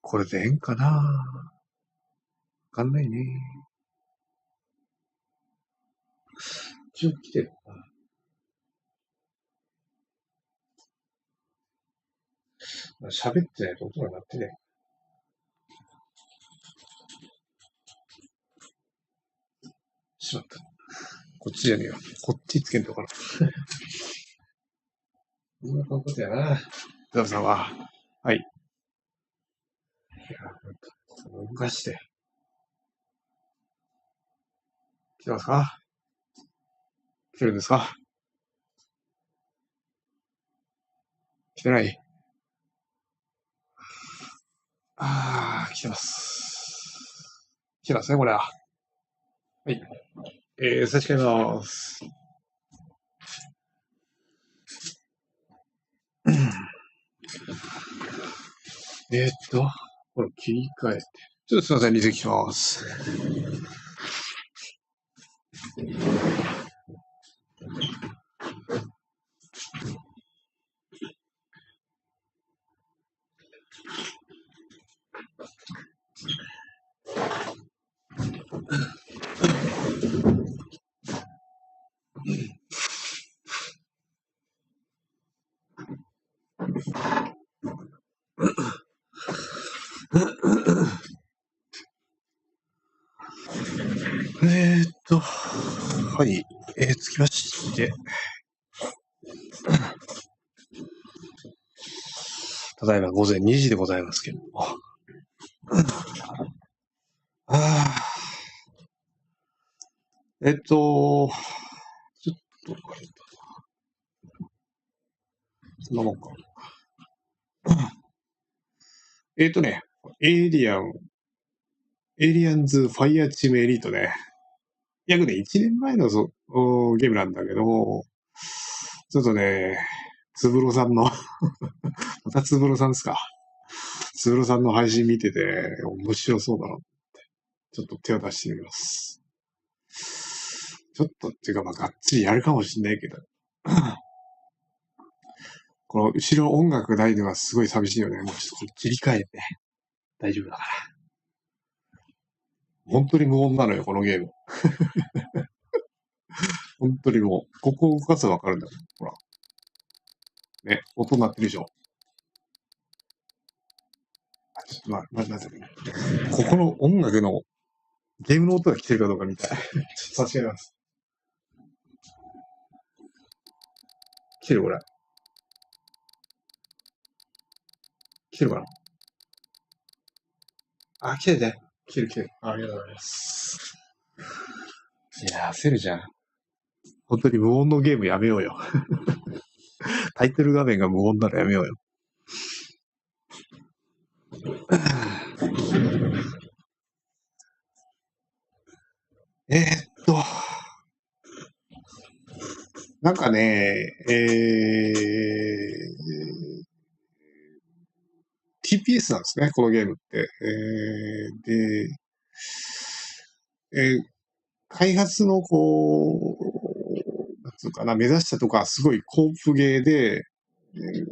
これでええんかな？わかんないね。一応来てるかな。喋ってないと音が鳴ってね。しまった。こっちじゃねえよ。こっちつけんところ。こんなことやな。ザブさんは。はい。いや、動かして。来てますか？来てるんですか？来てない？来てます。来てますね、これは。はい。差し替えます。これ切り替えて。ちょっとすいません、離席します。はい。つきまして。ただいま午前2時でございますけども。ちょっと、そんなもんか。エイリアンズファイアチームエリートね。約ね、1年前のゲームなんだけど、ちょっとね、つぶろさんの、またつぶろさんですか。つぶろさんの配信見てて、面白そうだなって、ちょっと手を出してみます。ちょっとっていうか、まあ、がっつりやるかもしんないけど。この後ろ音楽ないのがすごい寂しいよね。もうちょっと切り替えて。大丈夫だから。本当に無音なのよ、このゲーム。本当にもう、ここを動かすとわかるんだよ。ほら。ね、音鳴ってるでしょ。ちょっと待って。ここの音楽のゲームの音が来てるかどうかみたい。ちょっと差し上げます。来てるこれ。来てるかな？来てて。来てる。ありがとうございます。いや、焦るじゃん。本当に無音のゲームやめようよ。タイトル画面が無音ならやめようよ。なんかね、TPS なんですね、このゲームって。開発のなんつうかな、目指したとかすごいコープゲーで、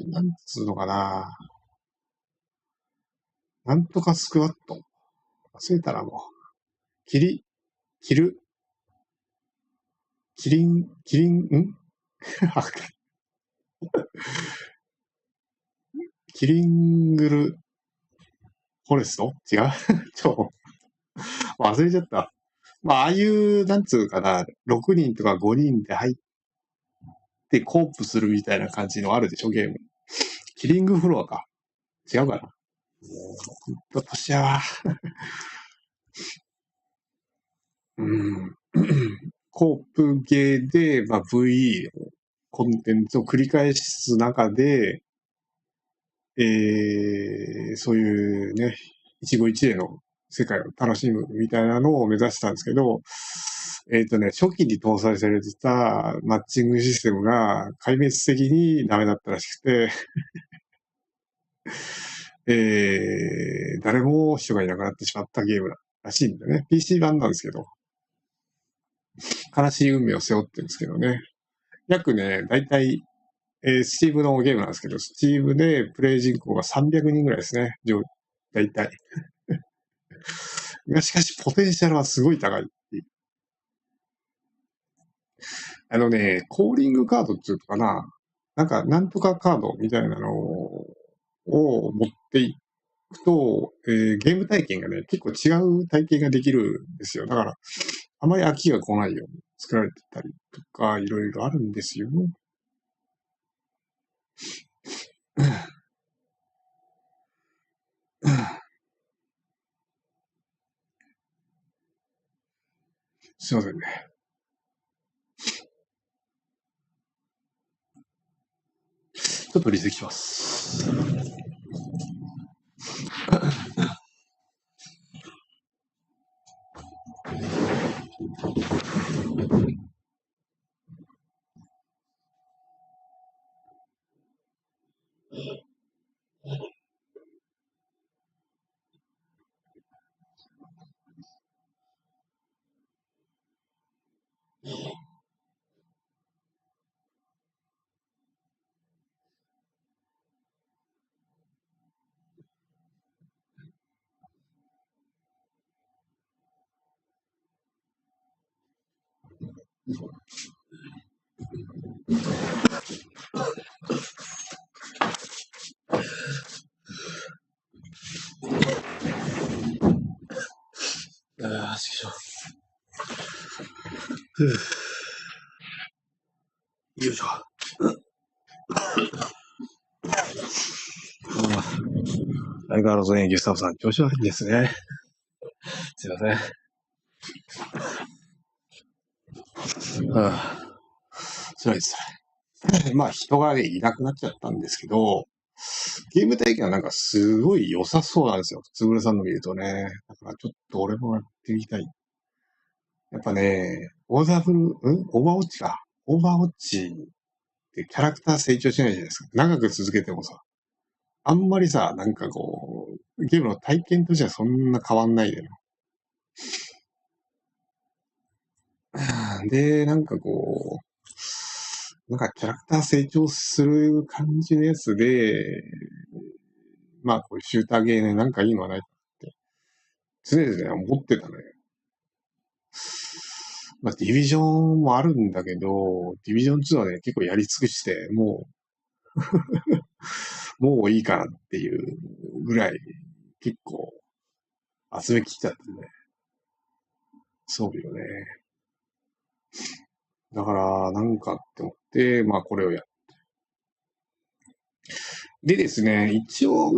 なんつうのかな、なんとかスクワット。忘れたな、もう。キリキリングルフォレスト違う忘れちゃった。まあ、ああいう、なんつうかな、6人とか5人で入ってコープするみたいな感じのあるでしょ、ゲーム。キリングフロアか。違うかな。もう、ほんと年やわ。コープゲーで、まあ、VE コンテンツを繰り返す中で、そういうね、一期一会の世界を楽しむみたいなのを目指したんですけど、初期に搭載されてたマッチングシステムが壊滅的にダメだったらしくて、誰も人がいなくなってしまったゲームらしいんだね。PC 版なんですけど、悲しい運命を背負ってるんですけどね。約ね、だいたい、スチームのゲームなんですけど、スチームでプレイ人口が300人ぐらいですね。大体。がしかし、ポテンシャルはすごい高いっていう。コーリングカードっていうのかな。なんとかカードみたいなのを持っていくと、ゲーム体験がね、結構違う体験ができるんですよ。だから、あまり飽きが来ないように作られてたりとか、いろいろあるんですよ。すいませんね。ちょっと離席します。よいしょ。相変わらず演技スタッフさん調子悪いんですね。すいません。辛いです。まあ人がね、いなくなっちゃったんですけど、ゲーム体験はすごい良さそうなんですよ。つぶるさんの見るとね。だからちょっと俺もやってみたい。やっぱね、オーバーウォッチか。オーバーウォッチってキャラクター成長しないじゃないですか。長く続けてもさ。あんまりさ、ゲームの体験としてはそんな変わんないでね。で、キャラクター成長する感じのやつで、まあ、こういうシューターゲーね、いいのはないかって、常々思ってたね。まあ、ディビジョンもあるんだけど、ディビジョン2はね、結構やり尽くして、もういいかなっていうぐらい、結構、集めきっちゃってね、装備をね。だから、って思って、まあ、これをやって。でですね、一応、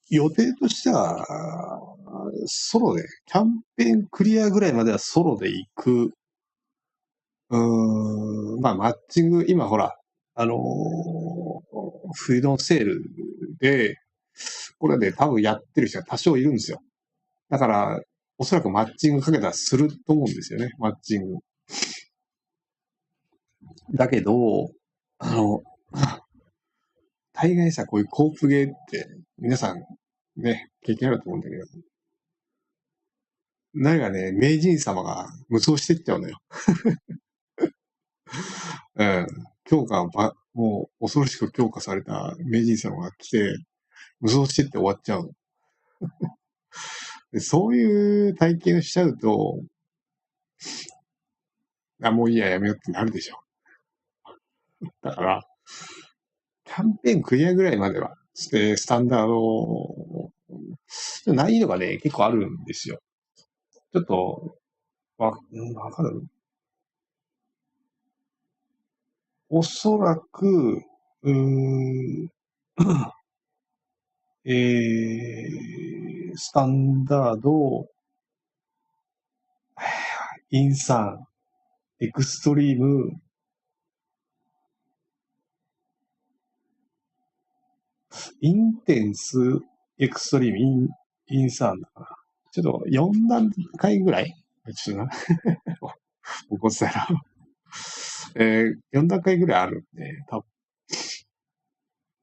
予定としては、ソロで、キャンペーンクリアぐらいまではソロで行く。まあ、マッチング、今ほら、冬のセールで、これで多分やってる人が多少いるんですよ。だから、おそらくマッチングかけたらすると思うんですよね、マッチング。だけど、大概さ、こういうコープゲーって、皆さん、ね、経験あると思うんだけど、名人様が無双していっちゃうのよ。うん。もう恐ろしく強化された名人様が来て、無双してって終わっちゃうの。でそういう体験をしちゃうと、もういいや、やめようってなるでしょ。だから、キャンペーンクリアぐらいまでは、スタンダード、難易度がね、結構あるんですよ。ちょっと、わかる？おそらく、スタンダード、インサン、エクストリーム、インテンス、エクストリーム、インサンだから。ちょっと4段階ぐらいちょっとな。怒ってたら。4段階ぐらいあるんで、多分。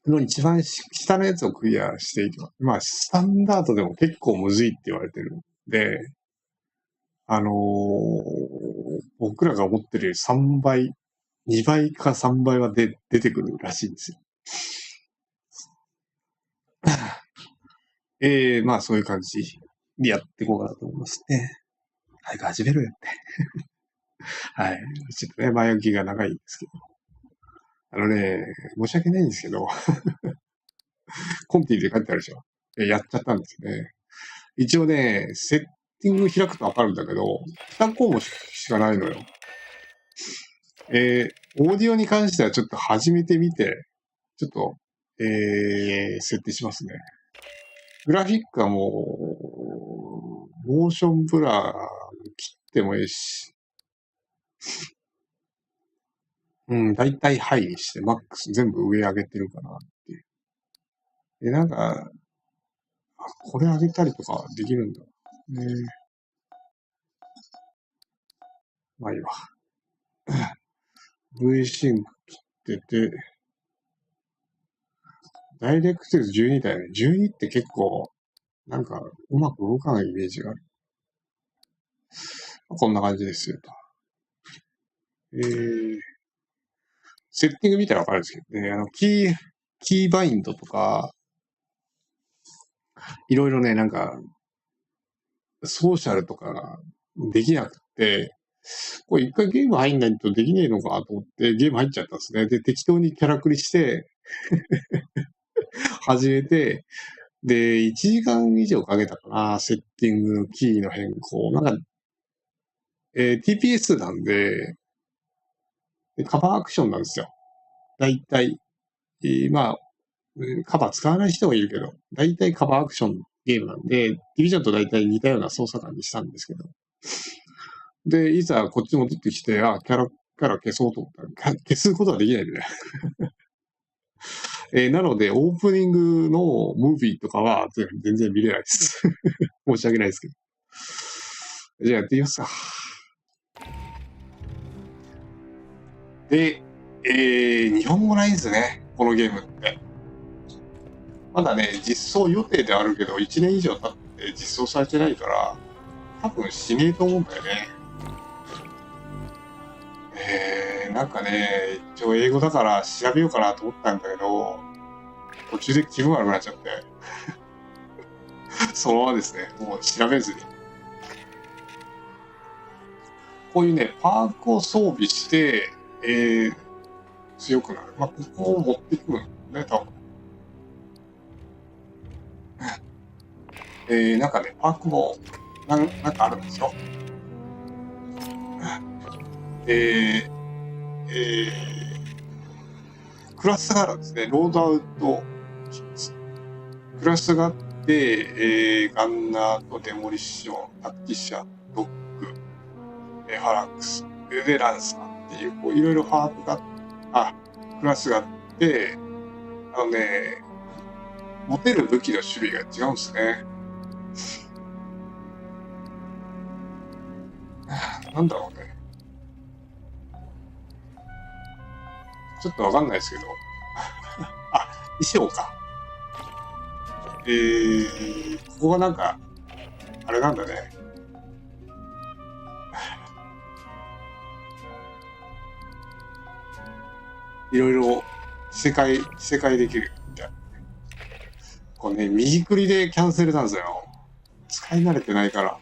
の一番下のやつをクリアしていけば。まあ、スタンダードでも結構むずいって言われてるんで、僕らが思ってるより3倍、2倍か3倍は出てくるらしいんですよ。まあそういう感じでやっていこうかなと思いますね。早く始めろよって。はい。ちょっとね、前置きが長いんですけど。申し訳ないんですけど、コンティで書いてあるでしょ。やっちゃったんですよね。一応ね、セッティング開くとわかるんだけど、2項目しかないのよ。オーディオに関してはちょっと始めてみて、ちょっと、設定しますね。グラフィックはもう、モーションブラ切ってもいいし、だいたいハイにして、マックス全部上上げてるかなっていう。で、なんか、これ上げたりとかできるんだ。まあいいわ。V シンク切ってて、ダイレクトレス12だよね。12って結構、なんか、うまく動かないイメージがある。こんな感じですよと。セッティング見たらわかるんですけどね、キーバインドとか、いろいろね、なんか、ソーシャルとかできなくて、これ一回ゲーム入んないとできねえのかと思ってゲーム入っちゃったんですね。で、適当にキャラクリして、始めて、で、1時間以上かけたかな、セッティングのキーの変更。なんか、TPS なんで、カバーアクションなんですよ。だいたい、まあ、カバー使わない人もいるけど、だいたいカバーアクションゲームなんで、ディビジョンとだいたい似たような操作感にしたんですけど。で、いざこっち戻ってきて、キャラ消そうと思ったら、消すことはできないんでね。なので、オープニングのムービーとかは全然見れないです。申し訳ないですけど。じゃあやってみますか。で、日本語ないんですね、このゲームって。まだね、実装予定であるけど、1年以上経って実装されてないから、多分しねえと思うんだよね。なんかね、一応英語だから調べようかなと思ったんだけど、途中で気分悪くなっちゃって、そのままですね、もう調べずに。こういうね、パークを装備して、強くなる。まあ、ここを持っていくんね、多分。なんかね、パークもなんかあるんですよ。で、クラスがあるんですね。ロードアウトクラスがあって、ガンナーとデモリッション、タッキシャ、ドッグ、ハラックス、で、ランサーっていう、こう、いろいろクラスがあって、持てる武器の種類が違うんですね。なんだろうね。ちょっとわかんないですけど。衣装か。ここがなんか、あれなんだね。いろいろ世界できるみたいな。これね、右クリでキャンセルなんですよ。使い慣れてないから、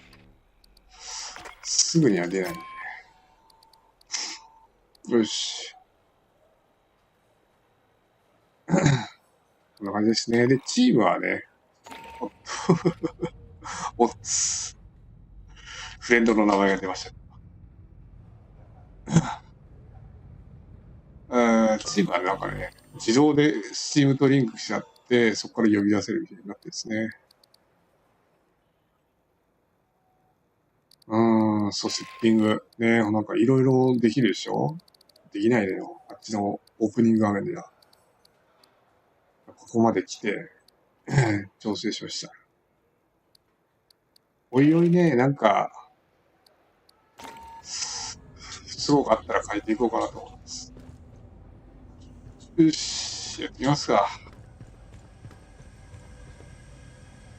すぐには出ない。よし。こんな感じですね。で、チームはね、フレンドの名前が出ました。チームはなんかね、自動でスチームとリンクしちゃって、そこから呼び出せるみたいになってですね。そう、セッティング。ね、なんかいろいろできるでしょ？できないのよ。あっちのオープニング画面では。ここまで来て、調整しました。おいおいね、なんか、都合があったら変えていこうかなと思います。よし、やってみますか。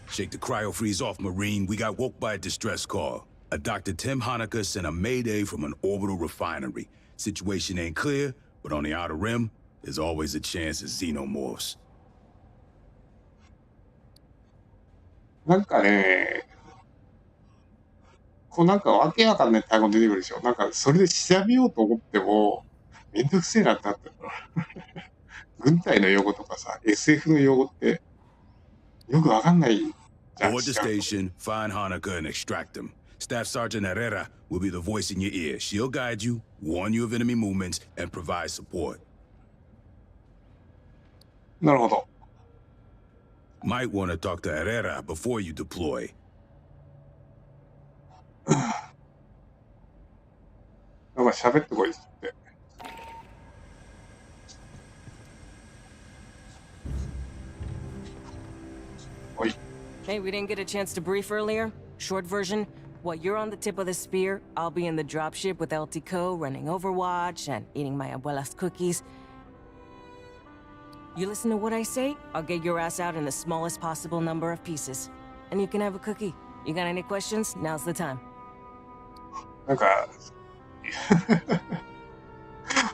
Shake the cryo freeze off, Marine. We got woke by a distress call. A Dr. Tim Hanukkah sent a mayday from an orbital refinery. Situation ain't clear, but on the outer rim, there's always a chance of xenomorphs. なんかね、こうなんかわけわかんない単語出てくるでしょ。なんかそれで調べようと思っても、めんどくせえなってなったの。軍隊の用語とかさ、SF の用語ってよくわかんないじゃん。 Board the station, find Hanukkah, and extract them. Staff Sergeant Herrera will be the voice in your ear. She'll guide you, warn you of enemy movements, and provide support. なるほど。 Might want to talk to Herrera before you deploy. なんか喋ってこいっつって。おい。 Hey, we didn't get a chance to brief earlier. Short version, while you're on the tip of the spear, I'll be in the dropship with LT Co running Overwatch and eating my abuela's cookies. You listen to what I say, I'll get your ass out in the smallest possible number of pieces. And you can have a cookie. You got any questions? Now's the time. なんか、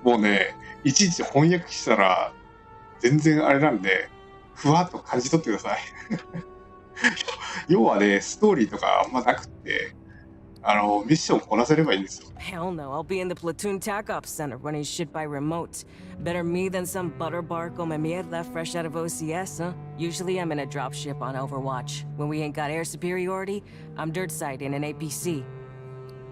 もうね、いちいち翻訳したら、全然あれなんで、ふわっと感じ取ってください。要はね、ストーリーとかあんまなくって、ミッションこなせればいいんですよ。Hell no, I'll be in the platoon TAC Ops center running shit by remote. Better me than some butterbark o me mierda fresh out of OCS, huh? Usually I'm in a dropship on Overwatch. When we ain't got air superiority, I'm dirt side in an APC.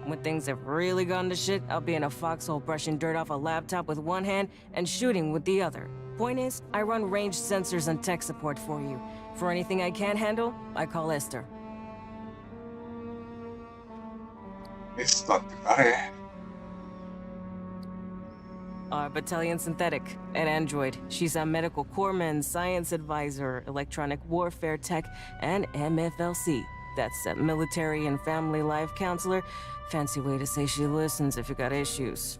When things have really gone to shit, I'll be in a foxhole brushing dirt off a laptop with one hand and shooting with the other. Point is, I run ranged sensors and tech support for you. For anything I can't handle, I call Esther. エスタって誰？ Our battalion synthetic, an android. She's a medical corpsman, science advisor, electronic warfare tech, and MFLC. That's a military and family life counselor. Fancy way to say she listens if you got issues.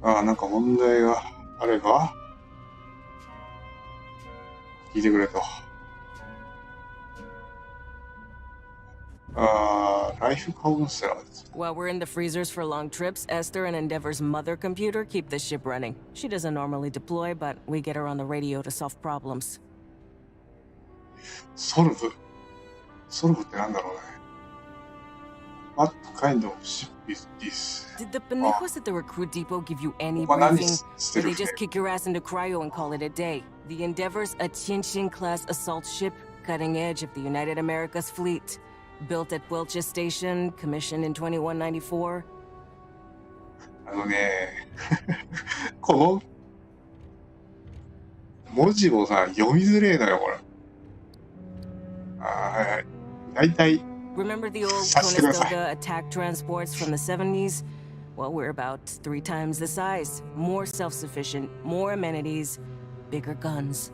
ああ、なんか問題があれば、聞いてくれと。ライフカウンセラーです。 While we're in the freezers for long trips, Esther and Endeavor's mother computer keep the ship running. She doesn't normally deploy, but we get her on the radio to solve problems. ソルブってなんだろうね。What kind of ship is this? Did the Benejos at the recruit depot give you any ここ何 briefing? して Or る they just kick your ass into cryo and call it a day? The Endeavor's a Tianjin-class assault ship, cutting edge of the United America's fleet. Built at Welch's Station, commissioned in 2194. この文字もさ、読みづれえのよ、これ。はいはい。だいたい Remember the old That's the Conestoga attack transports from the 70s? Well, we're about 3 times the size. More self-sufficient, more amenities, bigger guns.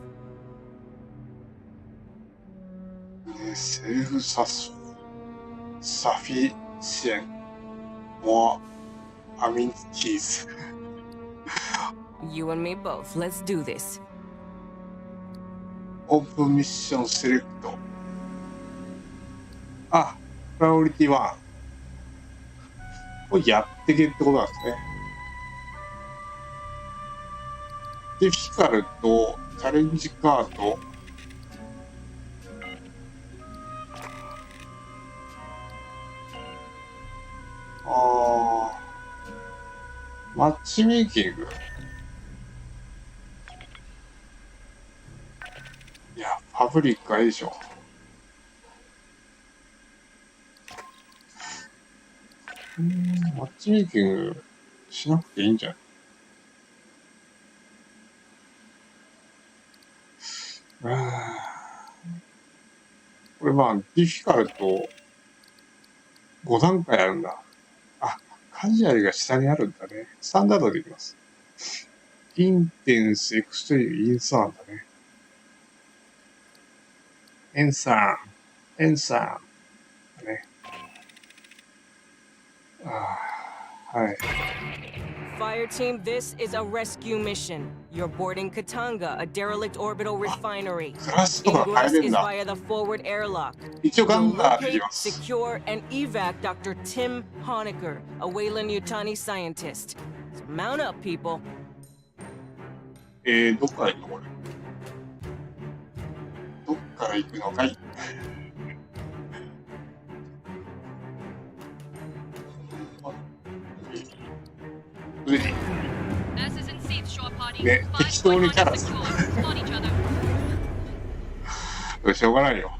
セルフサフィシエンモアアミニティーズ。 You and me both. Let's do this. オープンミッションセレクト。あ、プライオリティ1。これやってけってことなんですね。ディフィカルとチャレンジカード。マッチメイキング。いや、パブリックはいいでしょ。マッチメイキングしなくていいんじゃない？これまあ、ディフィカルと5段階あるんだ。あ、カジュアルが下にあるんだね。スタンダードでいきます。インテンス、エクストリーム、インサーンだね。エンサーン。ね。はい。Fireteam, this is a rescue mission. You're boarding Katanga, a derelict orbital refinery. クラスとか変え Ingress れん is だ。 via the forward airlock. 一応ガ You'll ンダーでいき locate, ます。 secure, and evac Dr. Tim Honecker, a Weyland-Yutani scientist. So mount up, people. どっから行くのこれ。どっから行くのかい。ね、適当にキャラする。しょうがないよ。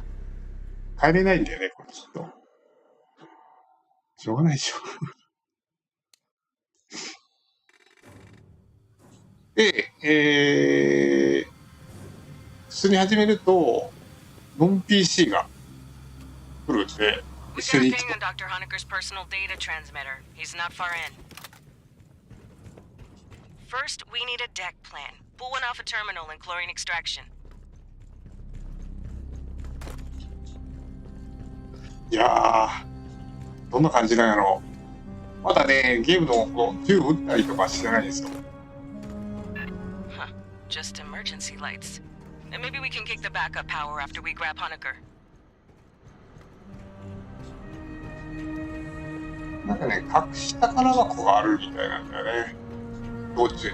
帰れないんだよね、これきっと。しょうがないでしょ。で、普通に始めると、ノン PC が来るんで、一緒に行くと。First, we need a deck plan. Pull one off a terminal and chlorine extraction. いやー、どんな感じなんやろう。まだね、ゲームのこう銃撃ったりとかしてないですよ。Huh. Just emergency lights. And maybe we can kick the backup power after we grab Honecker. なんかね、隠し宝箱があるみたいなんだよね。道中。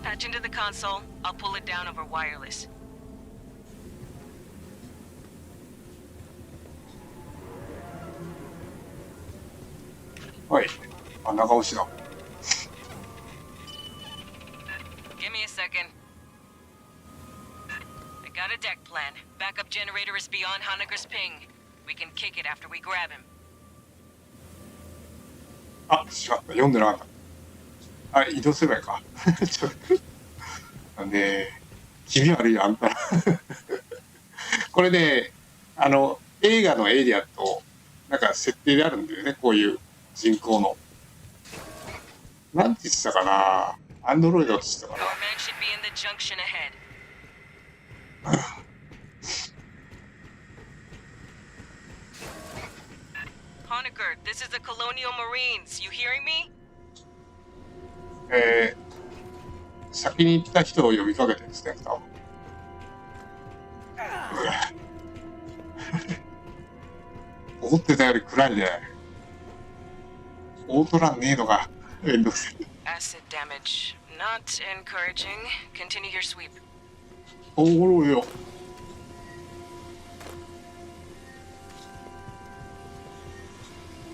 Patch into the console. I'll pull it down over wireless. はい。あ、長押しだ。Give me a second. I got a deck plan. Backup generator is beyond Honecker's ping. We can kick it after we grab him. あ、違った。読んでなかった。あ、移動すればいいか。ちょっと。ね、気味悪いよ、あんたら。これね、映画のエイリアンと、なんか設定であるんだよね、こういう人口の。なんて言ってたかな、アンドロイドって言ってたかな。Honecker, this is the Colonial Marines. You hearing me? 先に行った人を呼びかけてですね、多分。思ってたより暗いね。オートランねえのがめんどくせえ。Acid damage. Not encouraging. Continue your sweep. おもろいよ。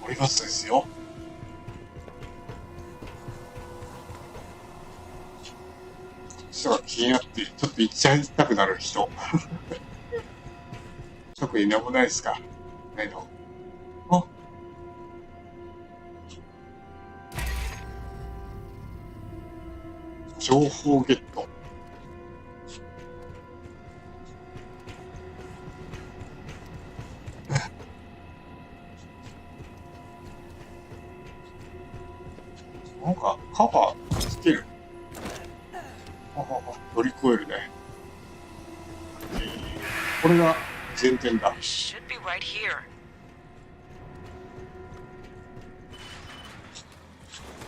おりますですよ。人が気になってちょっと行っちゃいたくなる人。特になんもないですか。ないの。あ、情報ゲット。なんかカバーつける。乗り越えるね。これが前転だ。Should be right here.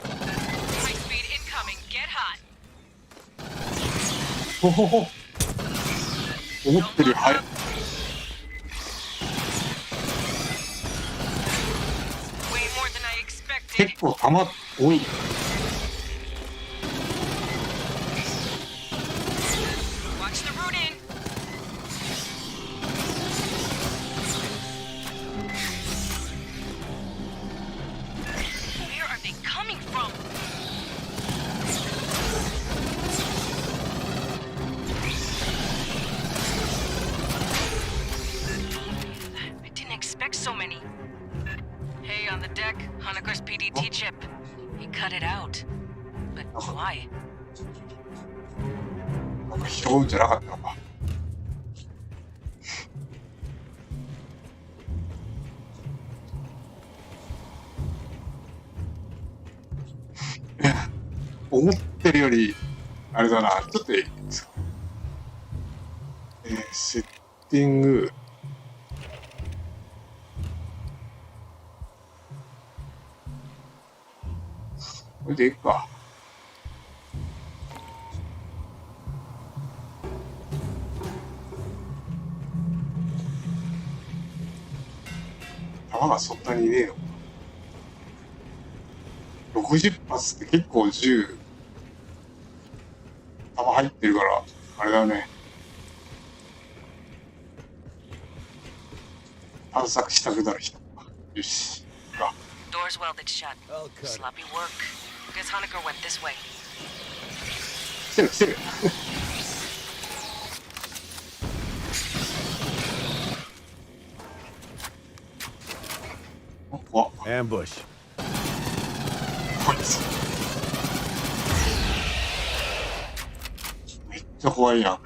High speed incoming. Get hot. ほほほ。思ってるより早い。結構弾多い。なんか拾うんじゃなかったのか。思ってるよりあれだな。ちょっといいですか。セッティング。これでいいか。弾がそんなにねえの。60発って結構銃。弾入ってるから、あれだね。探索したくなる人。よし。Doors welded shut. Sloppy work. Guess Honecker went this way. 来てる来てる。怖っ。Ambush. こいつ。めっちゃ怖いやん。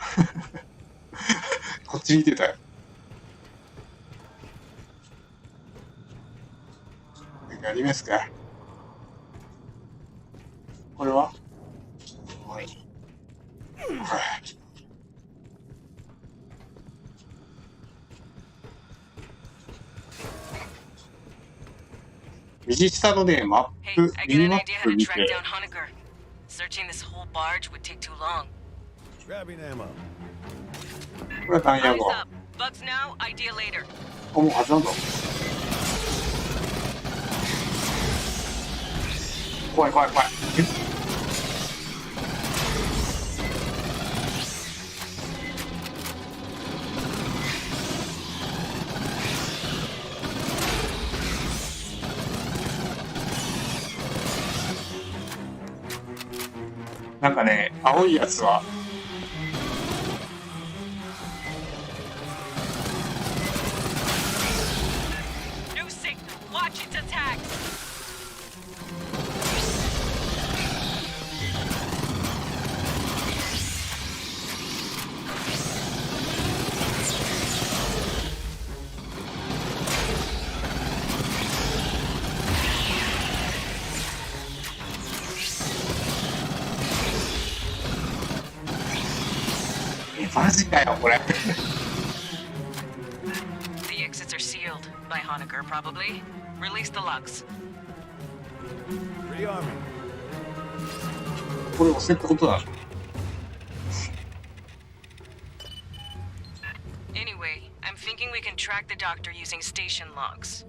こっち見てたよ。何かありますか？これは？はい。右下のね、マッ Hey, プ、 I ミ got ニ an マッ idea how プ to 見 track て、 down Honecker. Searching this whole barge would take too long. Grabbing ammo. これは弾薬 Eyes は。 up. Bugs now, idea later. もう外なんだ。怖い怖い怖い。なんかね、青いやつはNew signal. Watch its attacks. マジかよこれ。 The exits are sealed by Honecker, probably. Release the locks. Rearming. これ押せってことだ。 Anyway, I'm thinking we can track the doctor using station logs.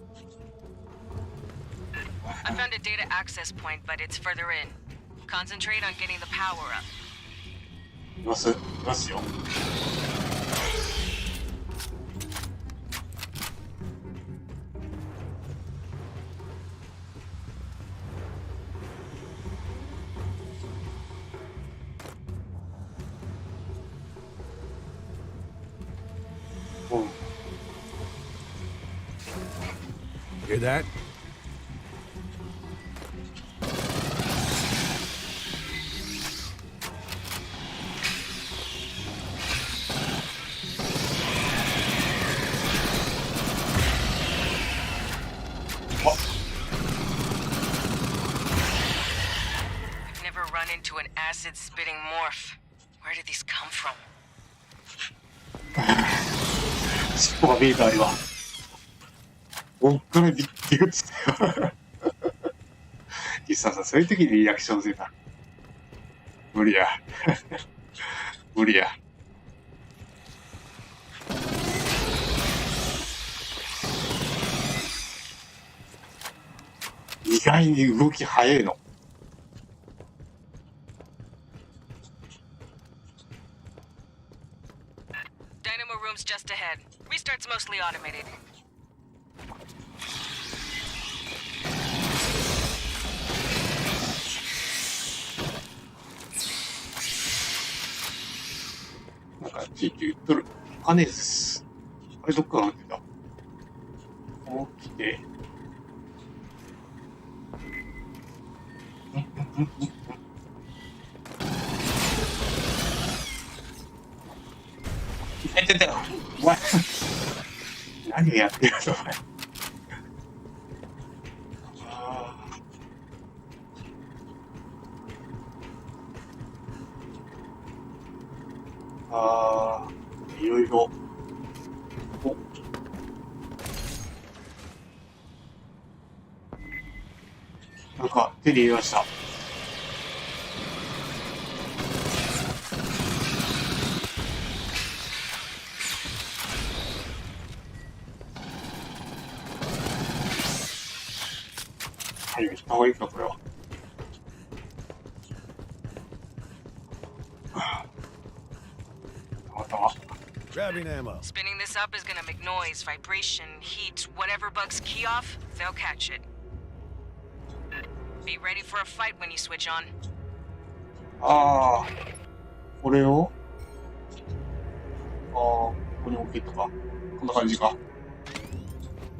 I found a data access point, but it's further in. Concentrate on getting the power up. いますよ。Hear that? I've never run into an acid-spitting morph. Where did these come from? 尻尾が見えた今。おっからビッグってたよ。キスさん、そういう時にリアクションするな。無理や。無理や。意外に動き早いの。Dynamo room's just ahead. Restart's mostly automated. なんか、ちいち言っとる。パネルです。あれ、どっから出た？こう来て。いてよ。お前。何をやってるのお前。いろいろ。お。なんか手に入れました。はい、行った方がいいかこれは。頭。Grabbing ammo. Spinning this up is gonna make noise, vibration, heat, whatever bugs key off, they'll catch it. Be ready for a fight when you switch on. ああ、これをここに置けとか、こんな感じか。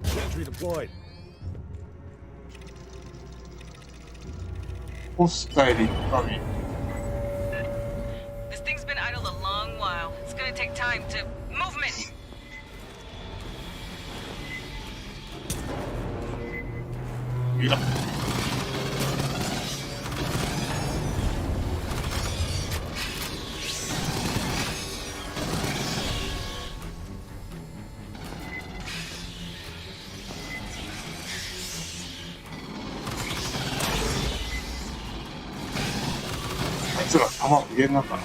Sentry deployed. ホスタイル1回目。This thing's been idle a long while. It's gonna take time to movement. いや。あいつら弾無限なんだな。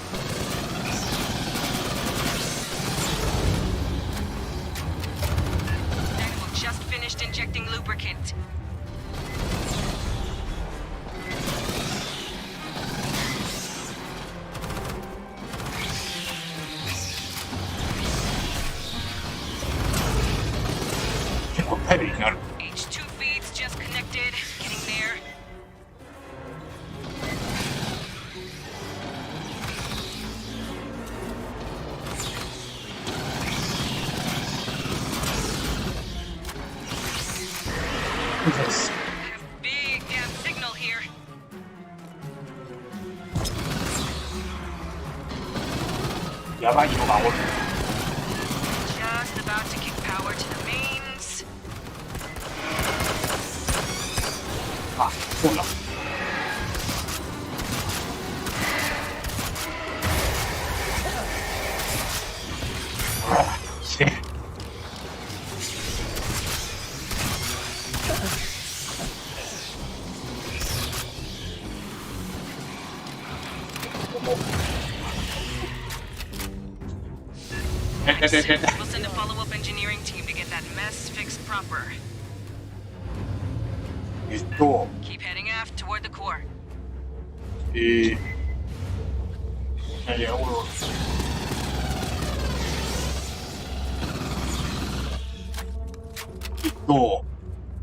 Dynamo just finished injecting lubricant. 結構頼りになる。H2 feeds just connected. Getting there. Big damn signal here. やばいのがおる。Just about to kick power to the mains. あ、そうだ。して。We'll send a follow-up engineering team to get that mess fixed proper. Keep heading aft toward the core. いやいや、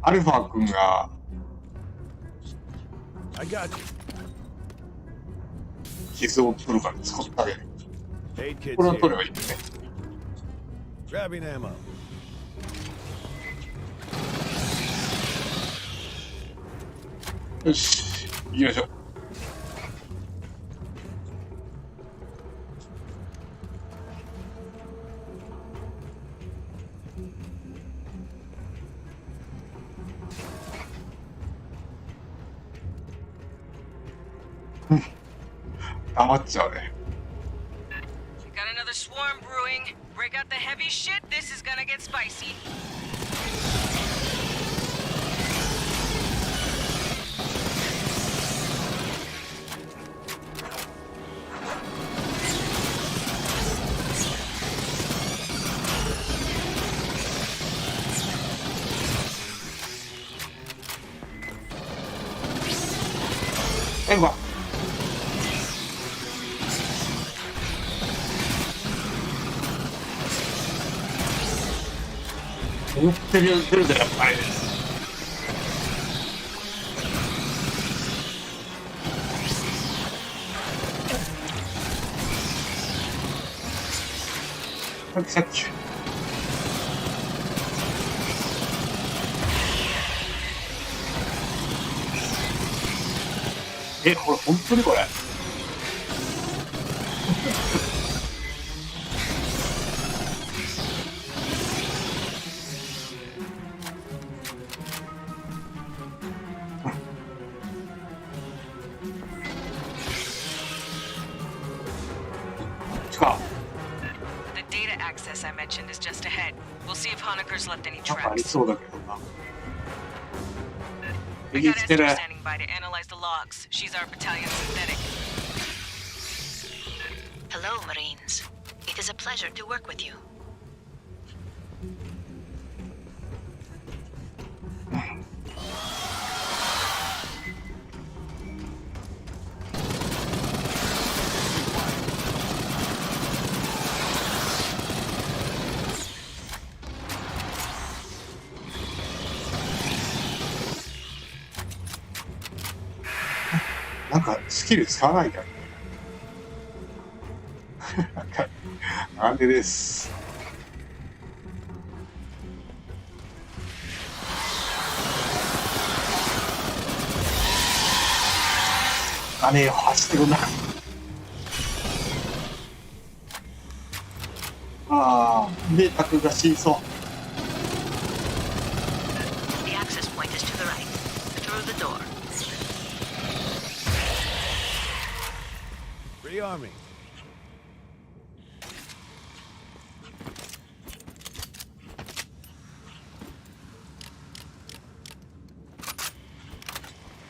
アルファ君が I got you. 傷を取るから使ってあげる。 Aid kits これを取れ here. ばいいんだね。Grabbing ammo. よし、行きましょう。黙っちゃうね。Got another swarm brewing. Break out the heavy shit. This is gonna get spicy. Eva. 思ってる出るでやっぱり。さっき。これ本当にこれ。The data access I mentioned is just ahead. We'll see if Honecker's left any なんかあり tracks. そうだけどな。 I 生 got きてる。 Esther standing by to analyze the logs. She's our battalion synthetic. Hello, Marines. It is a pleasure to work with you. スキル使わないから。なんでです。金よ、走ってくんな。ああ、明卓が死にそう。The access point is to the right, through the door. Rearming.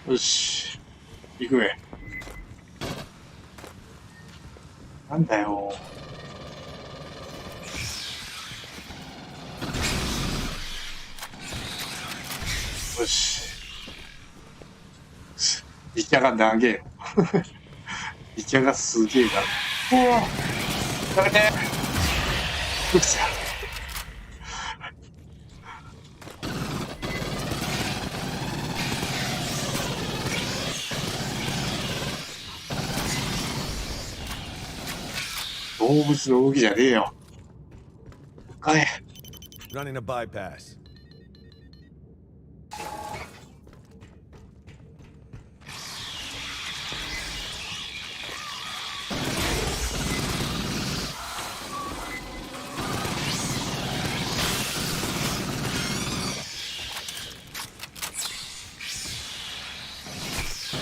よし、行くべ。なんだよ。よし。イチャが長えよ。イチャがすげえな。おお、やめて。うっさ。動物の動きじゃねえよ。帰れ。Running a bypass.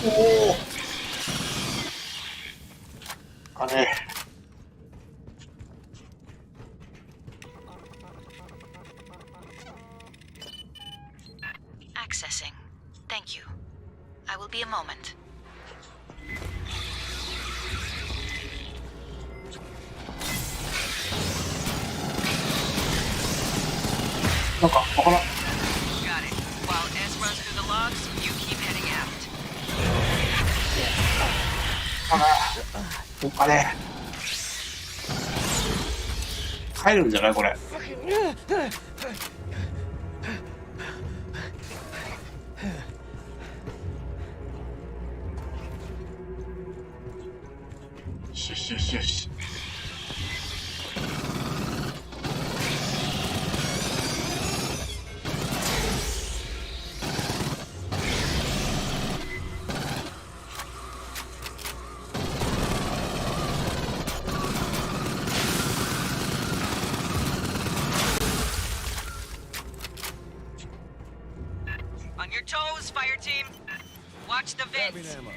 Oh! 金。Accessing. Thank you. I will be a moment. なんかわからん。Got it. While S runs through the logs, you keep heading out. お金。帰るんじゃないこれ。よしよしよしよし。On your toes, Fireteam. Watch the Grabbing vents. ammo.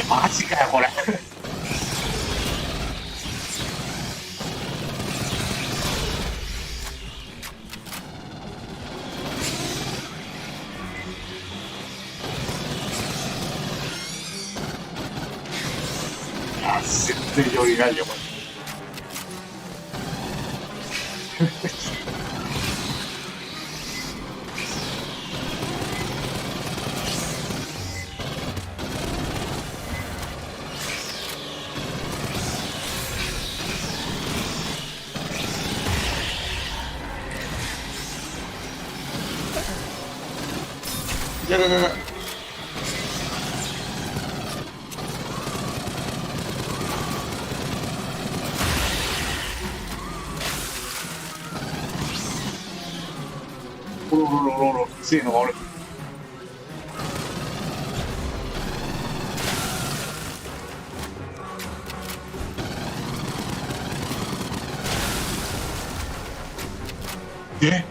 マジかよこれ。いや全然余裕ないよこれ。いやいやいやいや。おろろろろろ、強いのがおる。え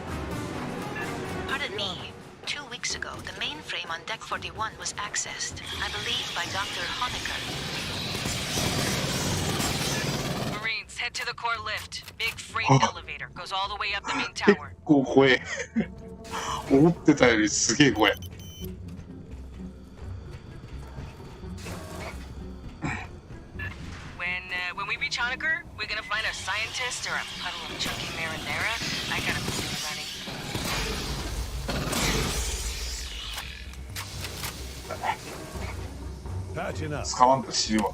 Pardon me. 2 weeks ago, the mainframe on Deck 41 was accessed, I believe by Dr. Honecker. Marines, head to the core lift. Big freight Oh. elevator goes all the way up the main 結 tower. 構怖え。思ってたよりすげえ怖え。When we reach Honecker, we're gonna find a scientist or a puddle of chunky marinara. I gotta be running. 'Patching up. 使わんと死ぬわ。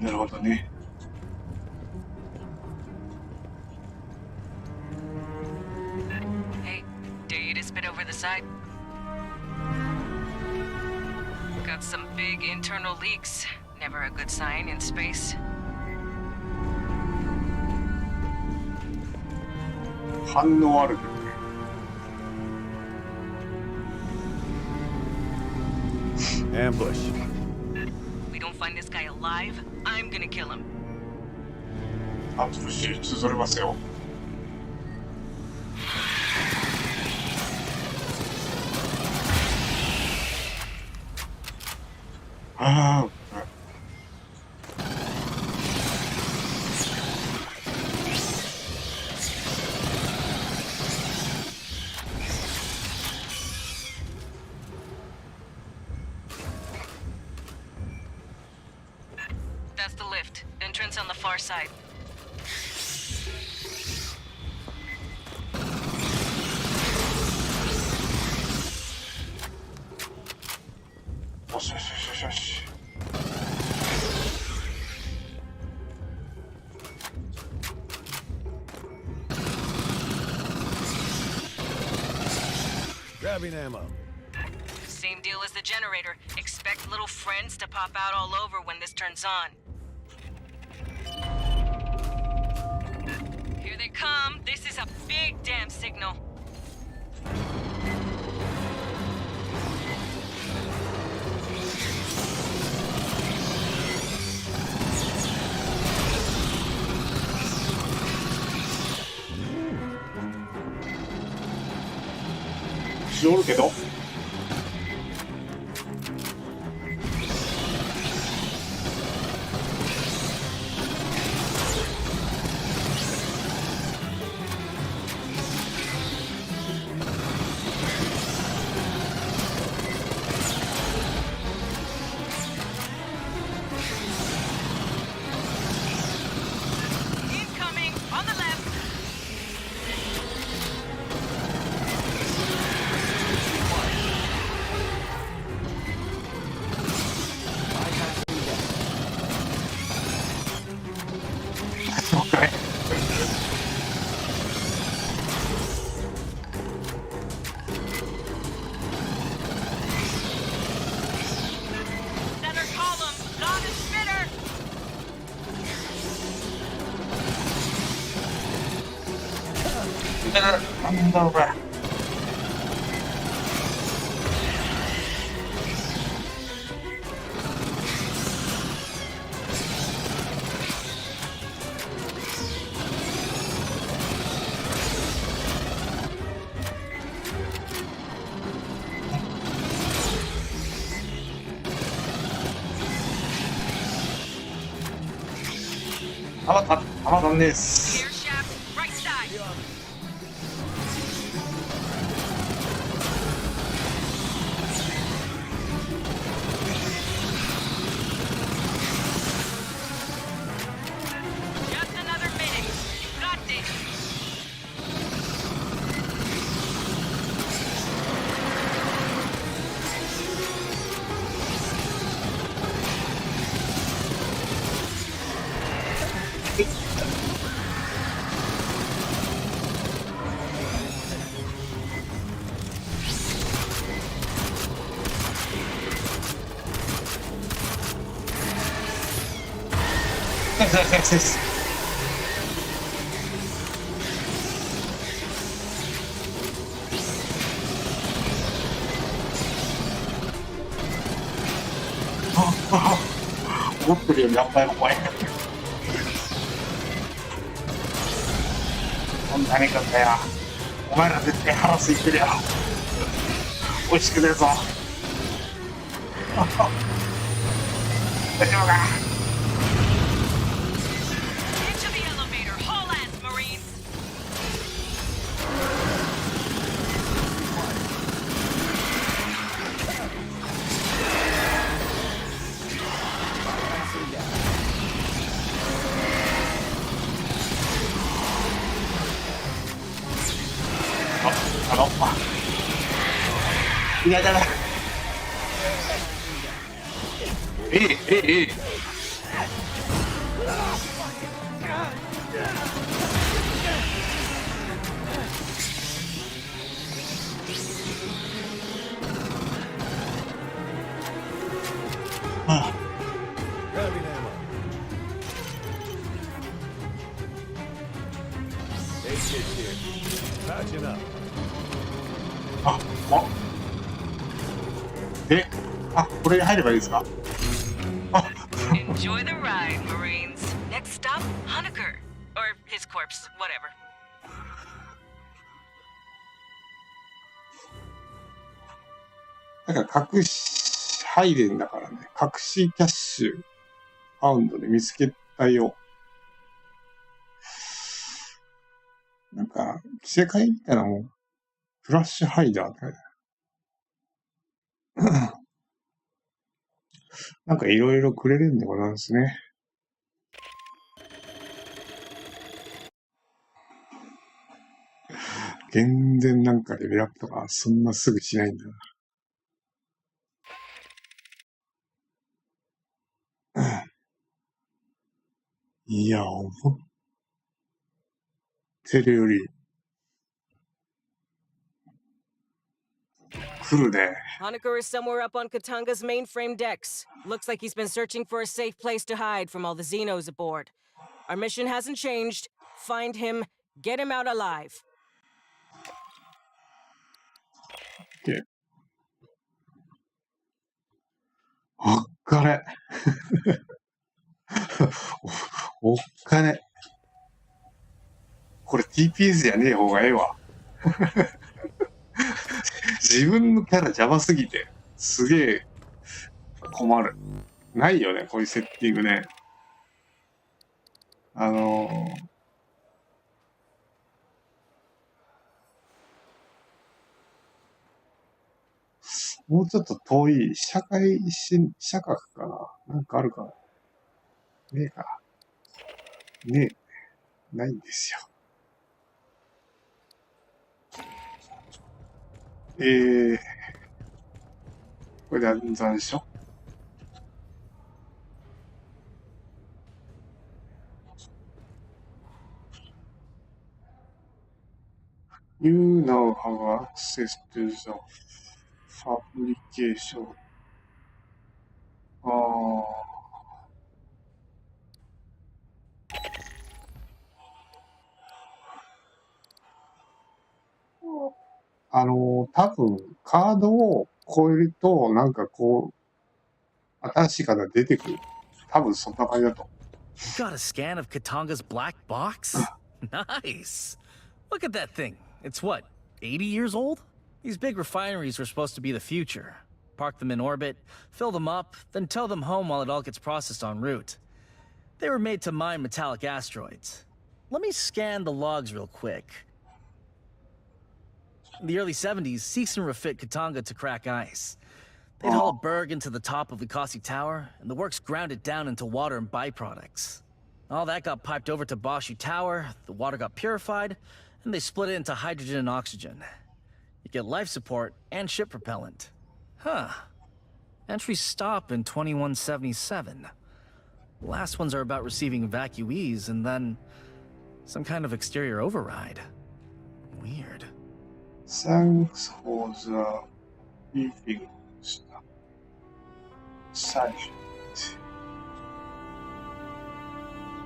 なるほどね。Hey, dare you to spit over the side? Got some big internal leaks. Never a good sign in space. 反応あるけどね。Ambush. We don't find this guy alive, I'm gonna kill him. あ、ちょっと手術取れますよ。ああ。That's the lift. Entrance on the far side. よしよしよしよし。Grabbing ammo. Same deal as the generator. Expect little friends to pop out all over when this turns on. Here they come. This is a big damn signal. Sure, おるけど。Incoming on the left. なんだろうこれ。弾足んねえっす。思ってるより何倍も怖い。こんなにかんだよ。お前ら絶対腹空いてるよ。美味しくねえぞ。大丈夫か。いやだな。ええ。Grabbing ammo. Hey, kids here. Patching up. で、これに入ればいいですか？ Enjoy the ride, Marines. Next stop, Honecker. Or his corpse, whatever. なんか隠し、入れんだからね。隠しキャッシュ、パウンドで見つけたよ。なんか、着せ替えみたいなもん。フラッシュハイダーって書いてある。なんかいろいろくれるんでございますね。全然なんかレベルアップとかそんなすぐしないんだな。いや、思ってるより来るね。Honecker is somewhere up on Katanga's mainframe decks. Looks like he's been searching for a safe place to hide from all the Xenos aboard. Our mission hasn't changed. Find him, get him out alive. おっかね。おっかね。これ TPS じゃねえ方がええわ。自分のキャラ邪魔すぎて、すげえ困る。ないよね、こういうセッティングね。もうちょっと遠い社会社格かな。なんかあるかな。ねえか。ねえ。ないんですよ。これで暗算でしょ。You now have access to the fabrication. 多分、カードを超えると、なんかこう、新しいカードが出てくる。多分そんな感じだと。You got a scan of Katanga's black box? Nice. Look at that thing. It's what, 80 years old? These big refineries were supposed to be the future. Park them in orbit, fill them up, then tow them home while it all gets processed en route. They were made to mine metallic asteroids. Let me scan the logs real quick. In the early 70s, Seegson refit Katanga to crack ice. They'd haul a berg into the top of Likasi Tower, and the works ground it down into water and byproducts. All that got piped over to Bashi Tower, the water got purified, and they split it into hydrogen and oxygen. You get life support and ship propellant. Huh. Entries stop in 2177. The last ones are about receiving evacuees and then some kind of exterior override. Weird. Thanks for the briefing, Sergeant.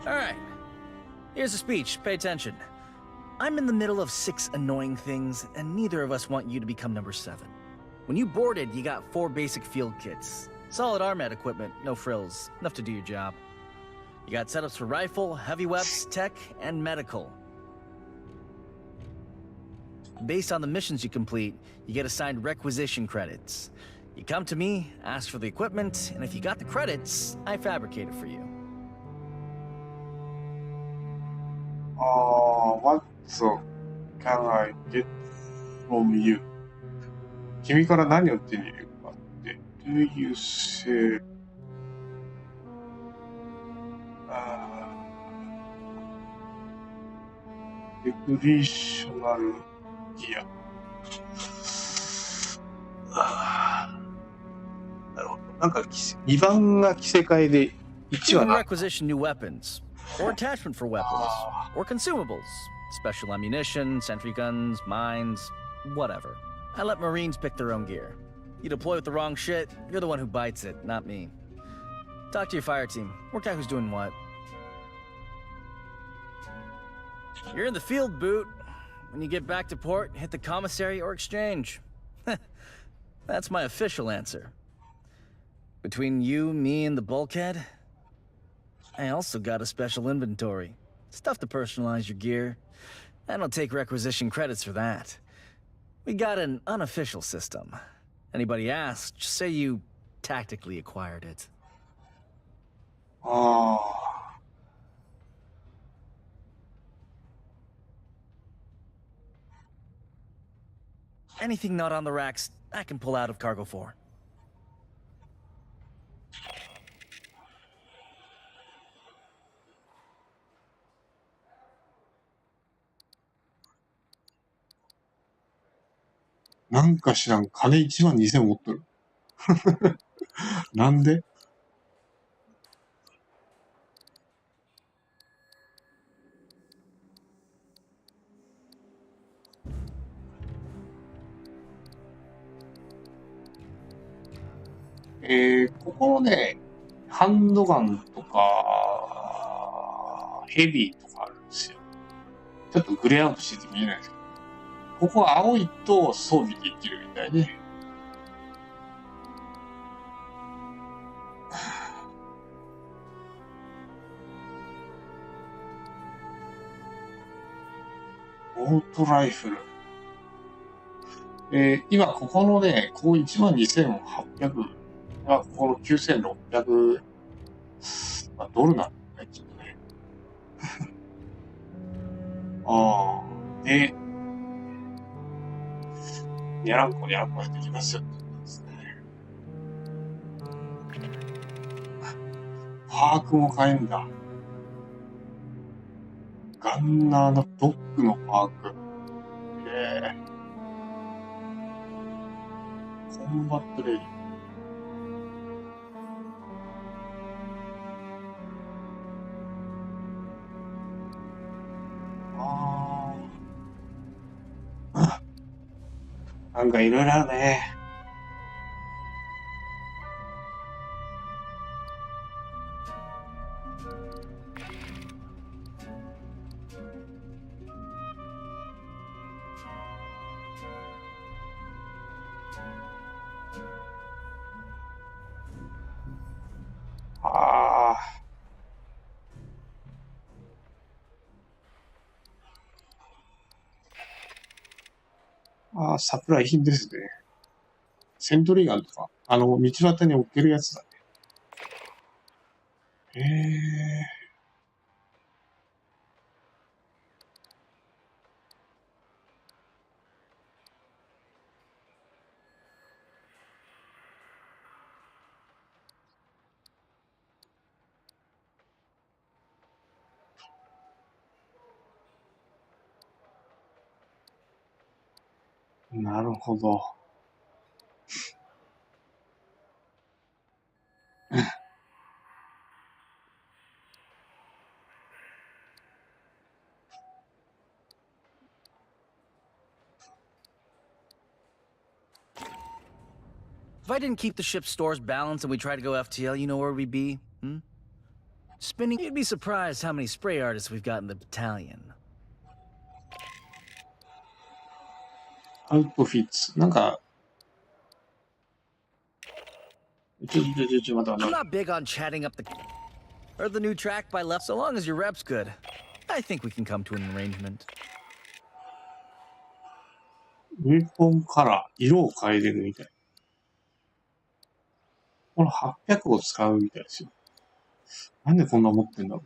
Alright. Here's a speech. Pay attention. I'm in the middle of 6 annoying things, and neither of us want you to become number 7. When you boarded, you got 4 basic field kits. Solid RMAT equipment, no frills. Enough to do your job. You got setups for rifle, heavy weapons, tech, and medical. Based on the missions you complete, you get assigned requisition credits. You come to me, ask for the equipment, and if you got the credits, I fabricate it for you. What can I get from you? 君から何を手に入れるかって。Do you say... recreational gear. なるほど。なんか2番が着せ替えで1 You は can な。 requisition new weapons, or attachment for weapons, or consumables, special ammunition, sentry guns, mines, whatever. I let Marines pick their own gear. You deploy with the wrong shit, you're the one who bites it, not me. Talk to your fire team. Work out who's doing what. You're in the field, Boot. When you get back to port, hit the commissary or exchange. That's my official answer. Between you, me, and the bulkhead, I also got a special inventory. Stuff to personalize your gear. I don't take requisition credits for that. We got an unofficial system. Anybody asks, just say you tactically acquired it. ああ。Anything not on the racks, I can pull out of cargo for. なんか知らん。金12000持っとる。なんで？ここのね、ハンドガンとか、ヘビーとかあるんですよ。ちょっとグレーアウトしてて見えないですけど。ここは青いと装備できるみたいね。オートライフル。今ここのね、ここ12800、ここの9600、ドルなんだね、きっとね。ああ、で、にゃらんこやってきますよってことですね。パークも買えんだ。ガンナーのドッグのパーク。コンバットレイ。なんかいろいろあるね。サプライ品ですね。セントリーガンとか、道端に置けるやつだね。なるほど。If I didn't keep the ship's stores balanced and we tried to go FTL, you know where we'd be? Spinning. You'd be surprised how many spray artists we've got in the battalion. アウトフィッツ。なんか、待って。I'm not big on chatting up the... Or the new track by left, so long as your rep's good. I think we can come to an arrangement. ウェポンカラー、色を変えれるみたい。この800を使うみたいですよ。なんでこんな持ってんだろ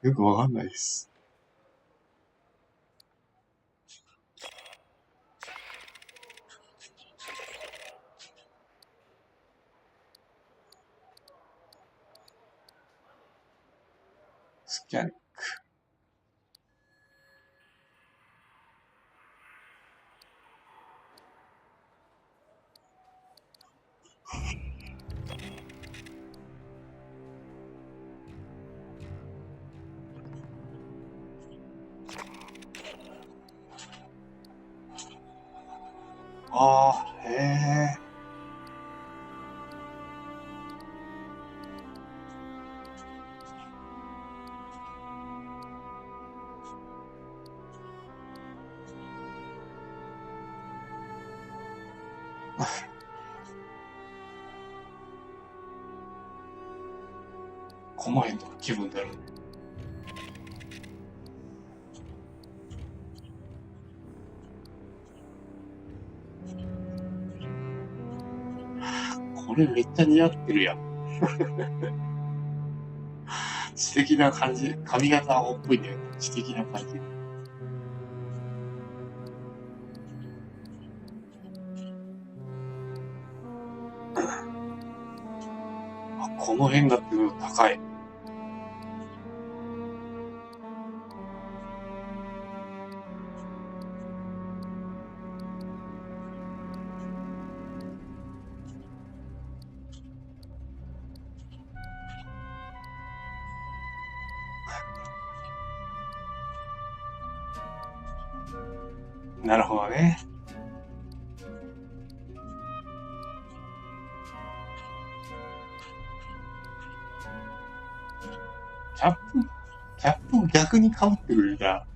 う。よくわかんないです。スキャン。ああ、へえ。この辺とか気分だろ。これめっちゃ似合ってるやん。知的な感じ。髪型青っぽいんだよね。知的な感じ。あ、この辺だって高い。なるほどね。キャップを逆に被ってくれたら、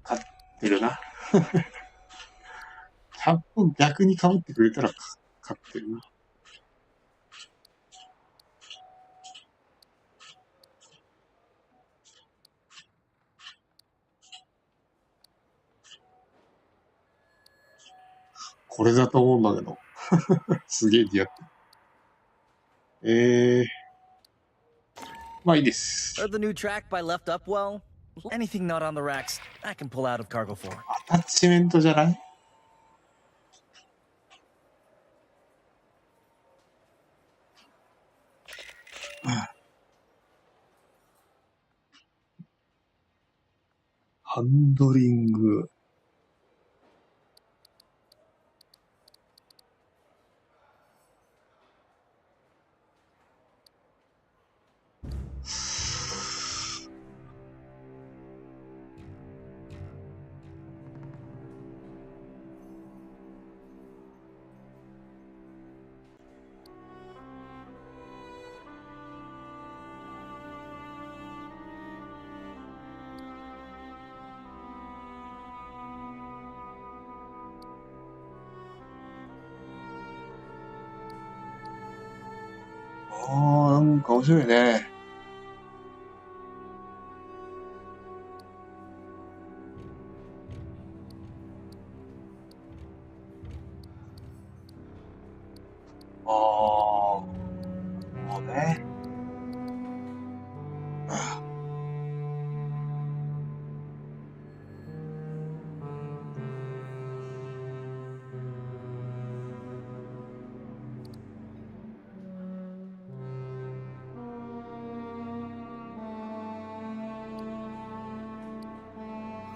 勝ってるな。キャップを逆に被ってくれたら勝ってるな。これだと思うんだけど。すげえ似合ってる。まあいいです。 Heard the new track by Left Up Well? Anything not on the racks, I can pull out of cargo for. アタッチメントじゃない？ハンドリング。なんか面白いね。もうね。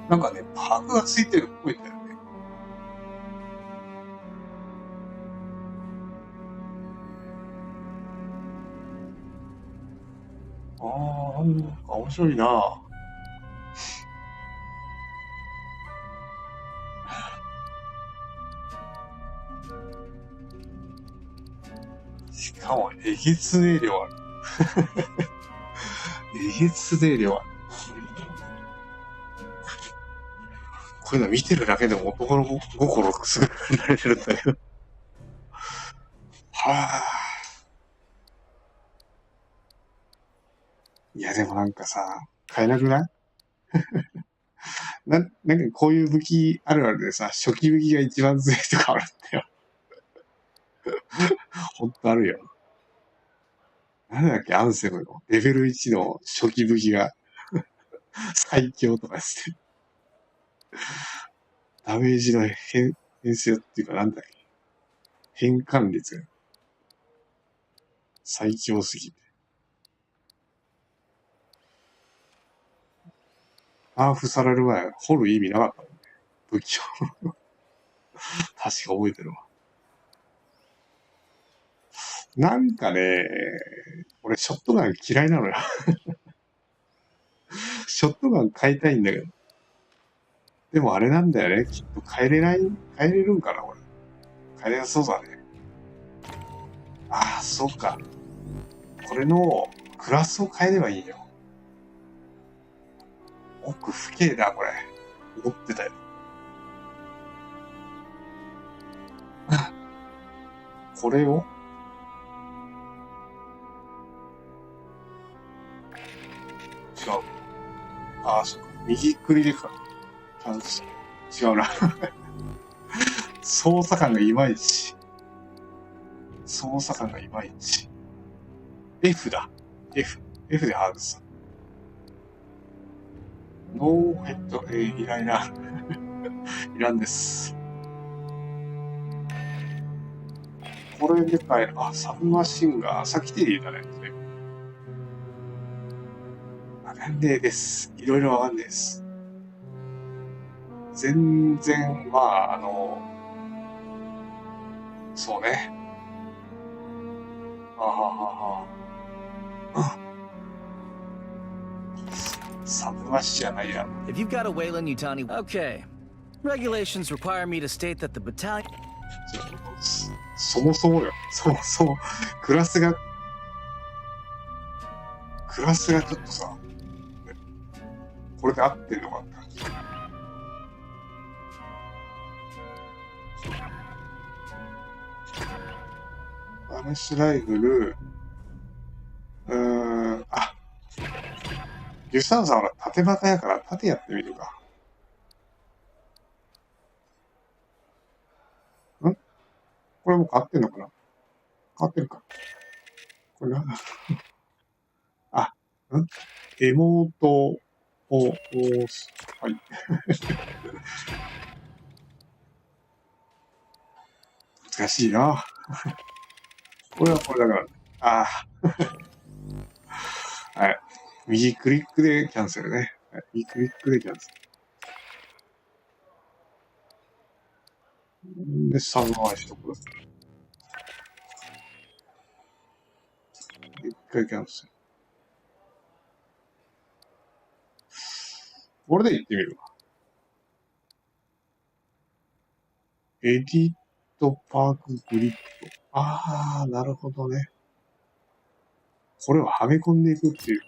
なんかね、パークがついてるっぽいんだよね。なんか面白いな。しかも、えげつねえ量ある。えげつねえ量ある。こういうの見てるだけでも男の心くすぐられてるんだけど。はぁ。いやでもなんかさ、買えなくない？なんかこういう武器あるあるでさ、初期武器が一番強いとかあるんだよ。ほんとあるよ。なんだっけ、アンセムのレベル1の初期武器が最強とかして。ダメージの変性っていうかなんだっけ。変換率が最強すぎて。ナーフされる前、掘る意味なかったもんね。武器を。確か覚えてるわ。なんかね、俺ショットガン嫌いなのよ。ショットガン買いたいんだけど。でもあれなんだよね。きっと変えれるんかな、俺。変えれなそうだね。ああ、そうか。これのクラスを変えればいいよ。奥不敬だ、これ。思ってたよ。これを違う。ああ、そうか。右クリでか。違うな。操作感がいまいち。操作感がいまいち。F だ。F で外す。ノーヘッド、いらいな。いらんです。これで変える。あ、サブマシンが、さっき手で言ったね。わかんねえです。いろいろわかんねえです。全然、まあ、そうね。サブマシじゃないや。If you've got a Wayland Yutani, okay. Regulations require me to state that the battalion. そもそもよ。そもそも、クラスがちょっとさ、これで合ってんのかって感じ。バネスライフル、あ、ギュスタンさんは縦バカやから縦やってみるか。これもう変わってんのかな？変わってるか。これな。あ、エモートを、はい。難しいな。これはこれだから。ああ。はい。右クリックでキャンセルね。はい、右クリックでキャンセル。で、3回しとく。一回キャンセル。これで行ってみるか。エディットパークグリッド。ああ、なるほどね。これをはめ込んでいくっていう。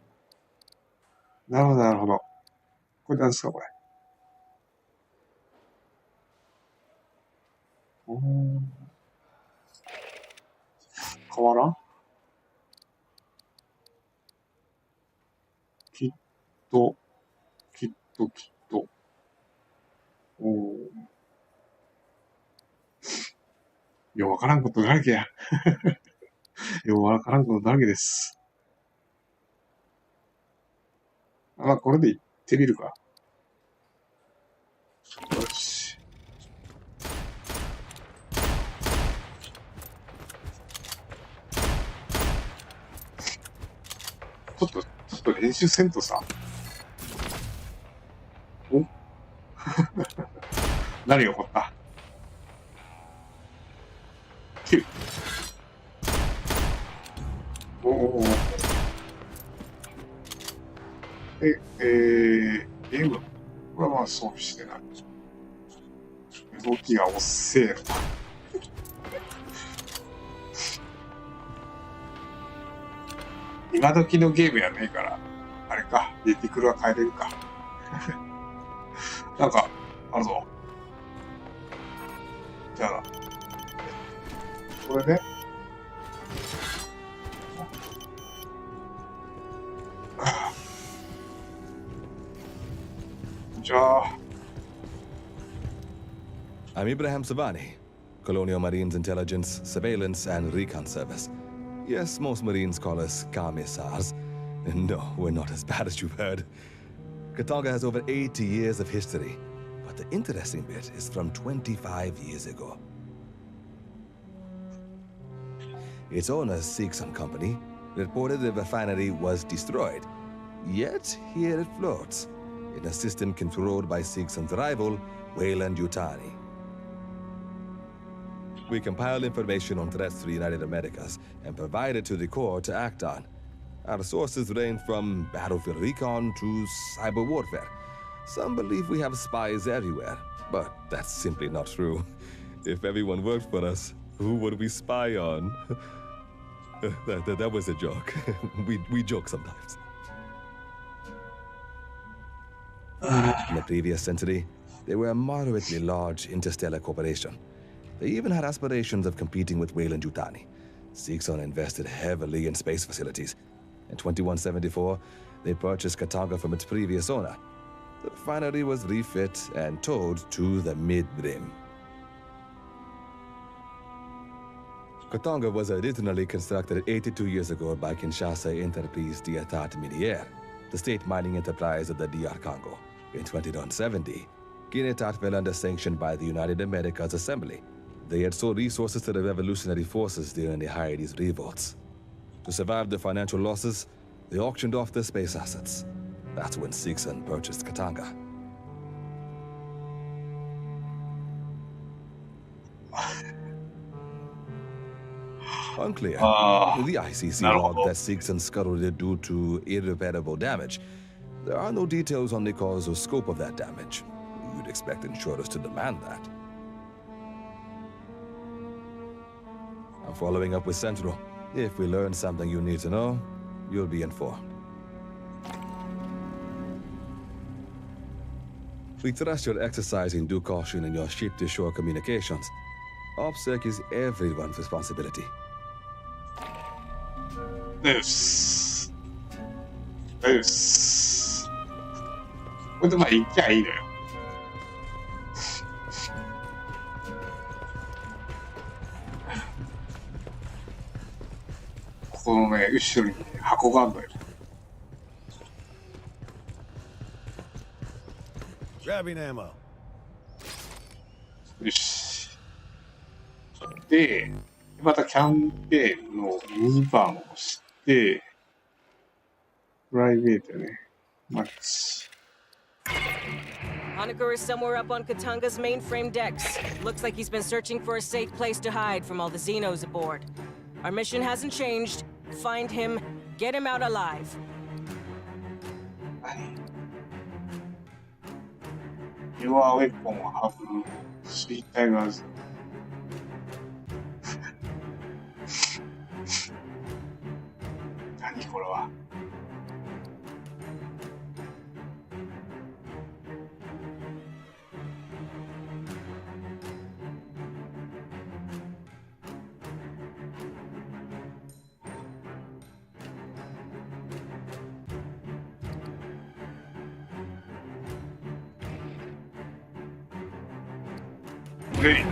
なるほど、なるほど。これ何ですか、これ。変わらん？きっと。ようわからんことだらけや。ようわからんことだらけです。まあ、これで行ってみるか。よし。ちょっと練習せんとさ。お何が起こった？9。おー。ゲーム。これはまあ装備してない。動きがおっせえな。今時のゲームやねえから、あれか、デティクルは変えれるか。なんか、あるぞ。じゃあ、これで、じゃあ、I'm Ibrahim Savani, Colonial Marines Intelligence, Surveillance, and Recon Service. Yes, most Marines call us Commissars. No, we're not as bad as you've heard. Katanga has over 80 years of history, but the interesting bit is from 25 years ago. Its owner, Seegson Company, reported the refinery was destroyed. Yet, here it floats, in a system controlled by Seegson's rival, Wayland Yutani. We compile information on threats to the United Americas and provide it to the Corps to act on. Our sources range from battlefield recon to cyber warfare. Some believe we have spies everywhere, but that's simply not true. If everyone worked for us, who would we spy on? That was a joke. We joke sometimes. In the previous century, they were a moderately large interstellar corporation. They even had aspirations of competing with Weyland Yutani. Seegson invested heavily in space facilities. In 2174, they purchased Katanga from its previous owner. The refinery was refit and towed to the mid-rim. Katanga was originally constructed 82 years ago by Kinshasa Entreprise d'Etat Minière, the state mining enterprise of the DR Congo. In 2170, Kinetat fell under sanction by the United Americas Assembly. They had sold resources to the revolutionary forces during the Haiti's revolts. To survive the financial losses, they auctioned off their space assets. That's when Seegson purchased Katanga. Unclear. The ICC logged that Seegson scuttled it due to irreparable damage. There are no details on the cause or scope of that damage. You'd expect insurers to demand that. I'm following up with Central. If we learn something you need to know, you'll be informed. We trust you're exercising due caution in your ship-to-shore communications. OPSEC is everyone's responsibility. よし。大丈夫です。これでまあ行きゃいいのよ。このね、後ろに、ね、箱があるのよ。Grabbing ammo. よし。で、またキャンペーンの2番をして、プライベートね、マッチ。Honecker is somewhere up on Katanga's mainframe decks. Looks like he's been searching for a safe place to hide from all the Xenos aboard. Our mission hasn't changed. Find him, get him out alive. You are weapon have three tigers. 何これは。Ready.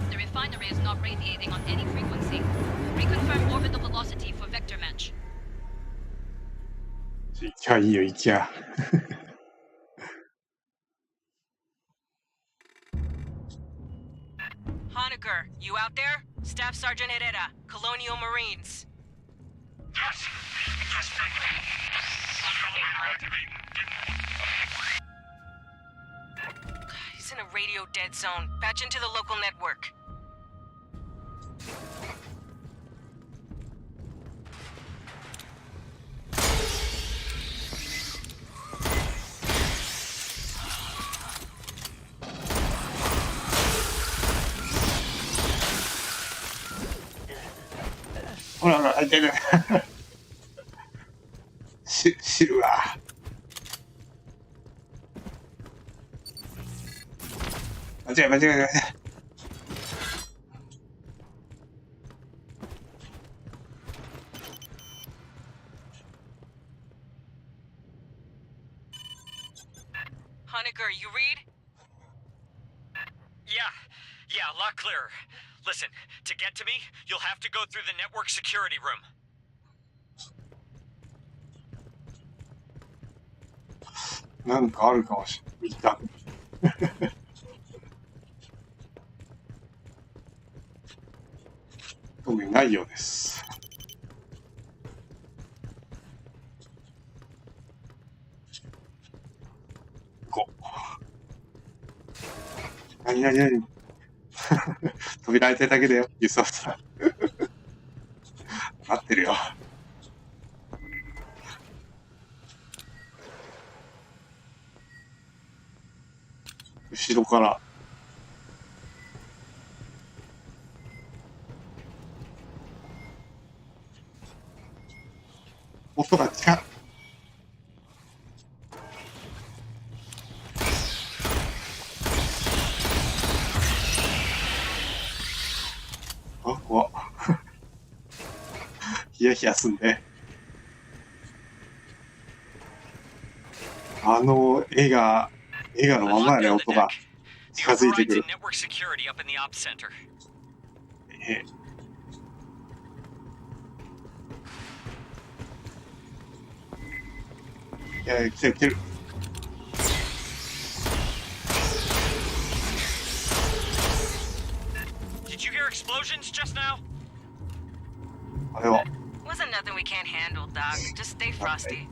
The refinery is not radiating on any frequency. Reconfirm orbital velocity for vector match. 行きゃいいよ、行きゃ。Honecker, you out there? Staff Sergeant Herrera, Colonial Marines. He's in a radio dead zone. Patch into the local network. Hold on, I did it. 知るわ。間違え。Honecker, you read? Yeah, a lot clearer. Listen, to get to me, you'll have to go through the network security room. なんかあるかもしれない。特にないようです。何扉開いてるだけだよ、ユソフさん。待ってるよ。後ろから。音が近い。ヒヤヒヤすんで。あの絵がのままやね、音が近づいてくる。いや、来てる来てる。あれは。Wasn't nothing we can't handle, Doc. Just stay frosty.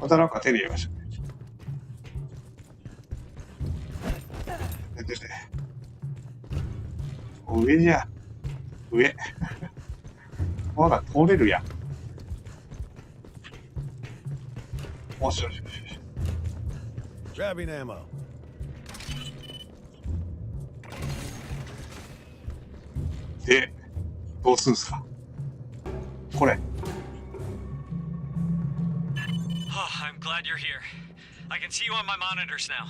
またなんか手に入れました。出て。上じゃ。上。まだ通れるやん。おしよしよしよし。Grabbing ammo. で、どうすんすかこれ。I'm glad you're here. I can see you on my monitors now.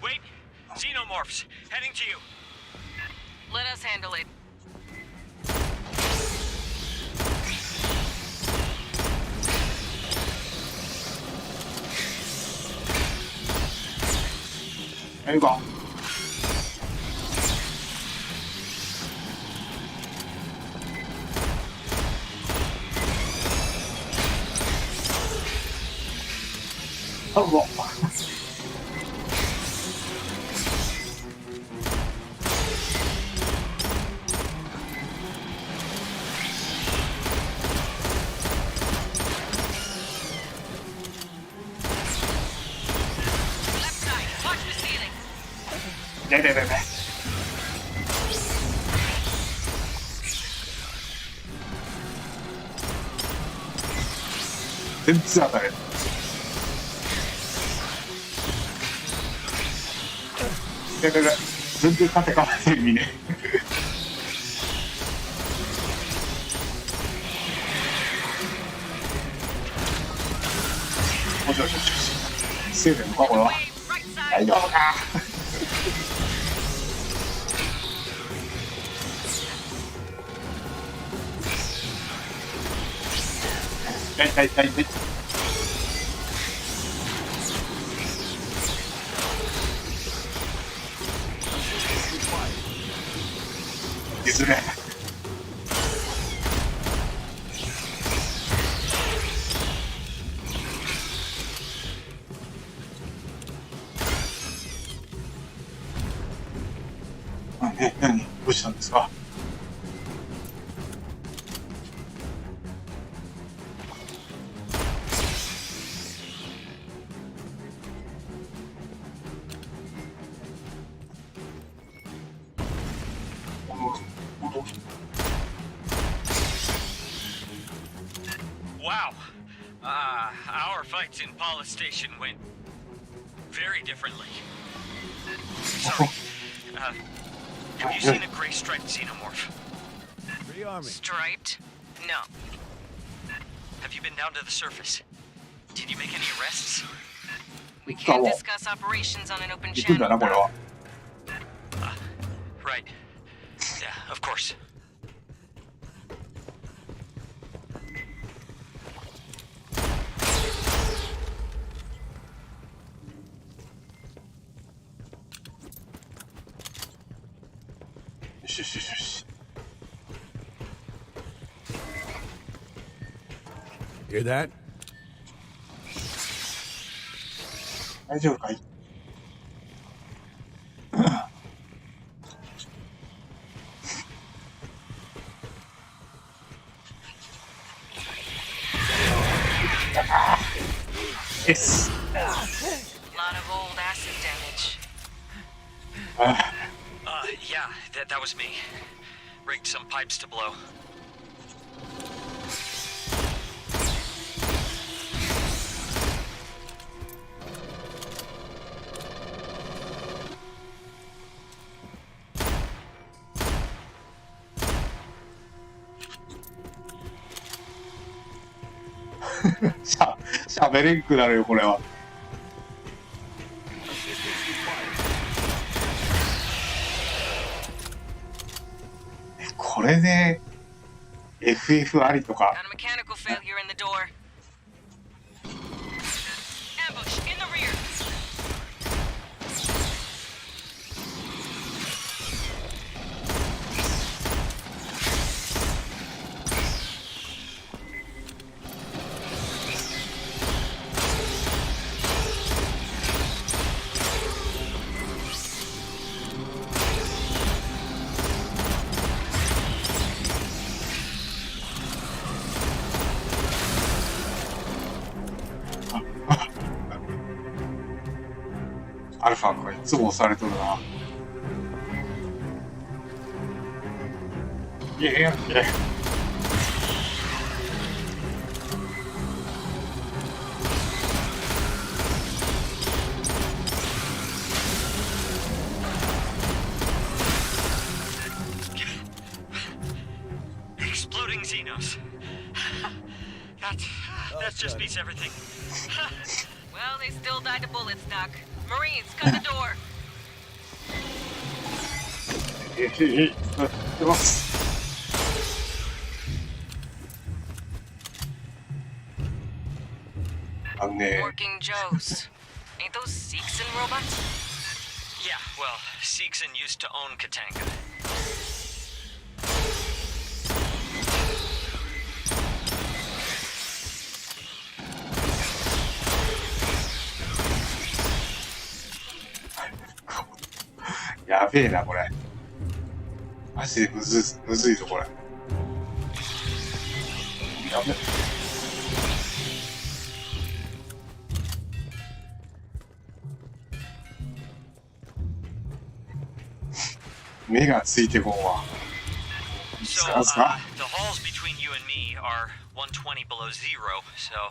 Wait, xenomorphs, heading to you. Let us handle it. There you go. Oh, Left side, watch the ceiling. ね。全然当たれる。全然縦かない意味ね。もしもしもし。セーフのかこれは。大丈夫か。痛い。いずれ。何どうしたんですか。Wow. Our fights in Paula Station went very differently. Sorry. Have you seen a gray striped xenomorph? Striped? No. Have you been down to the surface? Did you make any arrests? We can't discuss operations on an open 行くんだ channel. なこれは。Right. Yeah, of course. Hear that? 大丈夫かい。Yes. Lot of old acid damage. Yeah, that was me. Rigged some pipes to blow.しゃべれんくなるよこれは。これで FF ありとか。 Got a mechanical failure in the door. Ambush in the rear. アルファがいつも押されとるな。いやいやいや。Exploding Xenos. That just beats everything. Well, they still died to bullets, Doc. Marines, cut the door. 出ます。Working Joes. Ain't those Seegson robots? Yeah, well, Seegson used to own Katanga. やべえな、これ。マジでむずいぞ、これ。やべ。目がついてこんわ。So, the halls between you and me are 120 below zero, so...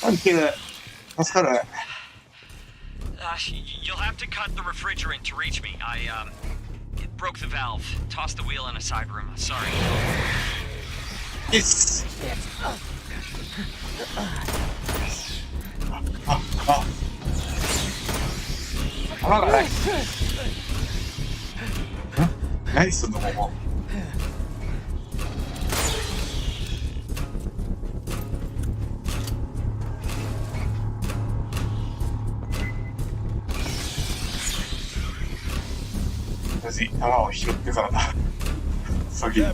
Thank you. 助かる。You'll have to cut the refrigerant to reach me. It broke the valve. Tossed the wheel in a side room. Sorry. Yes. 穴がない。何すんの、ここ。弾を拾ってからだ。先に。い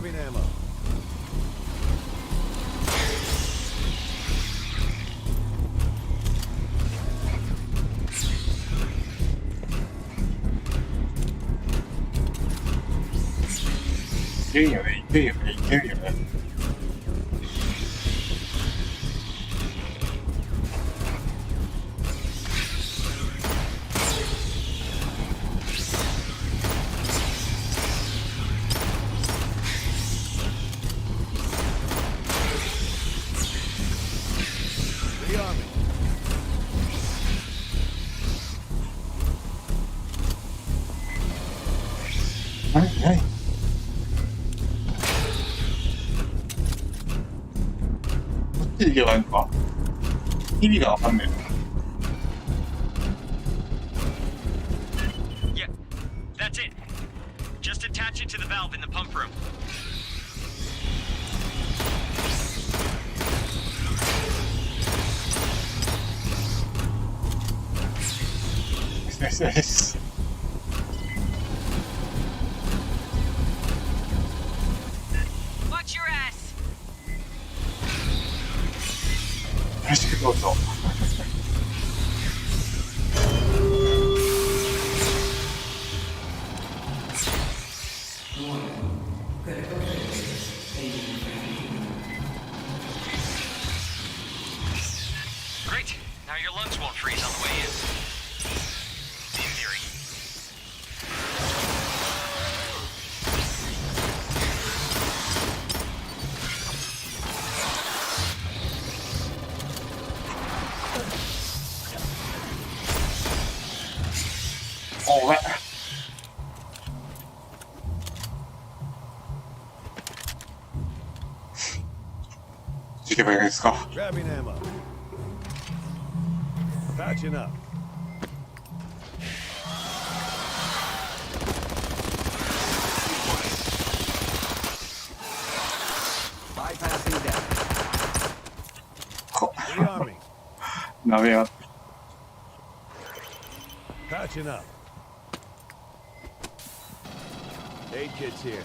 けんよね、いけんよね、いけんよね。はい。こっちで行けばいいのか？意味がわかんない。Yeah, that's it. Just attach it to the valve in the pump room. Nice. Watch your ass. よろしくどうぞ。Great. Now your lungs won't freeze on the way in. In theory. 行けばいいですか。Grabbing ammo. Patching up. Bypassing deck. Rearming. なめや。 Patching up. Aid kits here.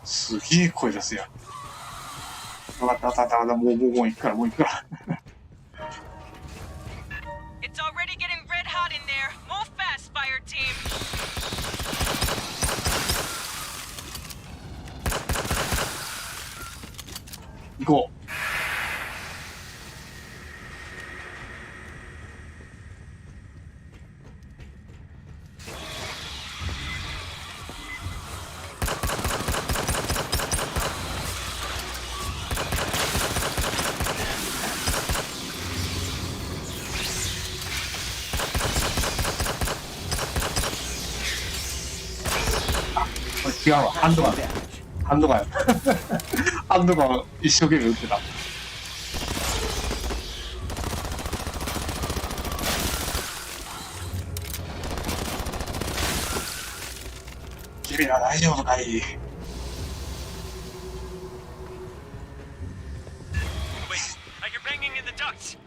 すげえ声出すやん。分かった分かった、もう行くから、もう行くから。It's already getting red hot in there. Move fast, fire team. 行こう。違うわ、ハンドガンや。ハンドガン一生懸命撃ってた。君ら大丈夫かい？ Wait, you're banging in the ducts. What?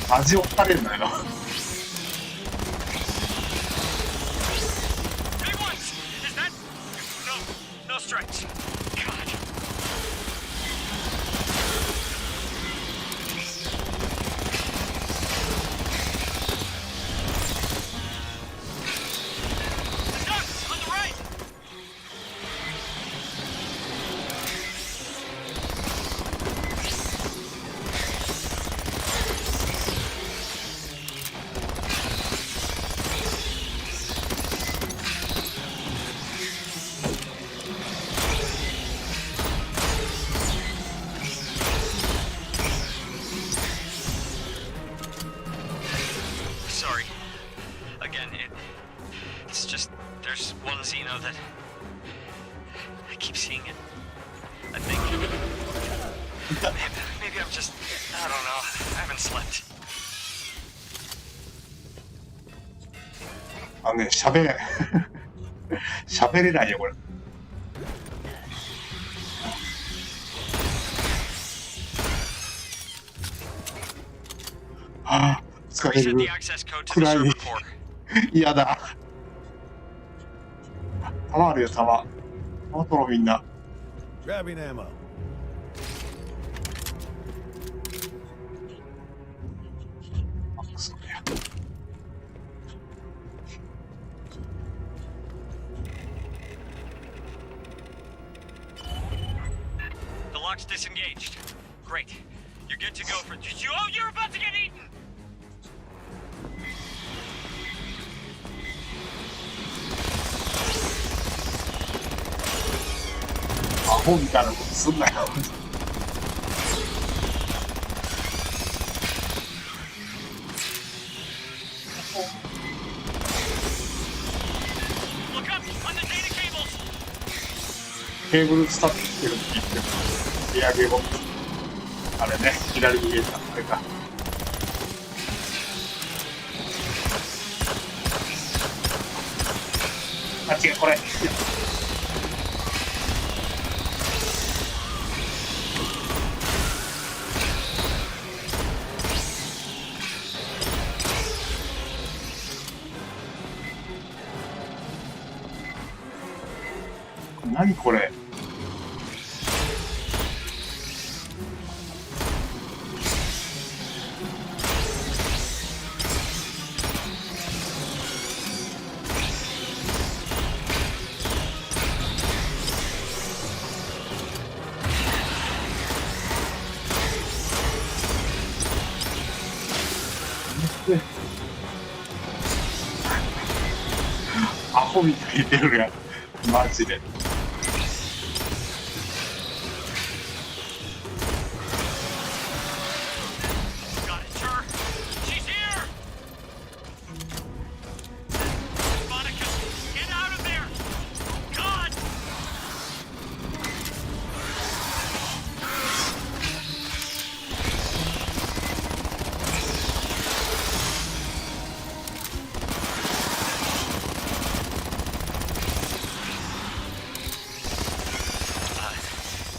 味を垂れるんだよな。Hey, what? Is that? No strikes. God. The ducts on the right. Sorry. Again, it's just there's one Xeno that I keep seeing it. I think maybe I'm just I don't know. I haven't slept. あのね、喋れないよこれ。ああ、疲れ Reset る。 the access code to the 暗い server core. 嫌だ。弾あるよ、弾。弾取ろうみんな。 Grabbing ammo. あ、それや。 The lock's disengaged. Great. You're good to go for. Oh, you're about to get eaten. アホみたいなことすんなよ。Look up on the data cables. ケーブル伝ってきてるって言っても、リアゲーボックス。あれね、左に見えた、あれか。あ、違う、これ。何これ。アホみたいに出るやん、マジで。Got it, sir. She's here. Monica, get out of there. God.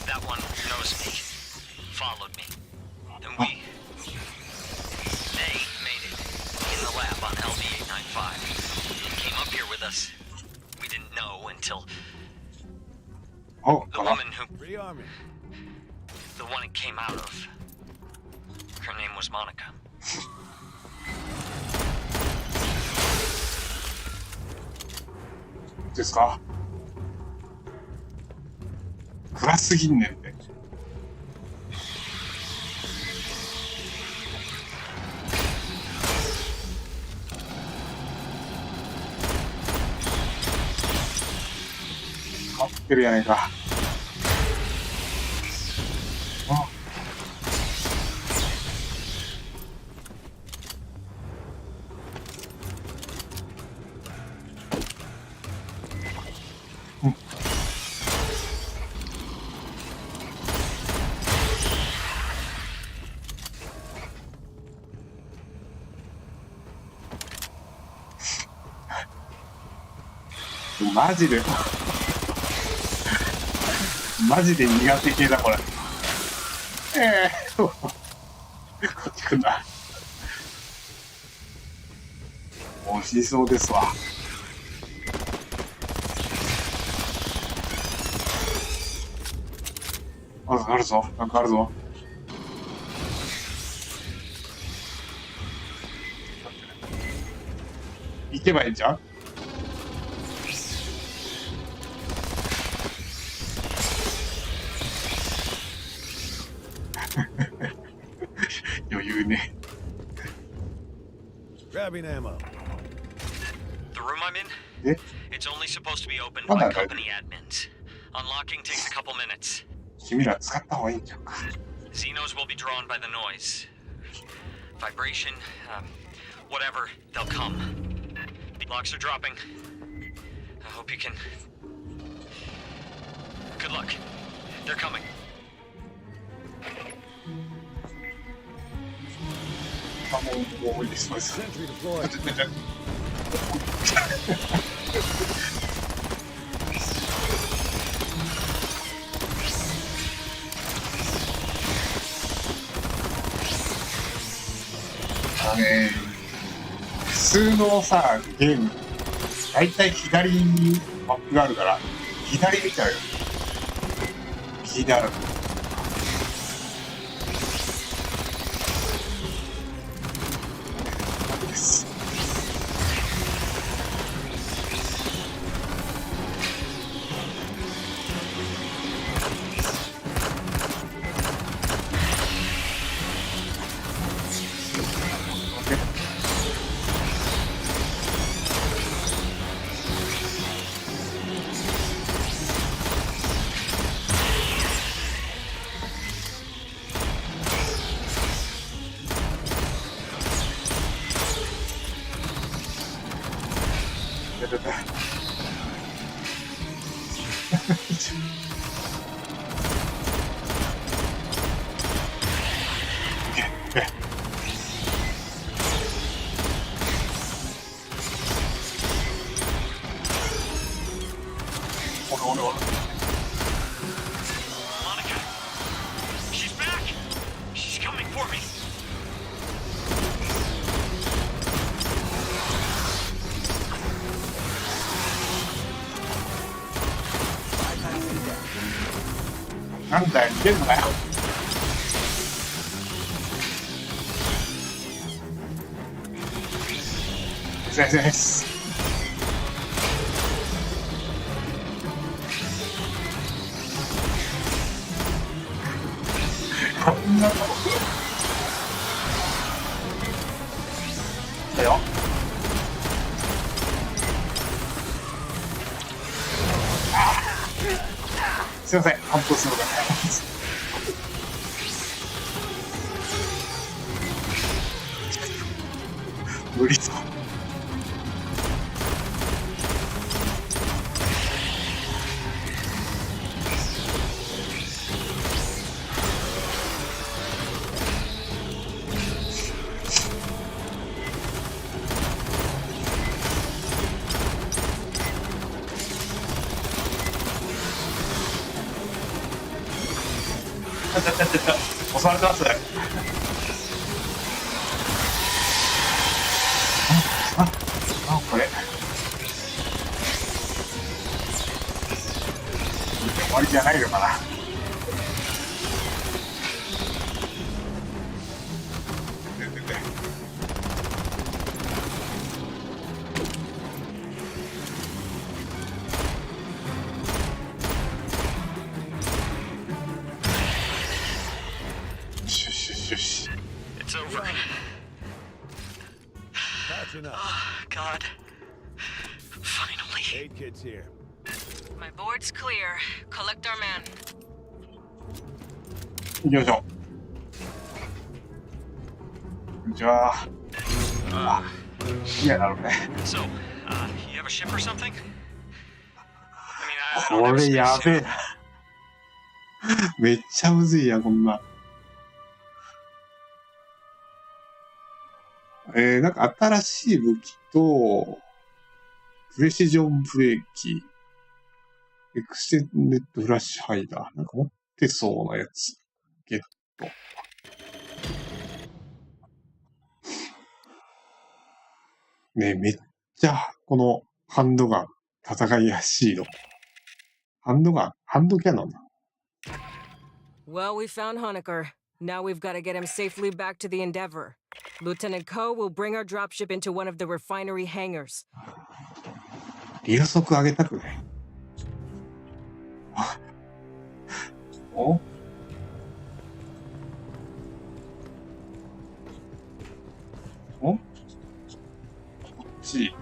That one knows me. Followed me. And they made it in the lab on LV-895. Came up here with us. We didn't know until お、 the かな。 woman who... The one it came out of. Her name was Monica. ですか。暗すぎんねんって。勝ってるやないか。あ、マジでマジで苦手系だこれ。こっち来んだ。惜しそうですわ。あるぞ、なんかあるぞ。行けばいいんじゃん。余裕ね。Grabbing ammo. The room I'm in? え、 It's only supposed to be opened Oh, by no, no. company admins. Unlocking takes a couple minutes. 君ら使った方がいいんじゃんか。Xenos will be drawn by the noise. Vibration, whatever, they'll come. The locks are dropping. I hope you can... Good luck. They're coming. あ、もういいです。Sentry deployed. 普通のさ、ゲーム、だいたい左にマップがあるから、左見ちゃうよ。右である。ダメです。Monica! She's back! She's coming for me! Monica! なんだよ、逃げんのかよ。先生です。こんなとこ。すいません、反復するのが無理そう。襲われてます。これ終わりじゃないのかな。It's over. Patch enough. Oh, God. Finally. 8 kids here. My board's clear. Collect our man. 行きましょう。こんにちは。いや、なるほどね。So, you have a ship or something? I mean, I こ don't have れ space やべえ yet. な。めっちゃむずいや、こんな。なんか新しい武器と、プレシジョンブレーキ、エクステンデッドフラッシュハイダー、なんか持ってそうなやつ、ゲット。ねえ、めっちゃ、このハンドガン、戦いやすいの。ハンドガン、ハンドキャノン。Well, we found Honecker. Now we've got to get him safely back to the Endeavor. Lieutenant Ko will bring our dropship into one of the refinery hangars. 流速上げたくない。おこっち。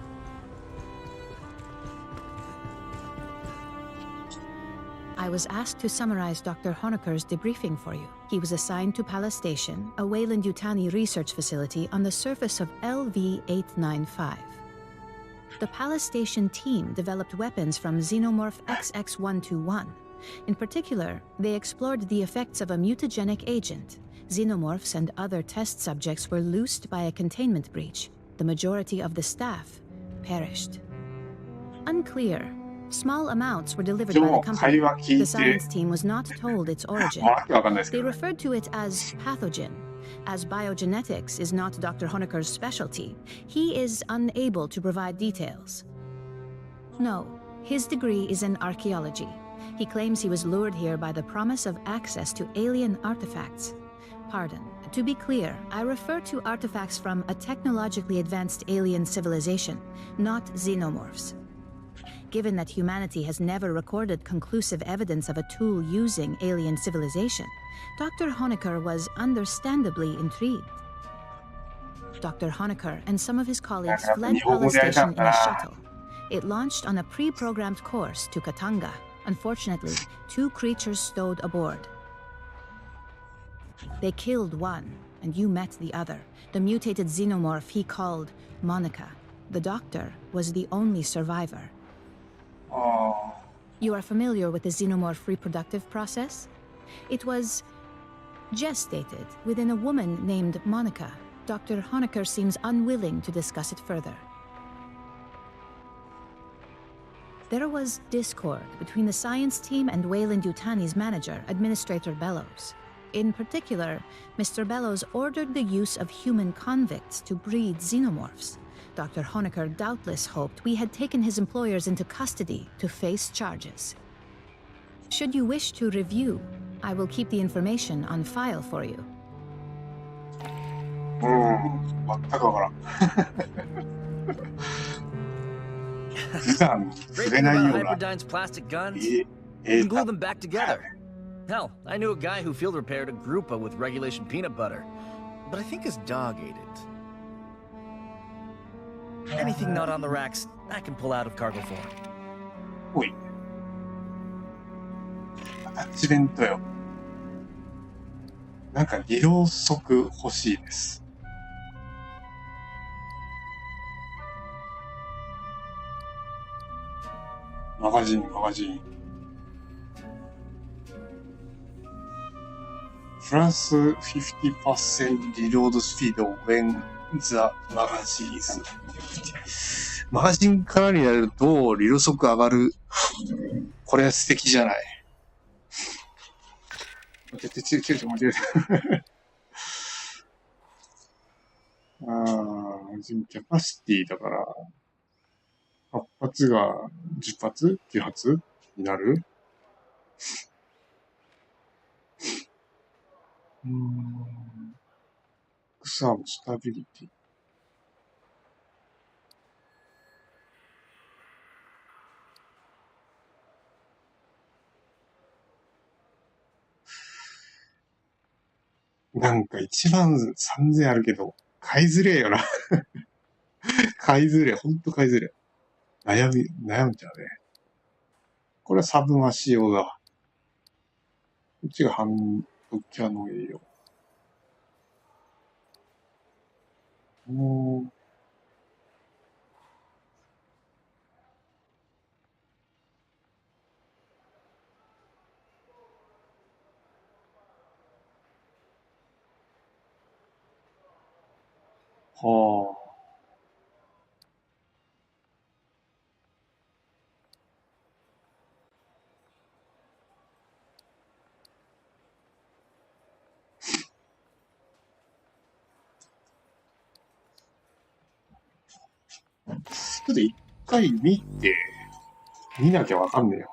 I was asked to summarize Dr. Honecker's debriefing for you. He was assigned to Pala Station, a Weyland-Yutani research facility on the surface of LV-895. The Pala Station team developed weapons from Xenomorph XX-121. In particular, they explored the effects of a mutagenic agent. Xenomorphs and other test subjects were loosed by a containment breach. The majority of the staff perished. Unclear. Small amounts were delivered by the company. The science team was not told its origin. They referred to it as pathogen. As biogenetics is not Dr. Honecker's specialty, he is unable to provide details. No, his degree is in archaeology. He claims he was lured here by the promise of access to alien artifacts. Pardon. To be clear, I refer to artifacts from a technologically advanced alien civilization, not xenomorphs. Given that humanity has never recorded conclusive evidence of a tool using alien civilization, Dr. Honecker was understandably intrigued. Dr. Honecker and some of his colleagues fled Pala Station in a shuttle. It launched on a pre-programmed course to Katanga. Unfortunately, 2 creatures stowed aboard. They killed one, and you met the other, the mutated xenomorph he called Monica. The doctor was the only survivor. You are familiar with the xenomorph reproductive process? It was gestated within a woman named Monica. Dr. Honecker seems unwilling to discuss it further. There was discord between the science team and Weyland-Yutani's manager, Administrator Bellows. In particular, Mr. Bellows ordered the use of human convicts to breed xenomorphs. Dr. Honecker doubtless hoped we had taken his employers into custody to face charges. Should you wish to review, I will keep the information on file for you. 全くわからん。普段触れないような。 Hyperdyne's plastic guns? You can glue them back together. Hell, I knew a guy who field repaired a Grupa with regulation peanut butter, but I think his dog ate it. Anything not on the racks, I can pull out of cargo form. おい。タッチベントよ。なんか2ろうそく欲しいです。マガジン。プラス50% リロードスピード when the magazine is empty。マガジンからになるとリロ速上がる。これは素敵じゃない。間違えた。マガジンキャパシティだから、8発が10発 ?9 発になる？草もスタビリティ。なんか13000あるけど、買いづれえよな。買いづれえ、ほんと買いづれえ。悩んじゃうね。これはサブマシ用だ。こっちがハンドキャノン用。はあ。ちょっと一回見なきゃわかんねえよ。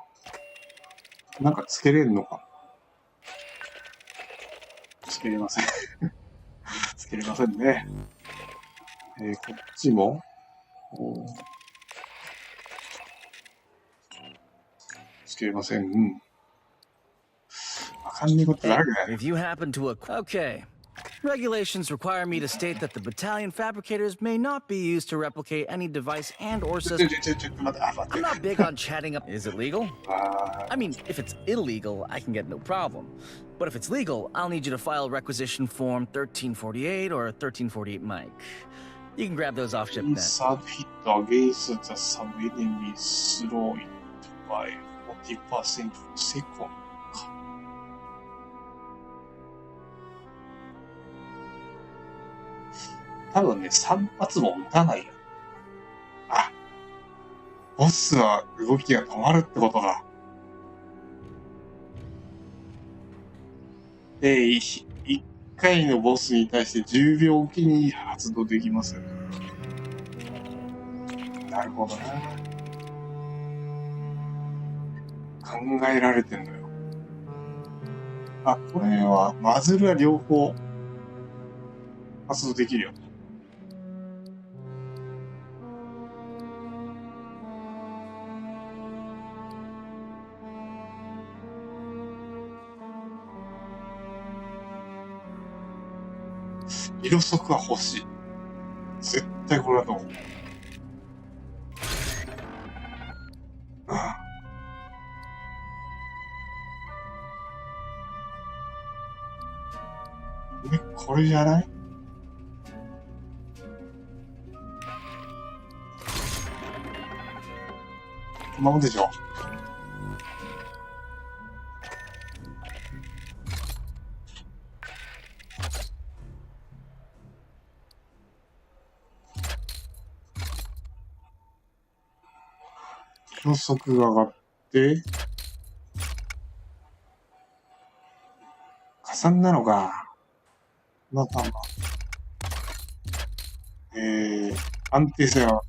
なんかつけれんのか。つけれません。つけれませんね。こっちも。つけれません。わかんねえことあるね。If you happen to okay. Regulations require me to state that the battalion fabricators may not be used to replicate any device and or system. I'm not big on chatting up. Is it legal? I mean, if it's illegal, I can get no problem. But if it's legal, I'll need you to file requisition form 1348 or 1348 Mike. You can grab those off ship net. Insert hit against the sub-enemy slow it by 40% per second. 多分ね、3発も撃たないよ。あ、ボスは動きが止まるってことだ。で、1回のボスに対して10秒おきに発動できます。なるほどな。考えられてんのよ。あ、これは、マズルは両方発動できるよ。色速は欲しい。絶対これだと思う。これじゃない？こんなもんでしょ。予測が上がって、加算なのか。また安定性が上がった。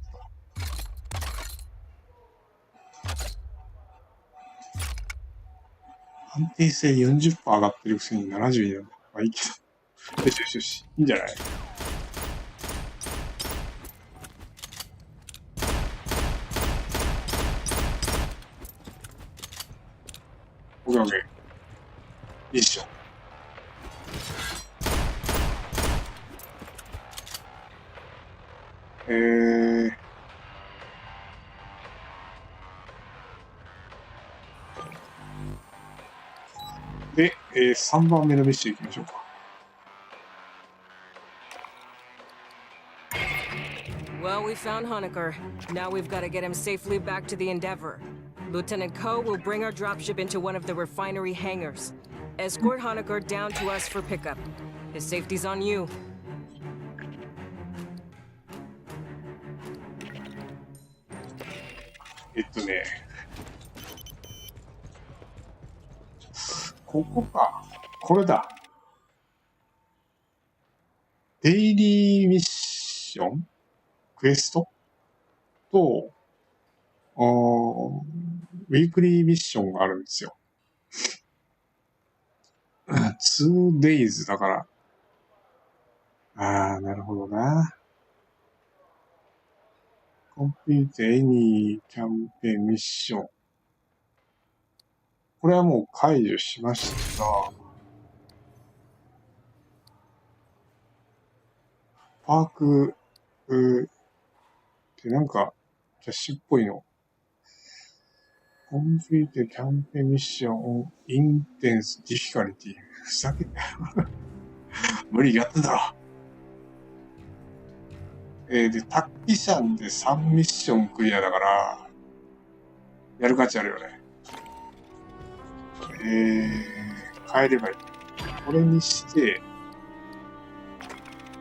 安定性 40% 上がってるくせに72なんだ。まあいいけど。よし。いいんじゃない？オッケー。いいっしょ。で、3番目のミッション行きましょうか。Well, we found Honecker. Now we've got to get him safely back to the Endeavor. Lieutenant Ko will bring our dropship into one of the refinery hangars. Escort Honecker down to us for pickup. His safety's on you. ここか。これだ。デイリーミッションクエストと、ウィークリーミッションがあるんですよ。2days だから。ああ、なるほどな。Complete any キャンペーンミッション。これはもう解除しました。パーク、ってなんか、キャッシュっぽいの。Complete キャンペーンミッション Intense Difficulty。ふざけんなよ。無理やってんだろ。で、タッキシャンで3ミッションクリアだから、やる価値あるよね。変えればいい。これにして、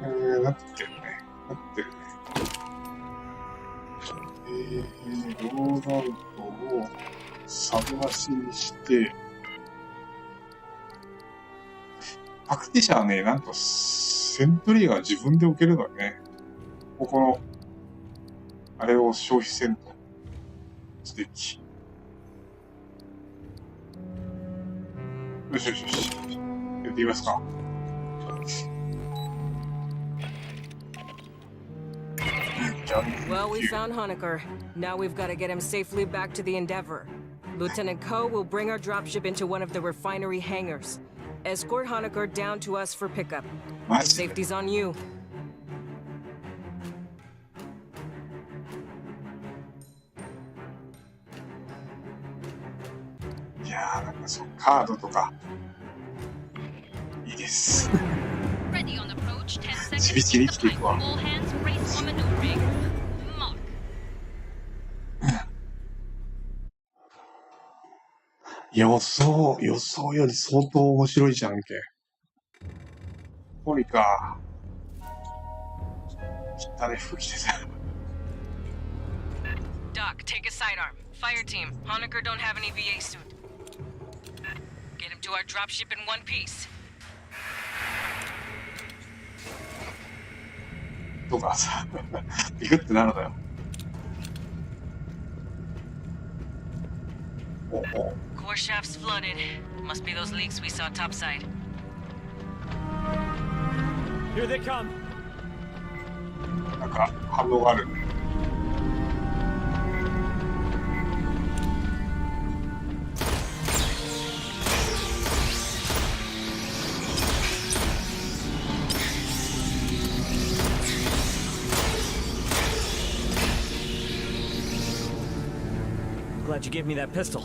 なってるね。なってるね。ロードアウトをサブ出しにして、タクティシャはね、なんとセントリーが自分で置けるのね。ここの、あれを消費せんと。素敵。よしよしよし。やってみますか。Well, we found Honecker. Now we've got to get him safely back to the Endeavor. Lieutenant Ko will bring our dropship into one of the refinery hangars. Escort Honecker down to us for pickup. His safety's on you. いやー、なんかそう、カードとか、いいです。Ready on approach, 10 ちび seconds. ちび生きていくわ。 All hands brace for maneuvering. Mark. 予想より相当面白いじゃんけ。ポリか。汚ね服着てた。Doc, take a sidearm. Fireteam, Honecker don't have any VA suit. Get him to our dropship in one piece. とかさ、ビクってなるのよ。おお。Core shaft's flooded. Must be those leaks we saw topside. Here they come. なんか反応がある。Glad you gave me that pistol.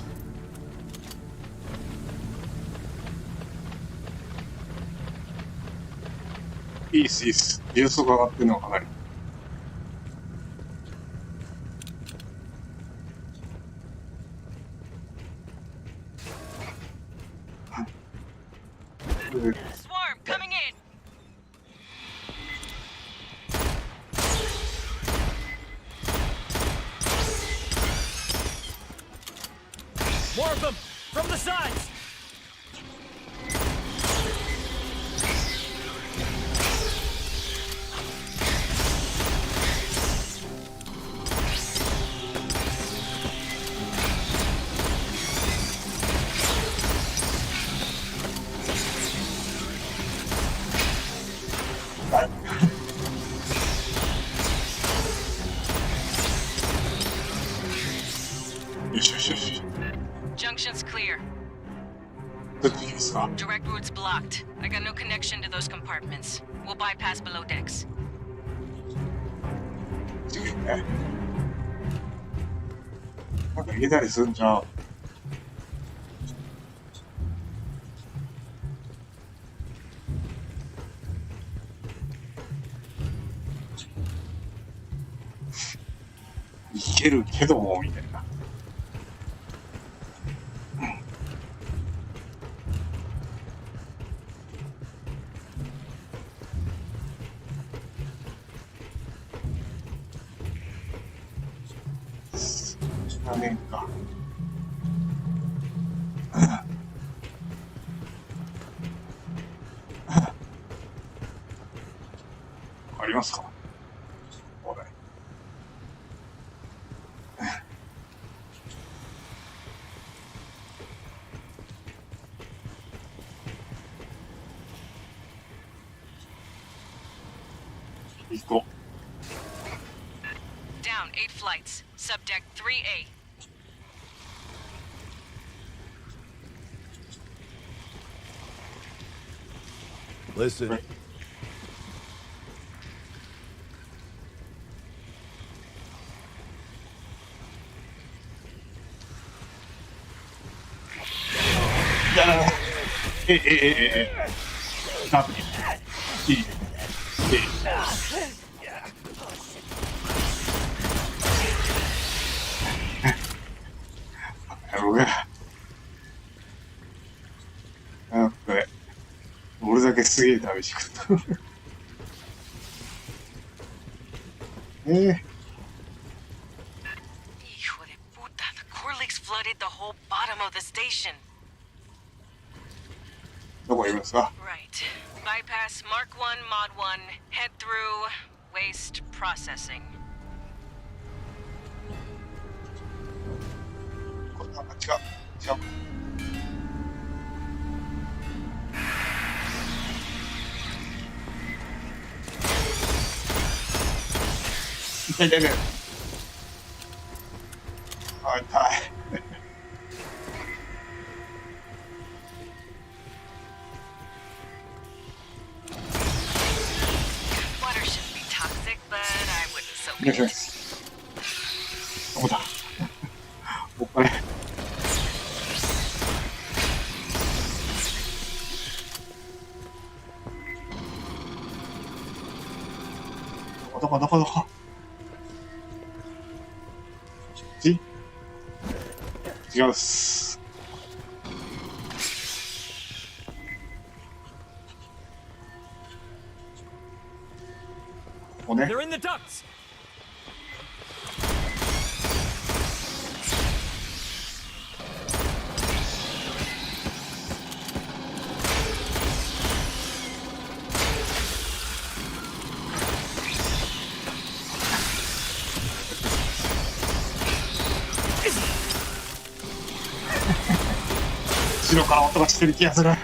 いいっす、いいっす。流速上がってるのはかなり。Swarm coming in. More of them! From the sides! Junction's clear. どっち行きますか？ Direct route's blocked. I got no connection to those compartments. We'll bypass below decks. 次ね。なんか入れたりするんじゃん。けるけどもみたいな。画面か。ありますか？これ。行こう。Down 8 flights. Subdeck 3A. Listen. Stop it.俺だけすげえ旅しくった。Hijo de puta, the core leaks flooded the whole bottom of the station. どこいるんですか？ Right. Bypass Mark 1, Mod 1, head through waste processing. これなんか違う。痛い。あ、痛い。Water shouldn't be toxic, but I wouldn't soak お願いし it. ます。どこだ？お金。どこ違うっす。ここね。 They're in the ducts.「後ろから音がしてる気がする」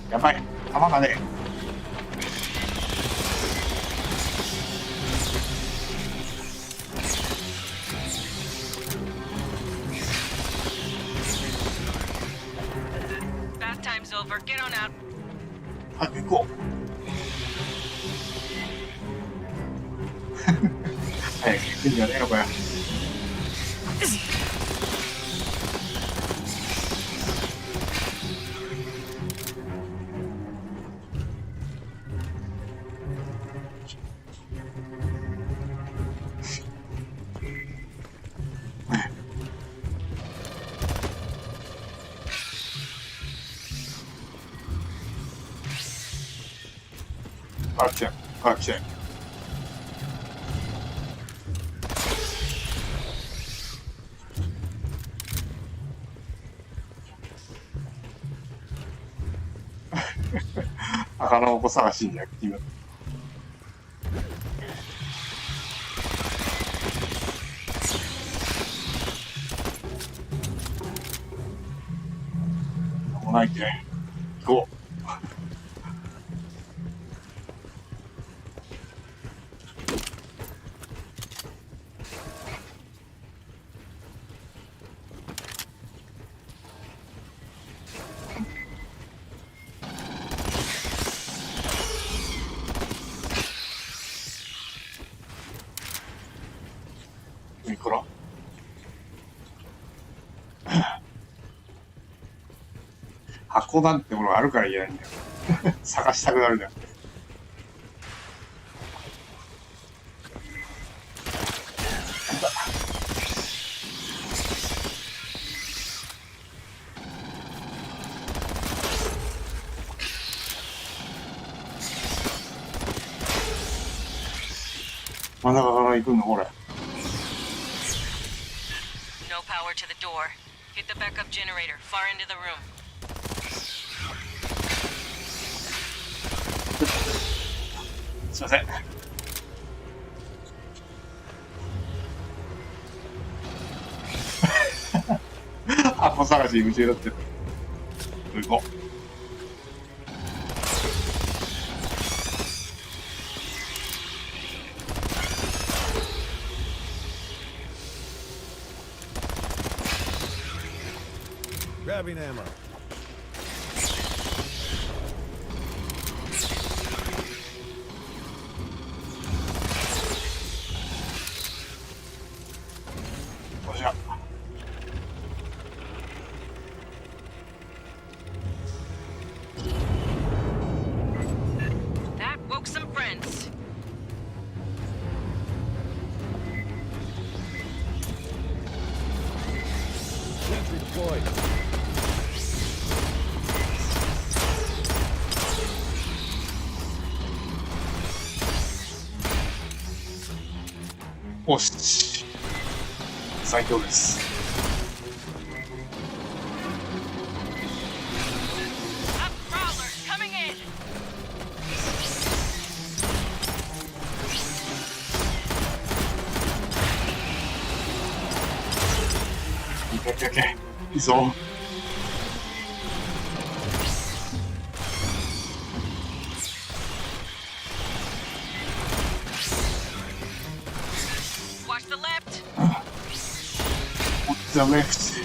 やばい、弾がね。Bath time's over. Get on out. 早く行こう。早く行くんじゃねえのかよ。あ、来ちゃう。魚の子探しにやってみよう。もうないってね。行こう。いくら箱なんてものがあるから言えないんだよ。探したくなるじゃん。行くのこれ。No power to the door. Hit the backup generator far into the room. すいません。箱探しに夢中になってる。行こう。Grabbing ammo. That woke some friends. Sentry deployed. Oh, 最強です。Up crawler coming in. Okay. いいぞ。Watch the left. The left.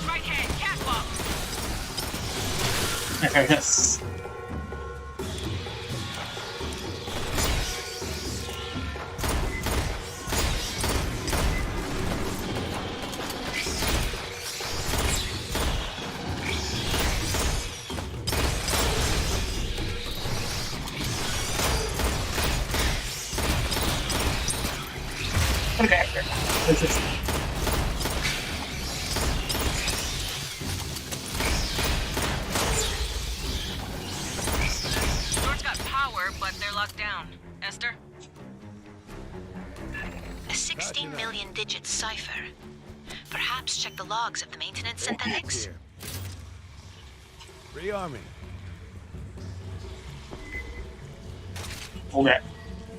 Right hand catwalk. Yes. Okay. This is. Door's got power, but they're locked down. Esther? A 16 million digit cipher. Perhaps check the logs of the maintenance synthetics. Rearming. Okay.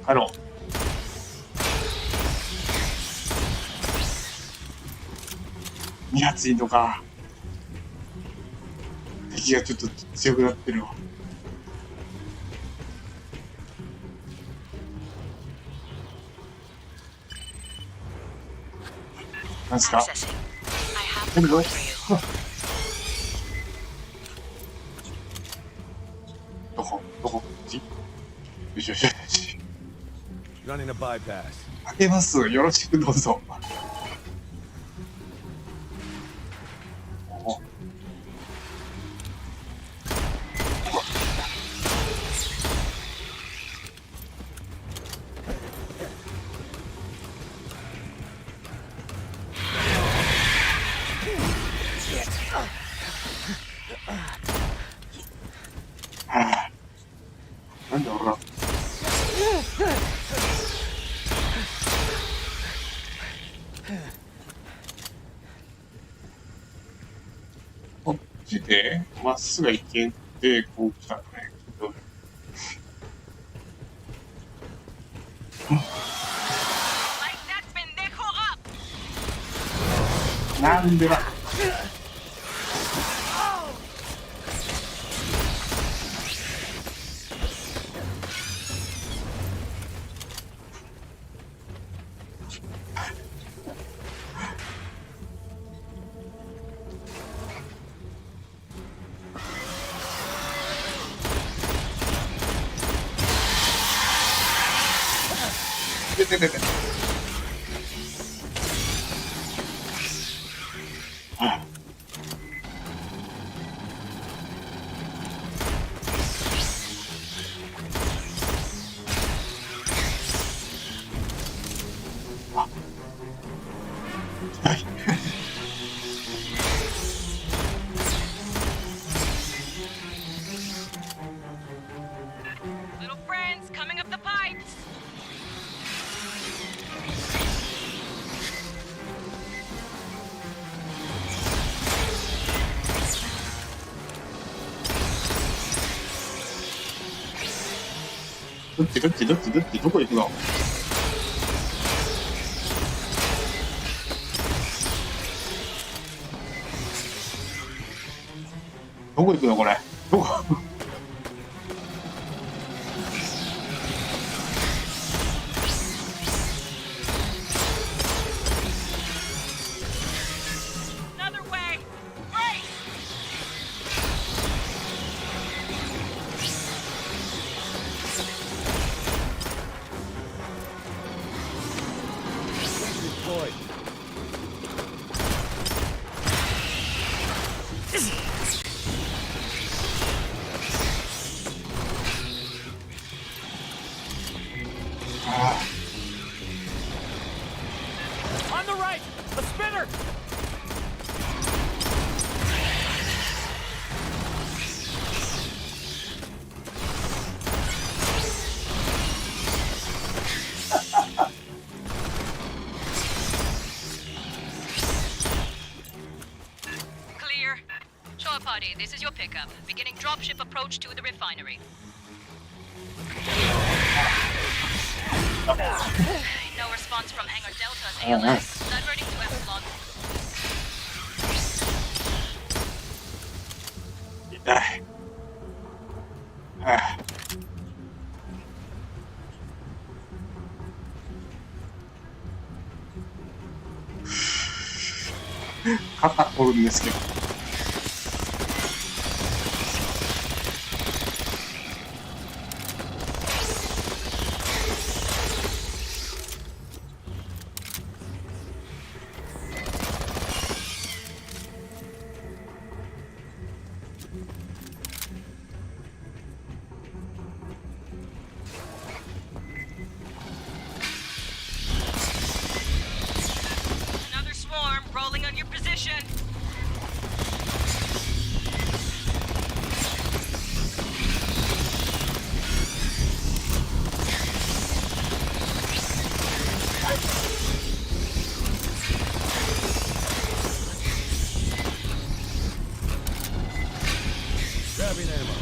帰ろう。2発いんのか。敵がちょっと強くなってるわ。なんすか？ Accessing. I have the code for you. どここっち？よしよしよし。 Running a bypass. 開けます。よろしくどうぞ。おはあ、なんだ俺ら。こっちでまっすぐ行けてこう来たのね。Light that pendejo up! なんでだ。出て。ああ。どっちどこ行くの？どこ行くのこれ？どこOn the right! A spinner! Clear. Shore party, this is your pickup. Beginning dropship approach to the refinery. No response from Hangar Delta's ALS. Diverting to Epsilon. 痛い。肩折るんですけど。Another swarm rolling on your position. Grabbing ammo.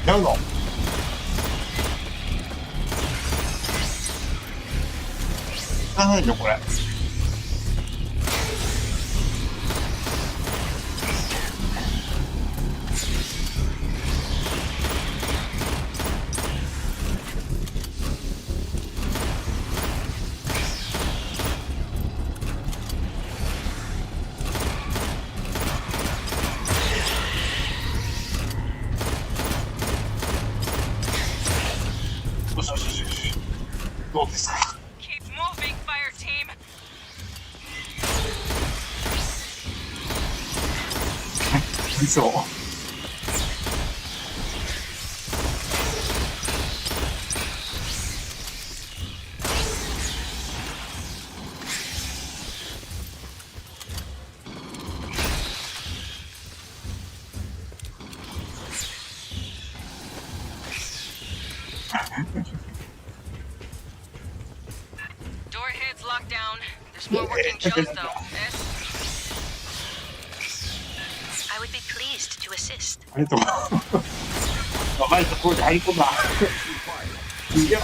やるの？効かないよこれ。よしよしよしよし。どうですか？ Keep moving, Fireteam. ありそう。Door heads locked down. There's more working shows though. I would be pleased to assist. ありがとう。若いところに入り込んだ。いや。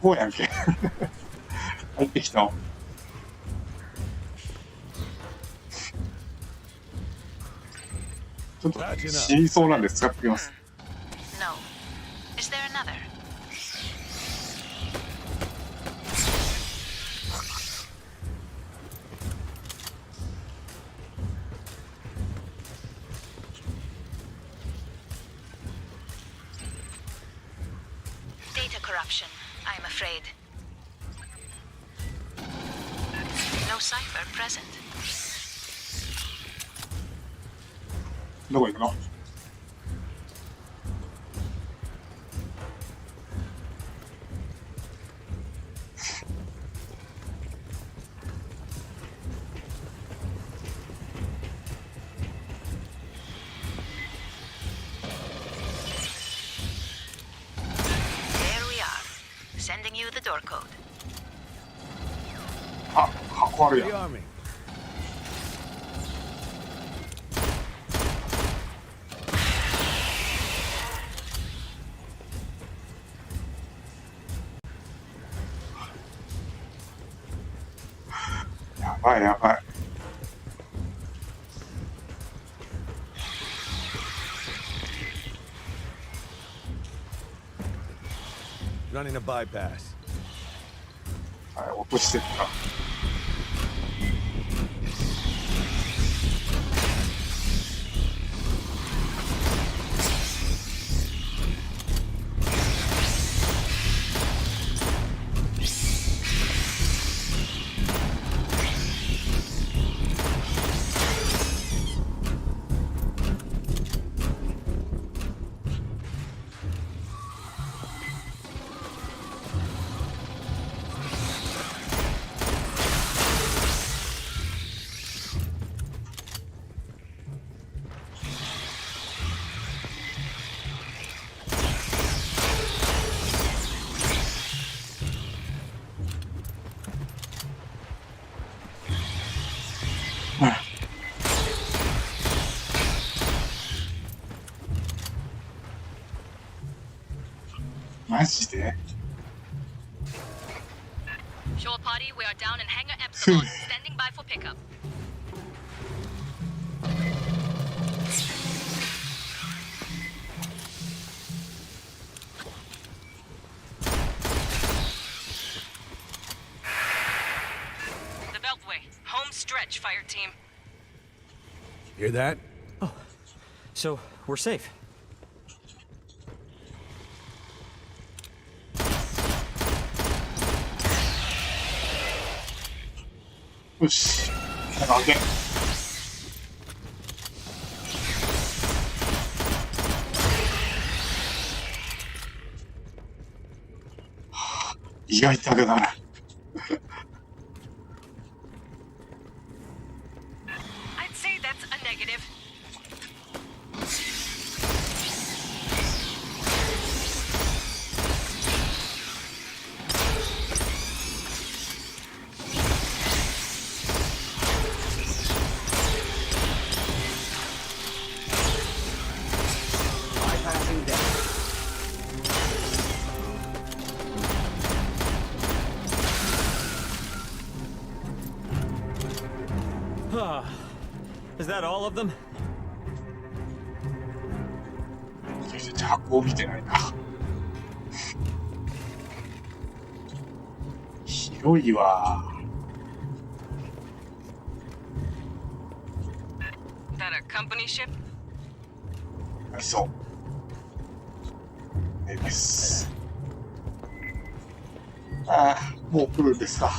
こうやんけ。入ってきた。ちょっと死にそうなんで使ってきます。No. Is there another? Data corruption, I'm afraid. No cipher present. どこ行くの？ sending you the door code. あ、箱あるやん。 やばいやばい。Running a bypass. はい、落としてった。マジで Shore party, we are down in Hangar Epsilon, standing by for pickup. The Beltway, home stretch, fire team. Hear that? Oh, so we're safe.よし。なんか開け。意外と開けだね。I'd say that's a negative. Is that all of them? じゃあ箱を見てないな。広いわ。That a company ship? ありそう。です。ああ、もう来るんですか。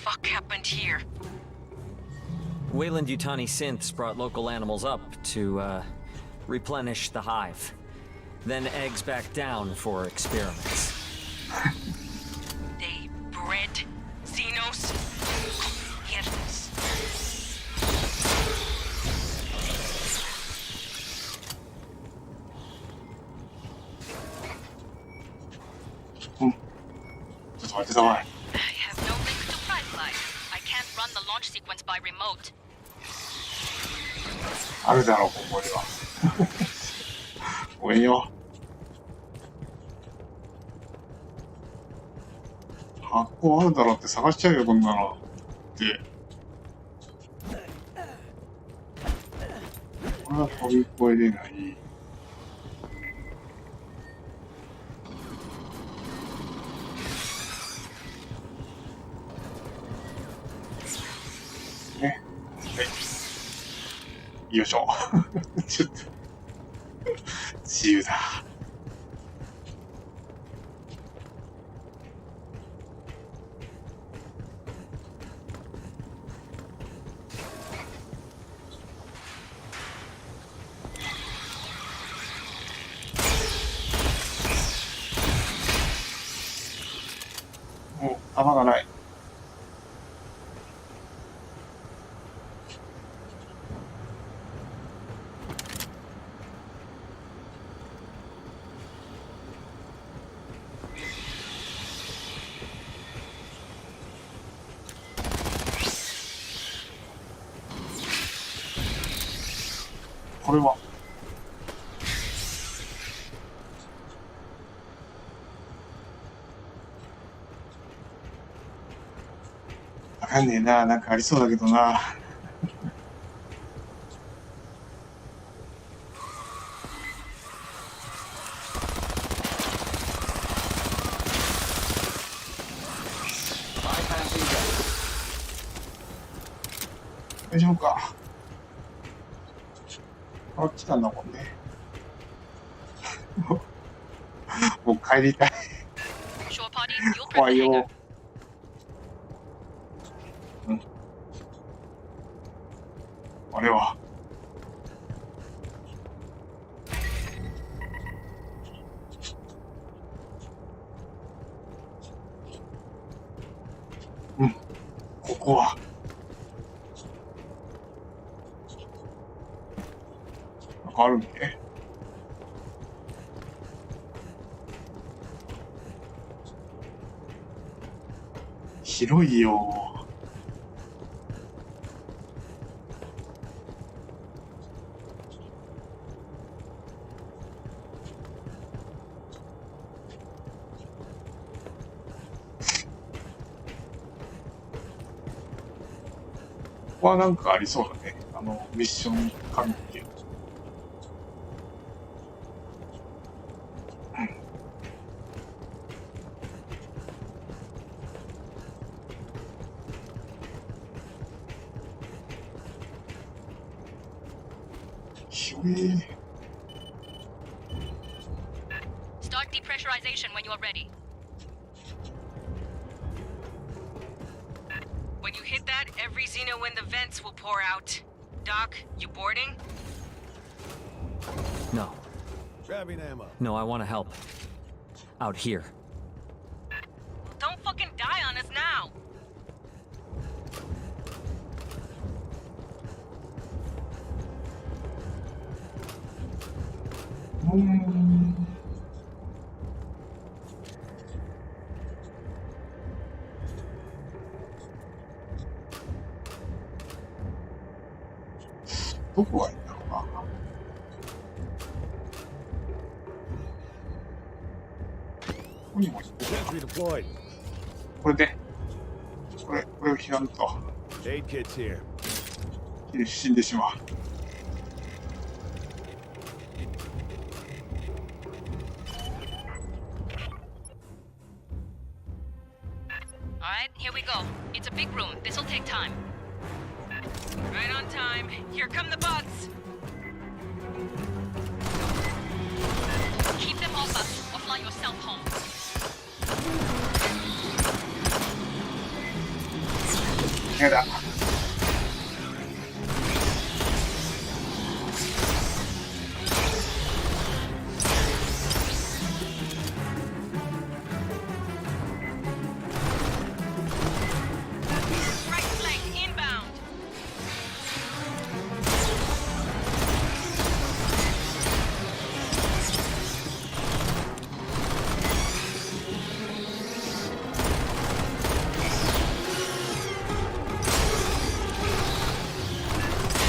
What happened here? Wayland Yutani synths brought local animals up to, replenish the hive. Then eggs back down for experiments. They bred Xenos? Mierdas. うん。ちょっと待ってたまえ。I have no link to Firefly. I can't run the launch sequence by remote. あるだろう、ここには。ごめんよ。箱あるだろうって探しちゃうよ、こんなの。って。これは飛び越えれない。ね。はい。よいしょ。ちょっと。自由だ。もう弾がない。これは。わかんねえな、なんかありそうだけどな。大丈夫か。あ、来たんだもんね。もう帰りたい。Shore party, you'll 怖 prep い the よ hangar.。うん。あれは。うん。ここは。なんかあるんで。広いよ。ここはなんかありそうだね。ミッション関係。Start depressurization when you're ready. When you hit that, every Xeno in the vents will pour out. Doc, you boarding? No. Grabbing ammo. No, I want to help. Out here. Don't fucking die on us now! Mm. どこがいいんだろうな。ここにもいる。これで、これを拾うと、死んでしまう。Alright, here we go. It's a big room. This'll take time. Right on time. Here come the bots! Keep them off us or fly yourself home. やだ。Right flank inbound!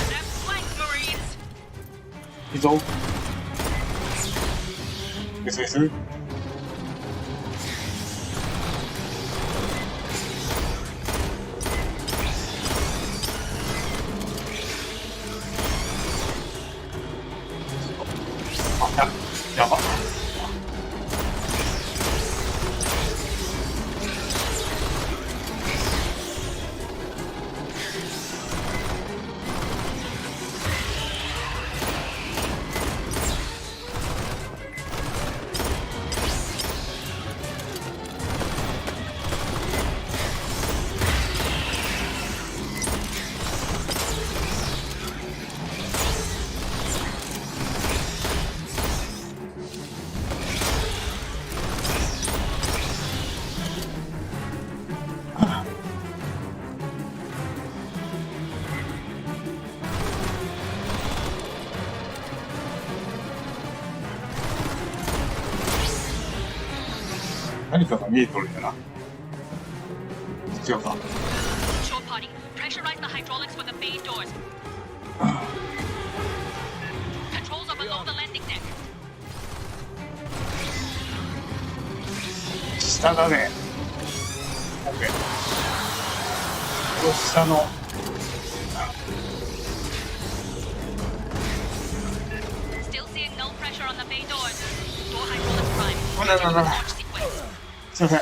Left flank, Marines! いいぞ。SS。あ、やば。何かが見えとるんだな。違うか。Shore party, pressurize the hydraulics for the bay doors. 下だね。OK。この下の。すいません。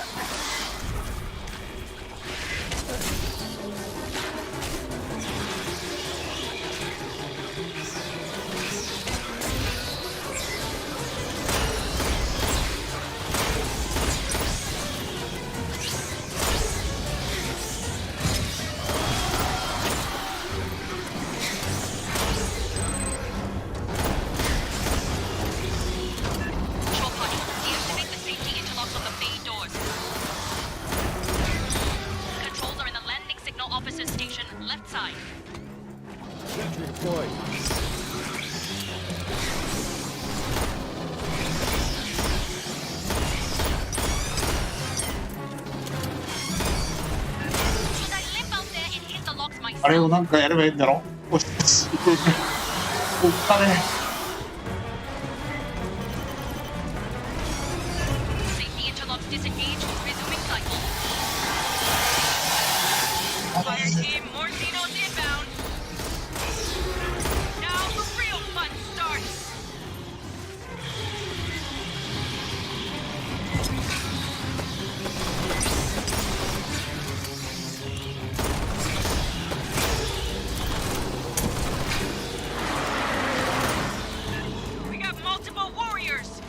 あれをなんかやればいいんだろ。おっかね。Fireteam Mortino's inbound. Now the real fun starts. We got multiple warriors.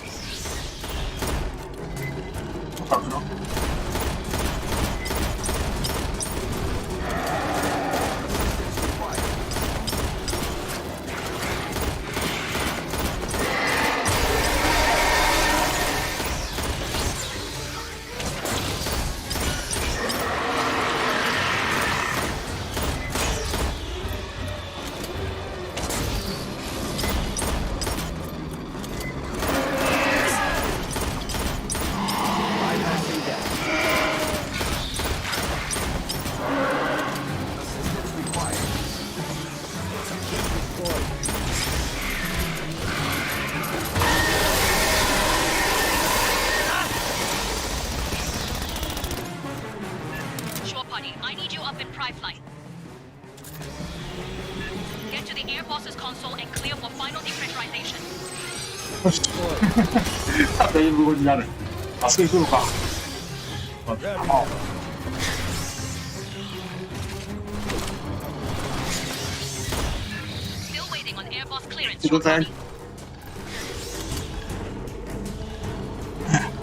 だいぶ無になる。あそこ行くのか。仕事やり。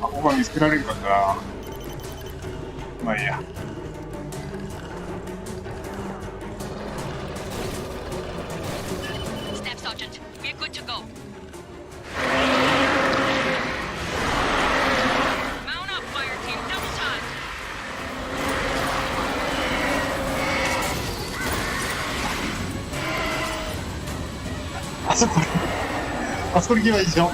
ここが見つけられるかな。まあいいや。あそこに行けばいいでしょ。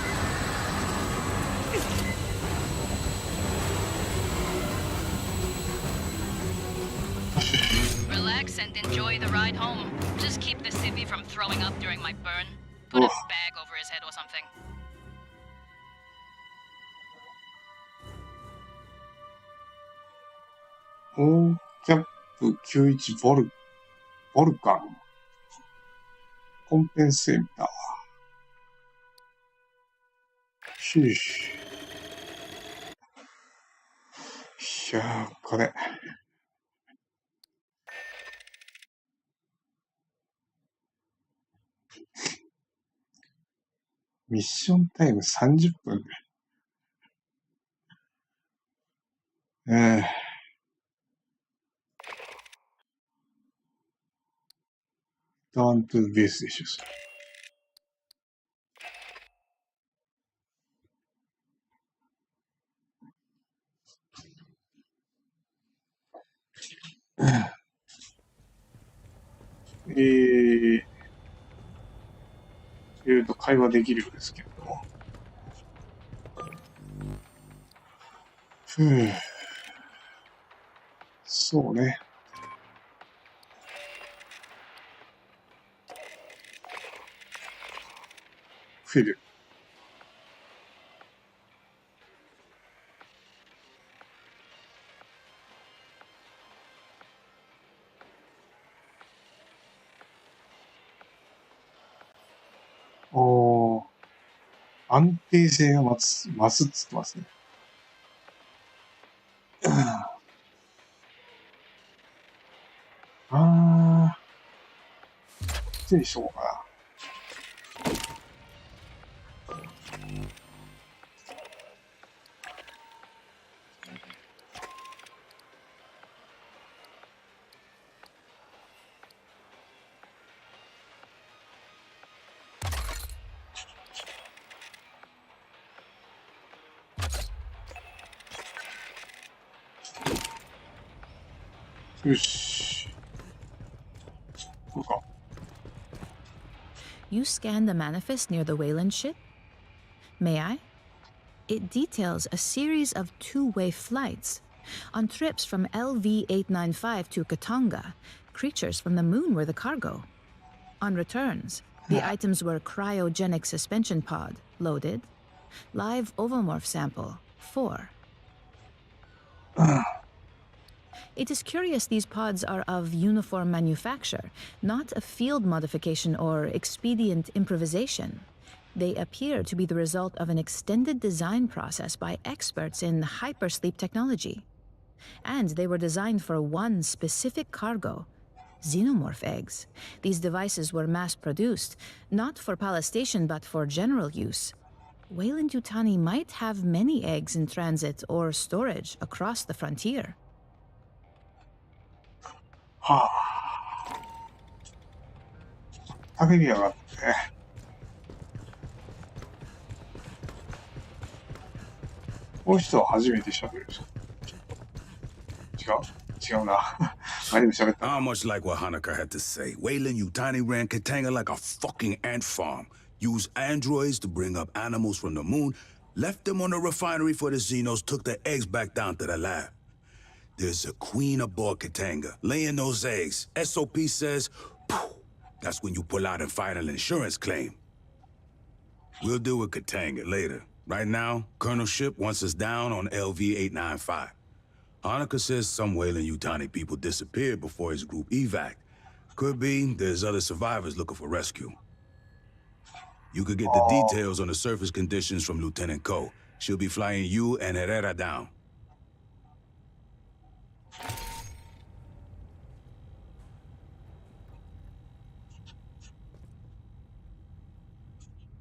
Relax and enjoy the ride home. Just keep the civvy from throwing up during my burn. Put a bag over his head or something. オーキャップ91ボルカン。コンペンセーター。いやー、これ。ミッションタイム30分。ダウントゥベースでしょ。会話できるようですけど。そうね。フィル。安定性が増すっつってますね。失礼しとこうかな。よし。こうか。You scanned the manifest near the Wayland ship? May I? It details a series of two-way flights. On trips from LV-895 to Katanga, creatures from the moon were the cargo. On returns, the items were cryogenic suspension pod, loaded. Live ovomorph sample, 4. It is curious these pods are of uniform manufacture, not a field modification or expedient improvisation. They appear to be the result of an extended design process by experts in hypersleep technology. And they were designed for one specific cargo, xenomorph eggs. These devices were mass-produced, not for Palestation but for general use. Wayland-Yutani might have many eggs in transit or storage across the frontier. はあ。叫びやがって。この人は初めて喋る。違うな。何も喋った。How much like what Hanukkah had to say. Wayland-Yutani ran Katanga like a fucking ant farm. Used androids to bring up animals from the moon. Left them on the refinery for the Xenos. Took the eggs back down to the lab. There's a queen aboard Katanga, laying those eggs. SOP says, poof, that's when you pull out and file an insurance claim. We'll deal with Katanga later. Right now, Colonel Ship wants us down on LV-895. Hanukkah says some Wayland-Yutani people disappeared before his group evac. Could be there's other survivors looking for rescue. You could get the details on the surface conditions from Lieutenant Ko. She'll be flying you and Herrera down.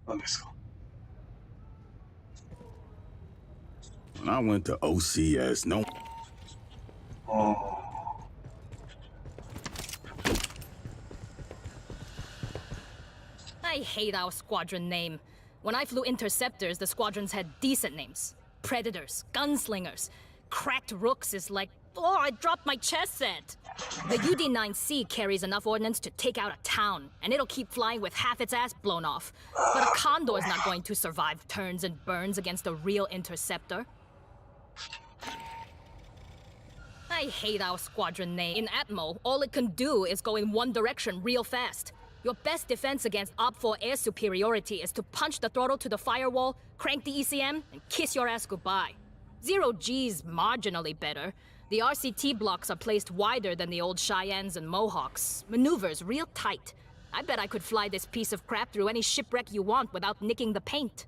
何ですか When I went to OCS, no. I hate our squadron name. When I flew interceptors, the squadrons had decent names. Predators, gunslingers. Cracked Rooks is like, oh, I dropped my chess set. The UD-9C carries enough ordnance to take out a town, and it'll keep flying with half its ass blown off. But a Condor's not going to survive turns and burns against a real interceptor. I hate our squadron name. In Atmo, all it can do is go in one direction real fast. Your best defense against Op-4 air superiority is to punch the throttle to the firewall, crank the ECM, and kiss your ass goodbye. Zero G's marginally better. The RCT blocks are placed wider than the old Cheyennes and Mohawks. Maneuvers real tight. I bet I could fly this piece of crap through any shipwreck you want without nicking the paint.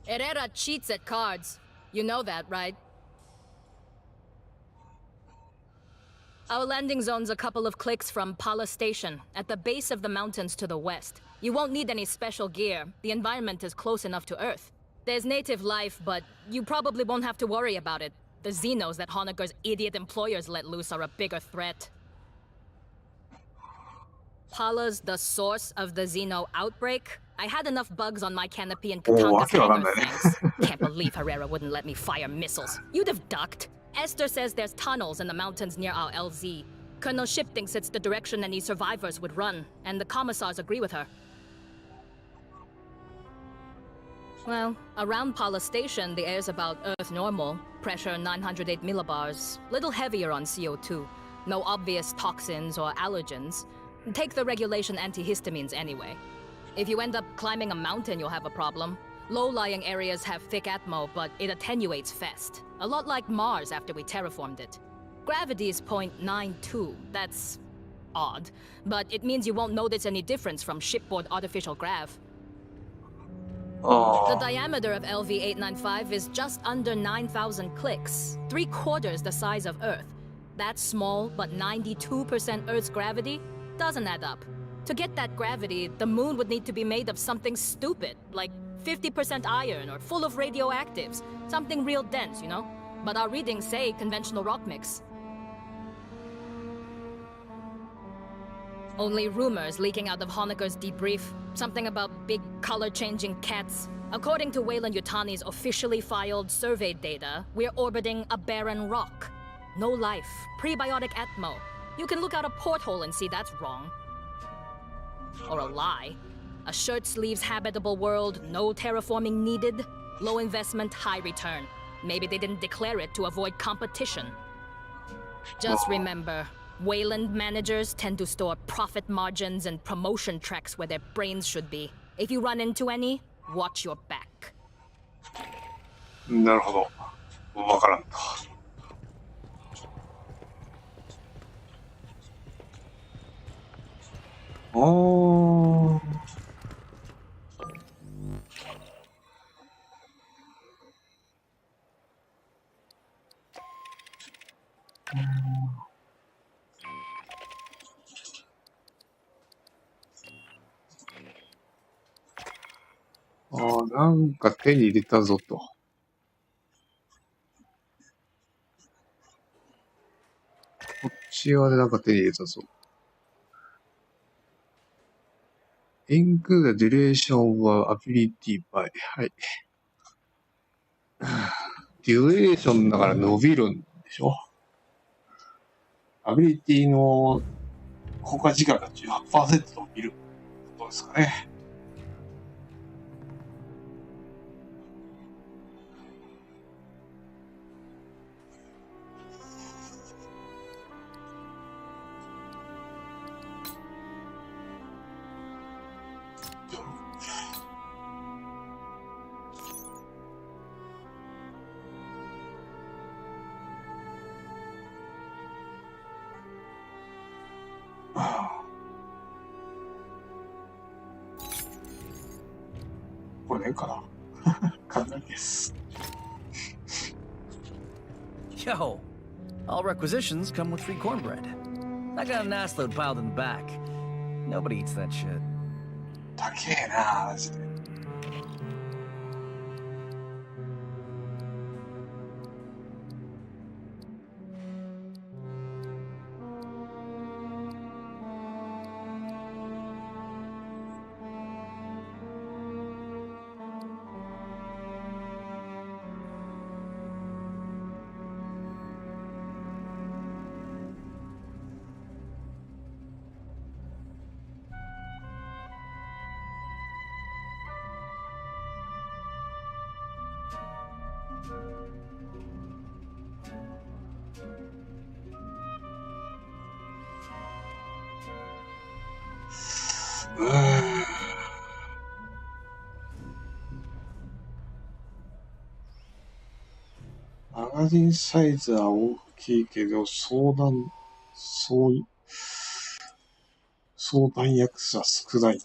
Herrera cheats at cards. You know that, right? Our landing zone's a couple of clicks from Pala Station, at the base of the mountains to the west. You won't need any special gear. The environment is close enough to Earth. There's native life, but you probably won't have to worry about it. The Xenos that Honecker's idiot employers let loose are a bigger threat. Pala's the source of the Xeno outbreak? I had enough bugs on my canopy in Katanga's hangar, thanks. Can't believe Herrera wouldn't let me fire missiles. You'd have ducked. Esther says there's tunnels in the mountains near our LZ. Colonel Ship thinks it's the direction any survivors would run, and the commissars agree with her. Well, around Pala Station, the air's about Earth normal. Pressure 908 millibars. Little heavier on CO2. No obvious toxins or allergens. Take the regulation antihistamines anyway. If you end up climbing a mountain, you'll have a problem. Low-lying areas have thick atmo, but it attenuates fast. A lot like Mars after we terraformed it. Gravity is 0.92. That's odd, but it means you won't notice any difference from shipboard artificial grav. The diameter of LV-895 is just under 9,000 clicks, 3/4 the size of Earth. That's small, but 92% Earth's gravity doesn't add up. To get that gravity, the moon would need to be made of something stupid, like 50% iron or full of radioactives. Something real dense, you know? But our readings say conventional rock mix. Only rumors leaking out of Honecker's debrief. Something about big color-changing cats. According to Weyland-Yutani's officially filed survey data, we're orbiting a barren rock. No life, prebiotic atmo. You can look out a porthole and see that's wrong. Or a lie. A shirt-sleeves habitable world, no terraforming needed. Low investment, high return. Maybe they didn't declare it to avoid competition. Just remember, Wayland managers tend to store profit margins and promotion tracks where their brains should be. If you run into any, watch your back. なるほど。わからんと。なんか手に入れたぞと。こっち側でなんか手に入れたぞ。Include the duration of ability by はい。デュレーションだから伸びるんでしょ。アビリティの効果時間が 18% 伸びることですかね。これかな。簡単です。Yo, all requisitions come with free cornbread. I got an ass load piled in the back. Nobody eats that shit. 高えな、マジで。マガジンサイズは大きいけど、相談役数は少ない。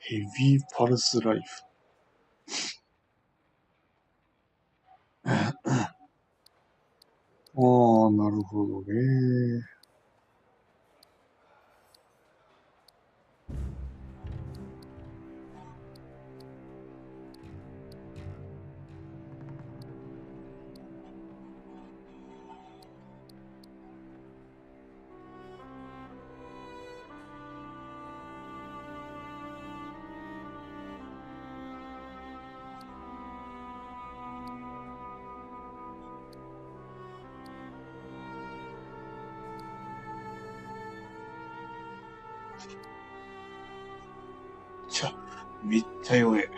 ヘビーパルスライフ。ああ、なるほどね。めっちゃ弱え。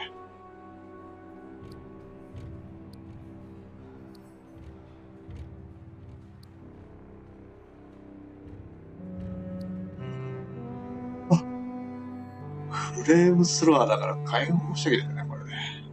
フレームスロアだから解放しなきゃいけないね、これね。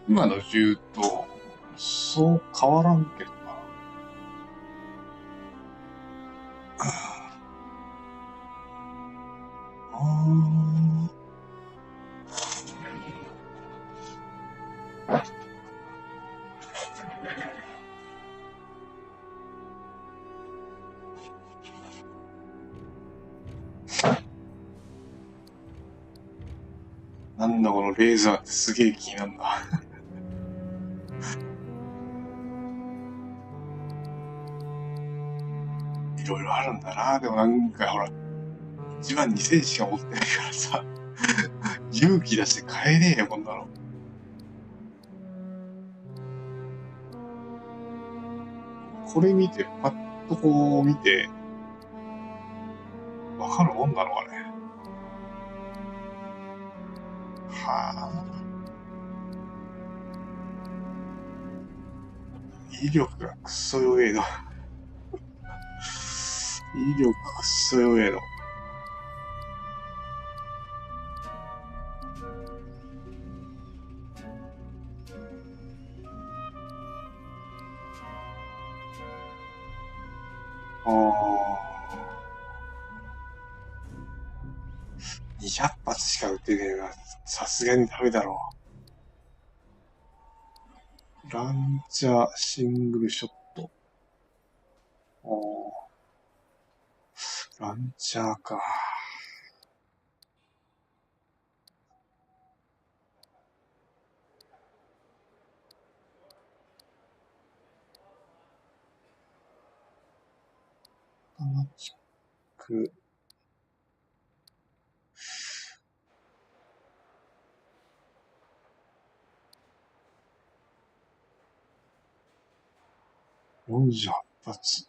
今の銃とそう変わらんけどな。なんだこのレーザーってすげえ気になるんだ。いろいろあるんだな。でもなんかほら、1万2000しか持ってないからさ、勇気出して買えねえよ、こんなの。これ見て、パッとこう見て、わかるもんなのかね。はあ。威力がクソ弱えの。威力クソ弱えの。200発しか撃てねえな。さすがにダメだろう。ランチャー、シングルショット。ランチャーか。オートマチック。48発。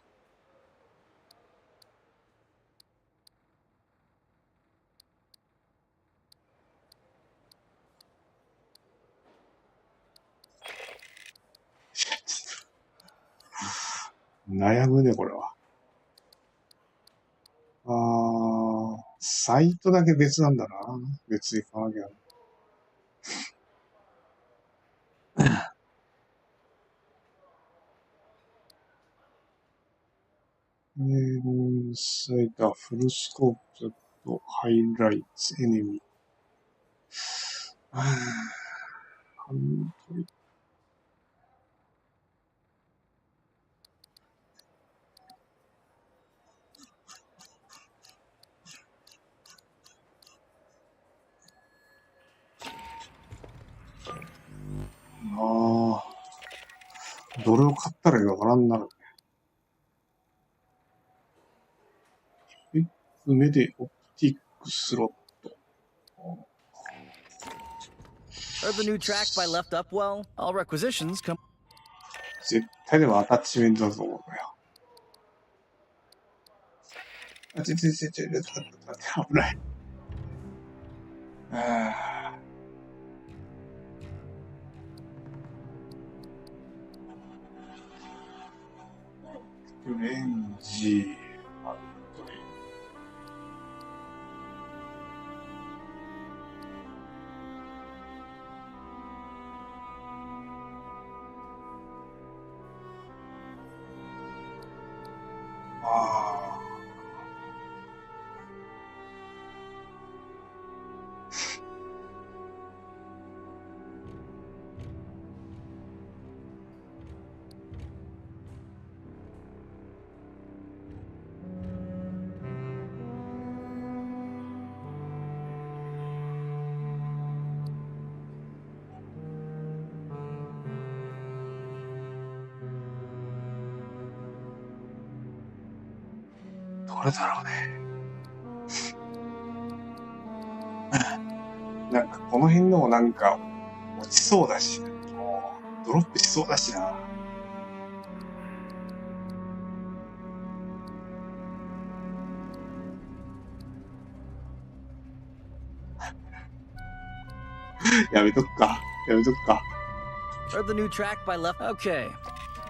悩むね、これは。サイトだけ別なんだな。別に買わなきゃ。サイトはフルスコープとハイライツ、エネミー。半取り。どれを買ったらいいかわからんなるね。目でオプティックスロット。Heard the new track by Left Upwell? All requisitions come. 絶対でもアタッチメントだと思うんだよ。危ない。レンジ、あどれだろうね。なんかこの辺のもなんか落ちそうだし、もうドロップしそうだしな。やめとくか。やめとくか。 Heard the new track by left. Okay.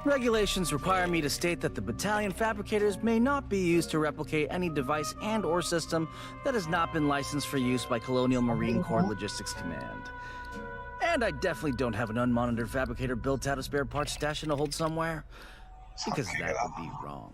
Regulations require me to state that the battalion fabricators may not be used to replicate any device and/or system that has not been licensed for use by Colonial Marine Corps Logistics Command. And I definitely don't have an unmonitored fabricator built out of spare parts stashed in a hold somewhere, because that would be wrong.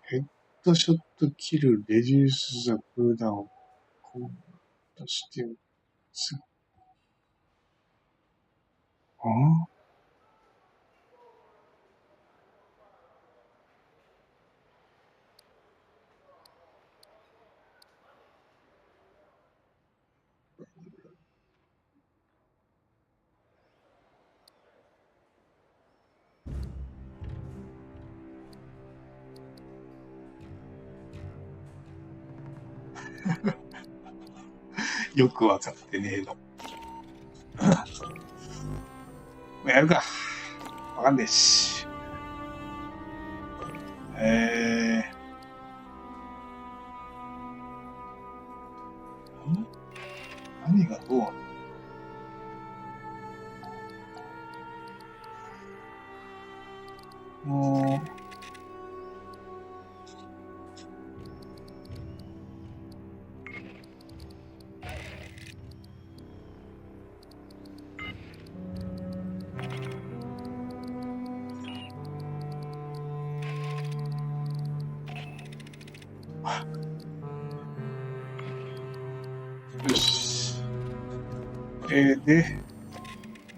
Head shot kill reduce the cooldown. コンとしてよくわかってねえの。やるか。わかんねえし。何がどうなの？もう。よし。で、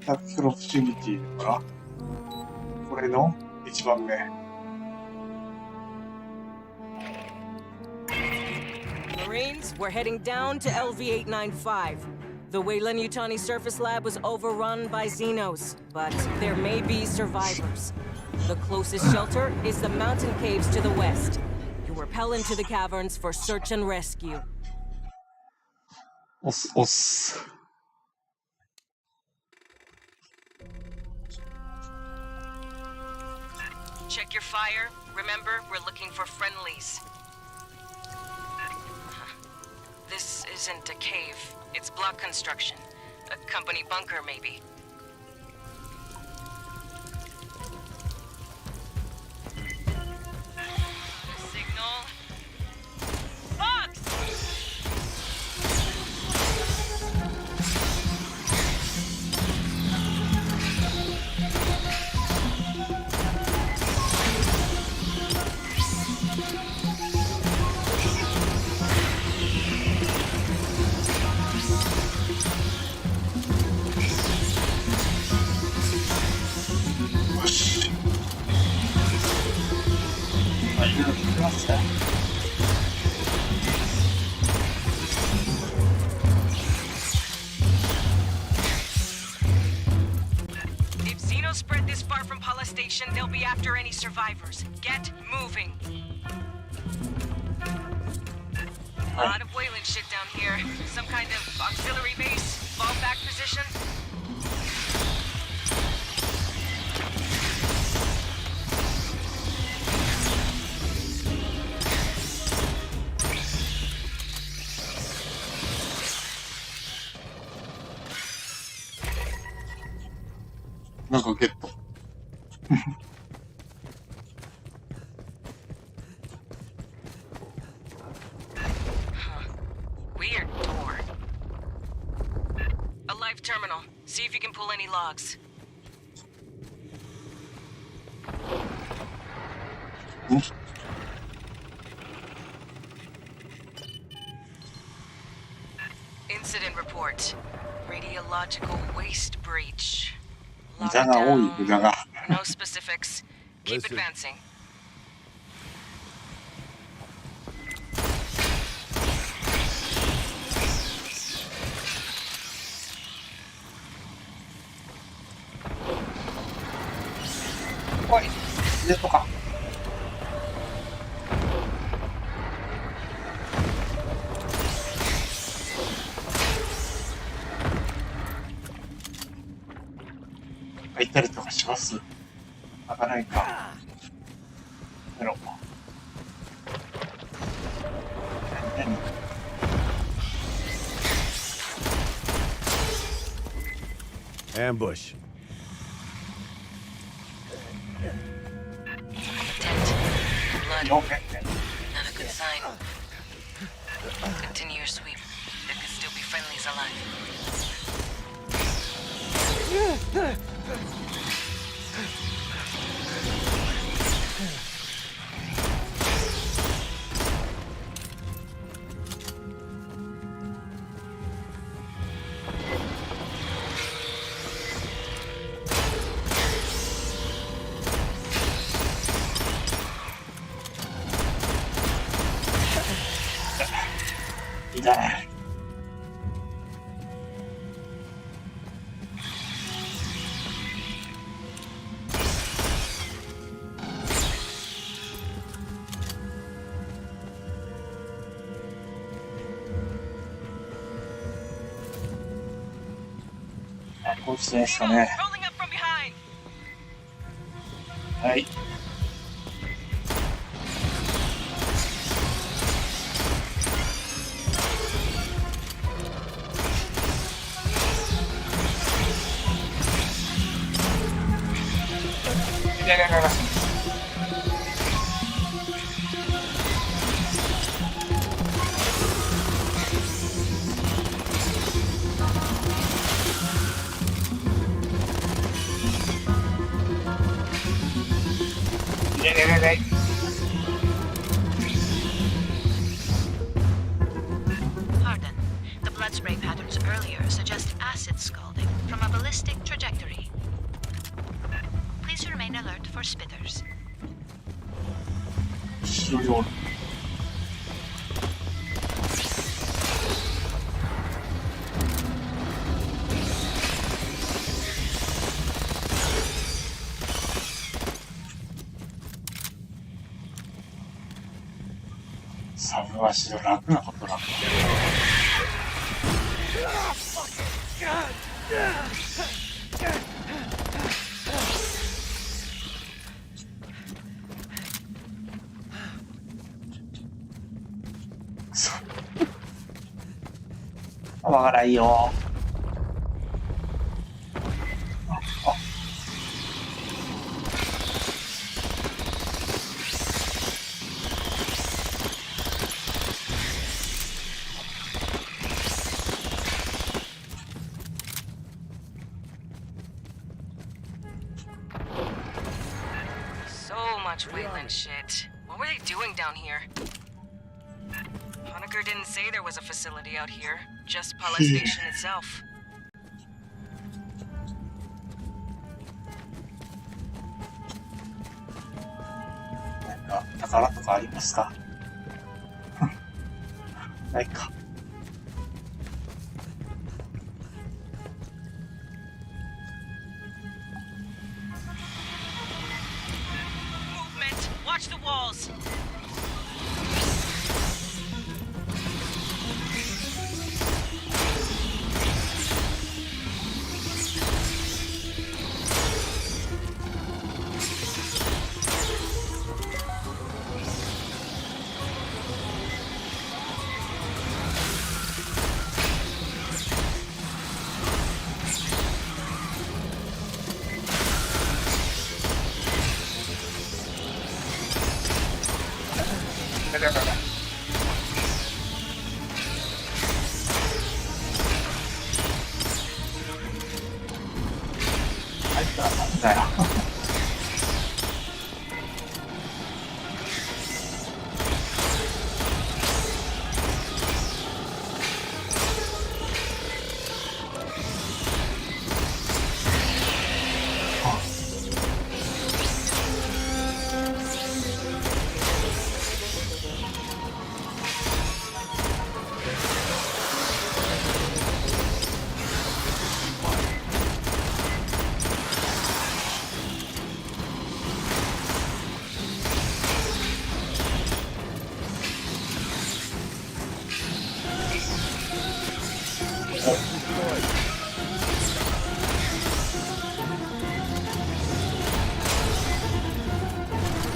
タックルオプチュニティだから、これの1番目。Marines, we're heading down to LV-895. The Weyland-Yutani surface lab was overrun by Xenos, but there may be survivors. The closest shelter is the mountain caves to the west. You rappel into the caverns for search and rescue. 押す、押す。Check your fire. Remember, we're looking for friendlies. This isn't a cave. It's block construction. A company bunker, maybe. Signal. Fox! If Xenos spread this far from Pala Station, they'll be after any survivors. Get moving. A lot of Weyland shit down here. Some kind of auxiliary base, fallback position. なんかゲット。Weird door. A live terminal. See if you can pull any logs. Incident report. Radiological waste breach. 無駄が多い、無駄が。No specifics. Keep Listen. advancing.おい、ネットか。開いたりとかします。開かないか。やろう。何 Ambush. Blood. 条件ね。 Not a good sign. Continue your sweep. There could still be friendlies alive. Dah. Aku selesai nih. Rolling up from behind. はい。Pardon. The blood spray patterns earlier suggest acid scalding from a ballistic trajectory. Please remain alert for spitters. 終了。サブ足の楽なことなんだ。わからんよ。So much Wayland shit. What were they doing down here? Honecker didn't say there was a facility out here, just Pala Station itself. なんか宝とかありますか？ないか。Movement! Watch the walls! なんだよ。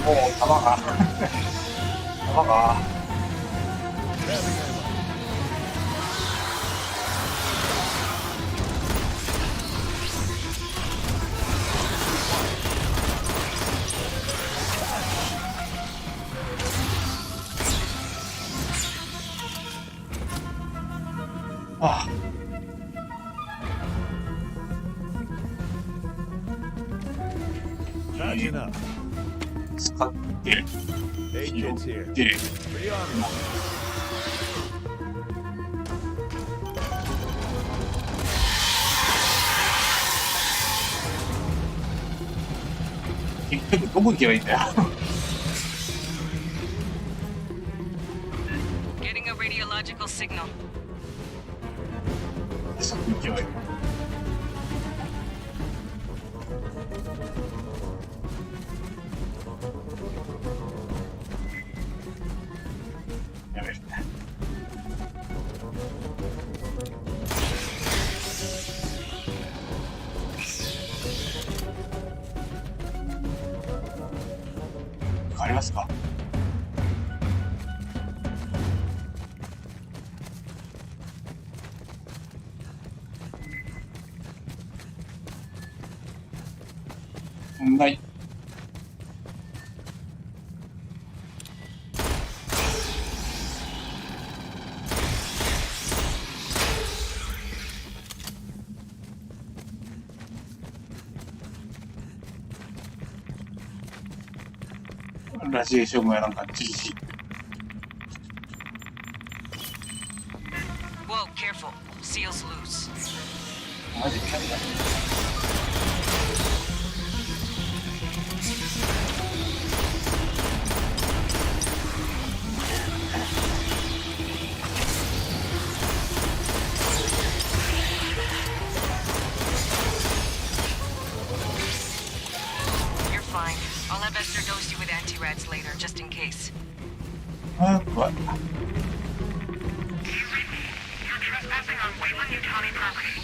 もう弾が使って拾って結局どこ行けばいいんだよ。Getting a radiological signal. そこ行けばいい。やべえ。ありますか？ない。ラジエーションもやなんかじじし。Whoa, careful. Seal's loose. マジで何だ。You're fine. I'll have Esther dose you with anti-rads later, just in case. What? You're trespassing on Wayland-Yutani property.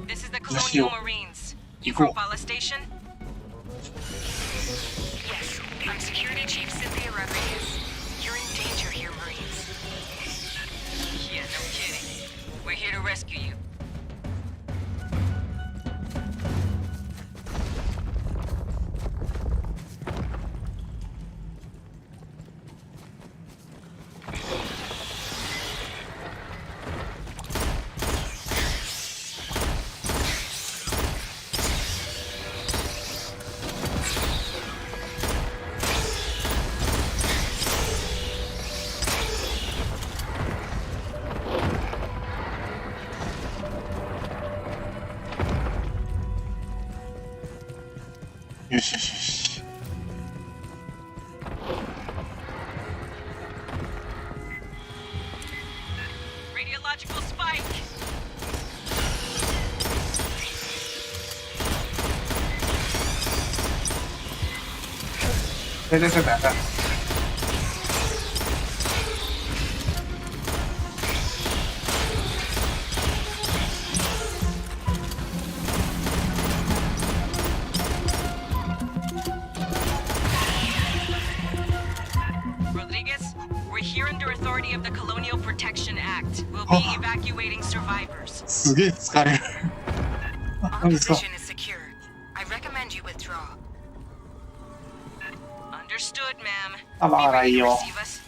This is the Colonial Marines. You from Bala Station? Yes, I'm Security Chief Cynthia Rodriguez. You're in danger here, Marines. Yeah, no kidding. We're here to rescue you.よしよしよし。Radiological spike! すげえ疲れる。Our position is secure. I recommend you withdraw. Understood, ma'am. 弾がないよ。 Receive us.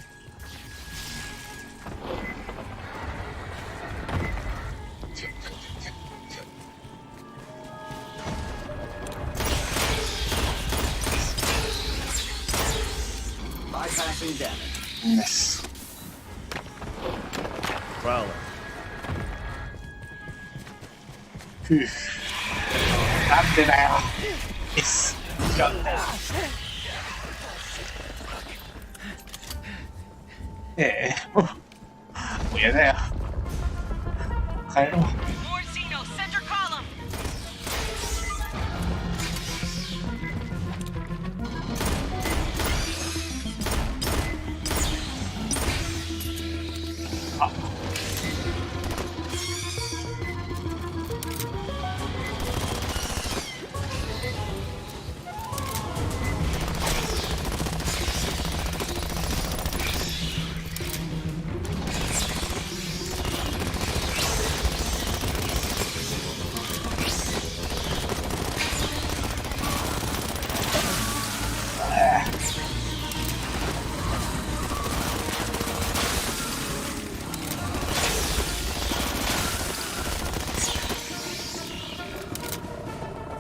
Bypassing damage. です。 Prowler. ふう。なんでだよ。です。違うんだよ。もう嫌だよ。帰ろう。 More Xeno, center column.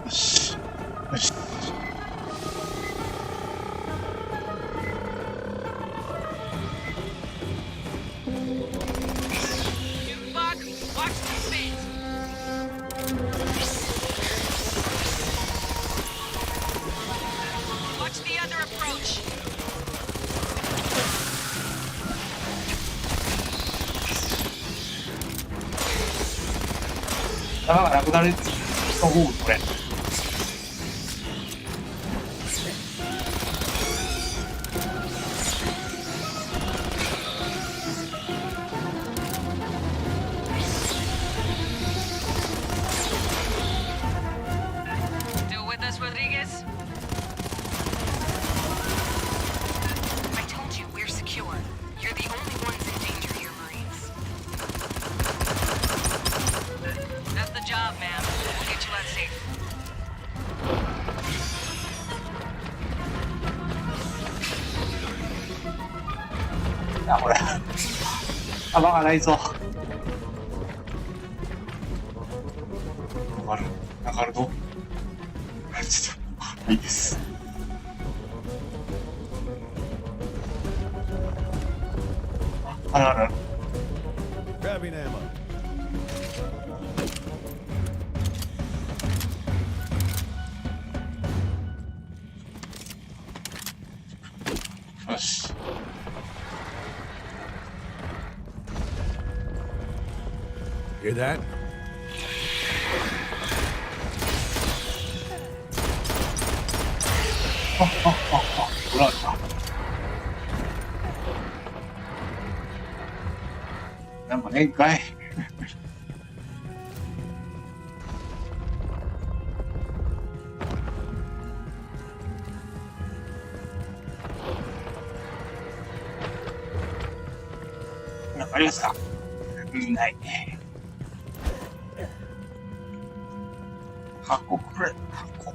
よし。よし。 You fuck. Watch the space. Watch the other approach. 弾がなくなると思うこれ。 Still with us, Rodriguez? I told you, we're secure. You're the only ones in danger here, Marines. That's the job, ma'am. We'll get you out safe. ほら。弾がないぞ。上がるの？ちょっといいです。あらあら。 Grabbing ammo. よし。 Hear that? ほらか。なんかねんかい。なんかありますか？ないね。箱くれ。箱。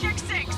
Check 6.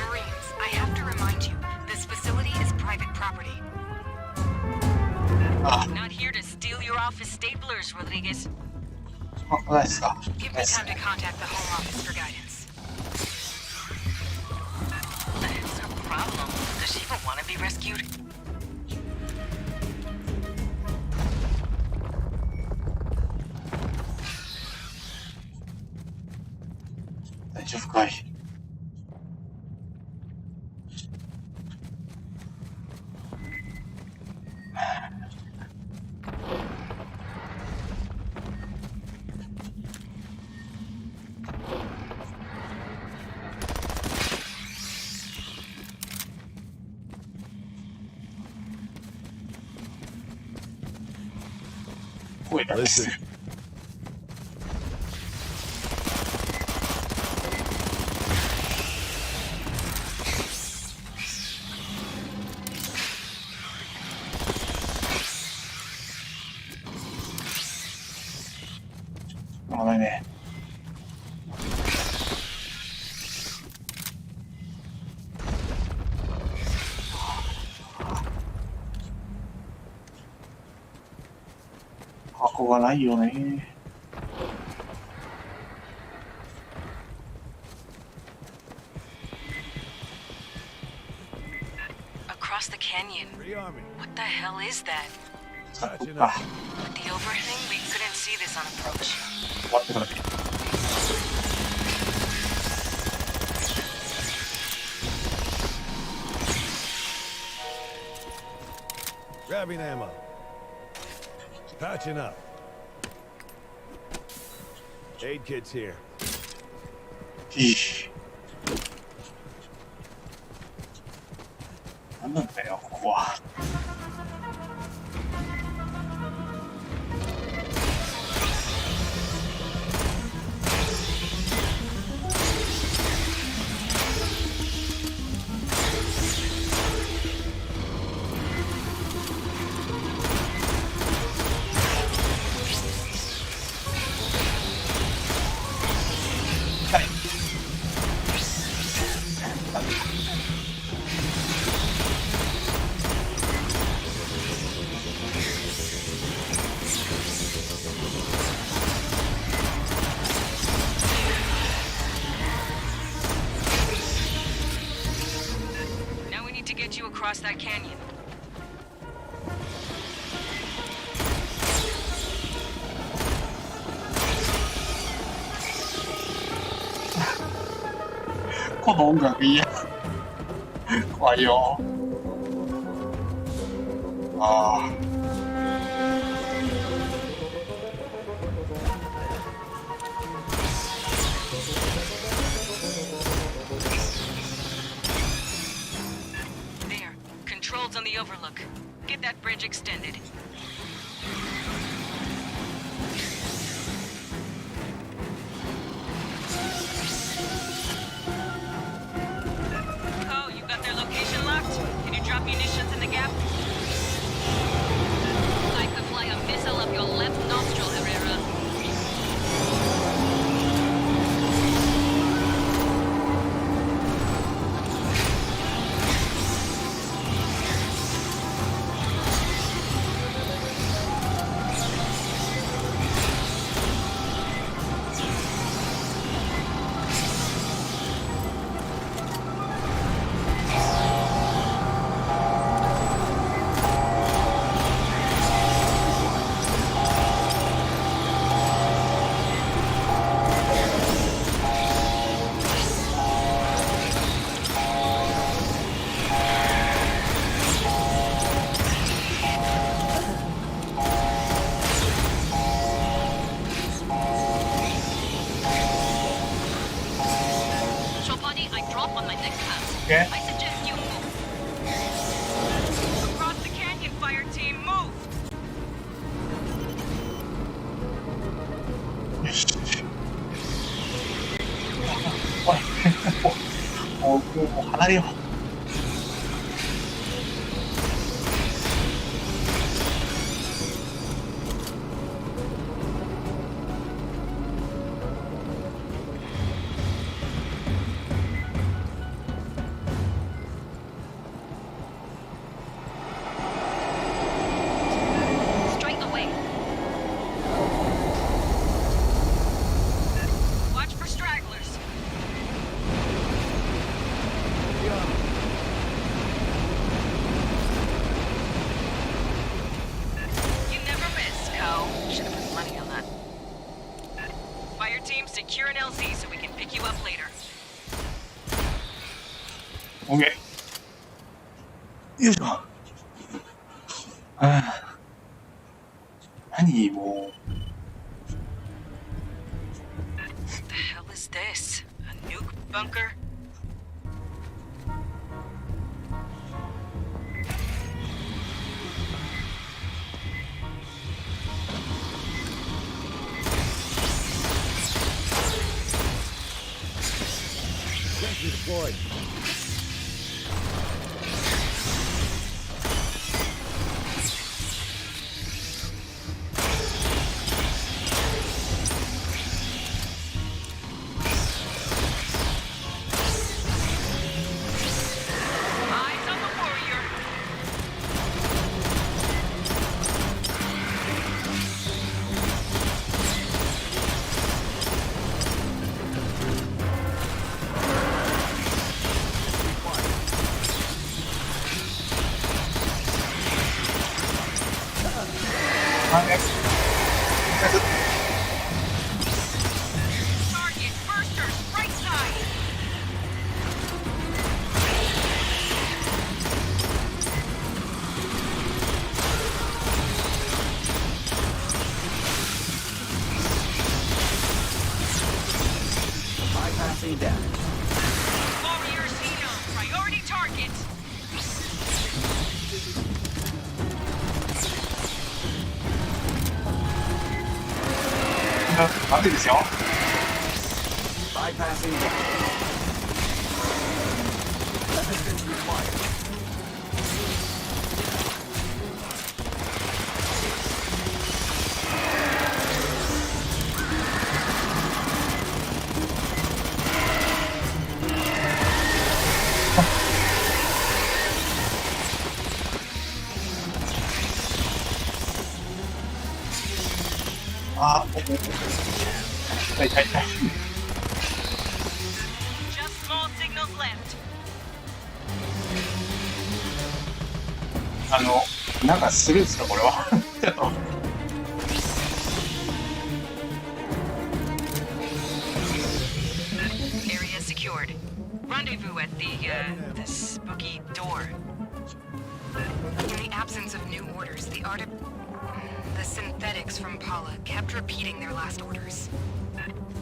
Marines, I have to remind you, this facility is private property. Not here to steal your office staplers, Rodriguez. あ、ないですか。 Give ない me です time to contact the Home Office for guidance. problem? Does she even want to be rescued? 大丈夫かい。声だけです。危ないね。箱がないよね。Across the canyon. What the hell is that? With the overhang, we couldn't see this on approach. 終わってからね。Grabbing ammo. Patching up. Aid kit's here. いい。何なんだよ、ここは。Now we need to get you across that canyon. この音楽いいや。怖いよ。ああ。There. Controls on the overlook. Get that bridge extended. Oh, you got their location locked? Can you drop munitions in the gap? I could fly a missile up your left nostril, Herrera. Okay. I suggest you move. Across the canyon, Fireteam, move! よし。おい。もう離れよう。Straight away. Watch for stragglers. Be on it. Secure an LZ so we can pick you up later. OK。よいしょ。ああ。何もう。What the hell is this? A nuke bunker? Deployed. Eyes on the warrior. Target, bursters, right side. Bypassing damage. Warrior Xeno, priority target. Bypassing damage. Assistance required. Just small signals left. なんかスルーですかこれは。ちょっと。Area secured. Rendezvous at the spooky door. In the absence of new orders, the synthetics from Paula kept repeating their last orders.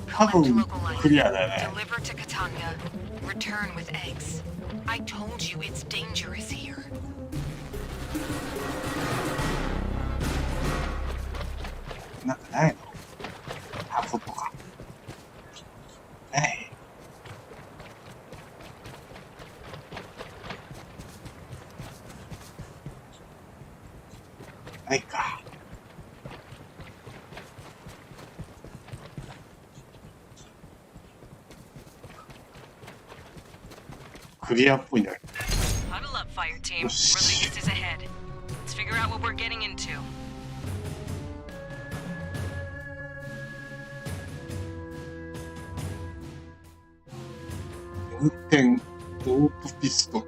多 Collect 分 local life. クリアだよね。 Deliver to Katanga. Return with eggs. I told you it's dangerous here. なんかないの？箱とか。ない。ないか。クリアっぽいんだけど。 Huddle up, Fireteam. Release is ahead. Let's figure out what we're getting into. 運転、オープピスト。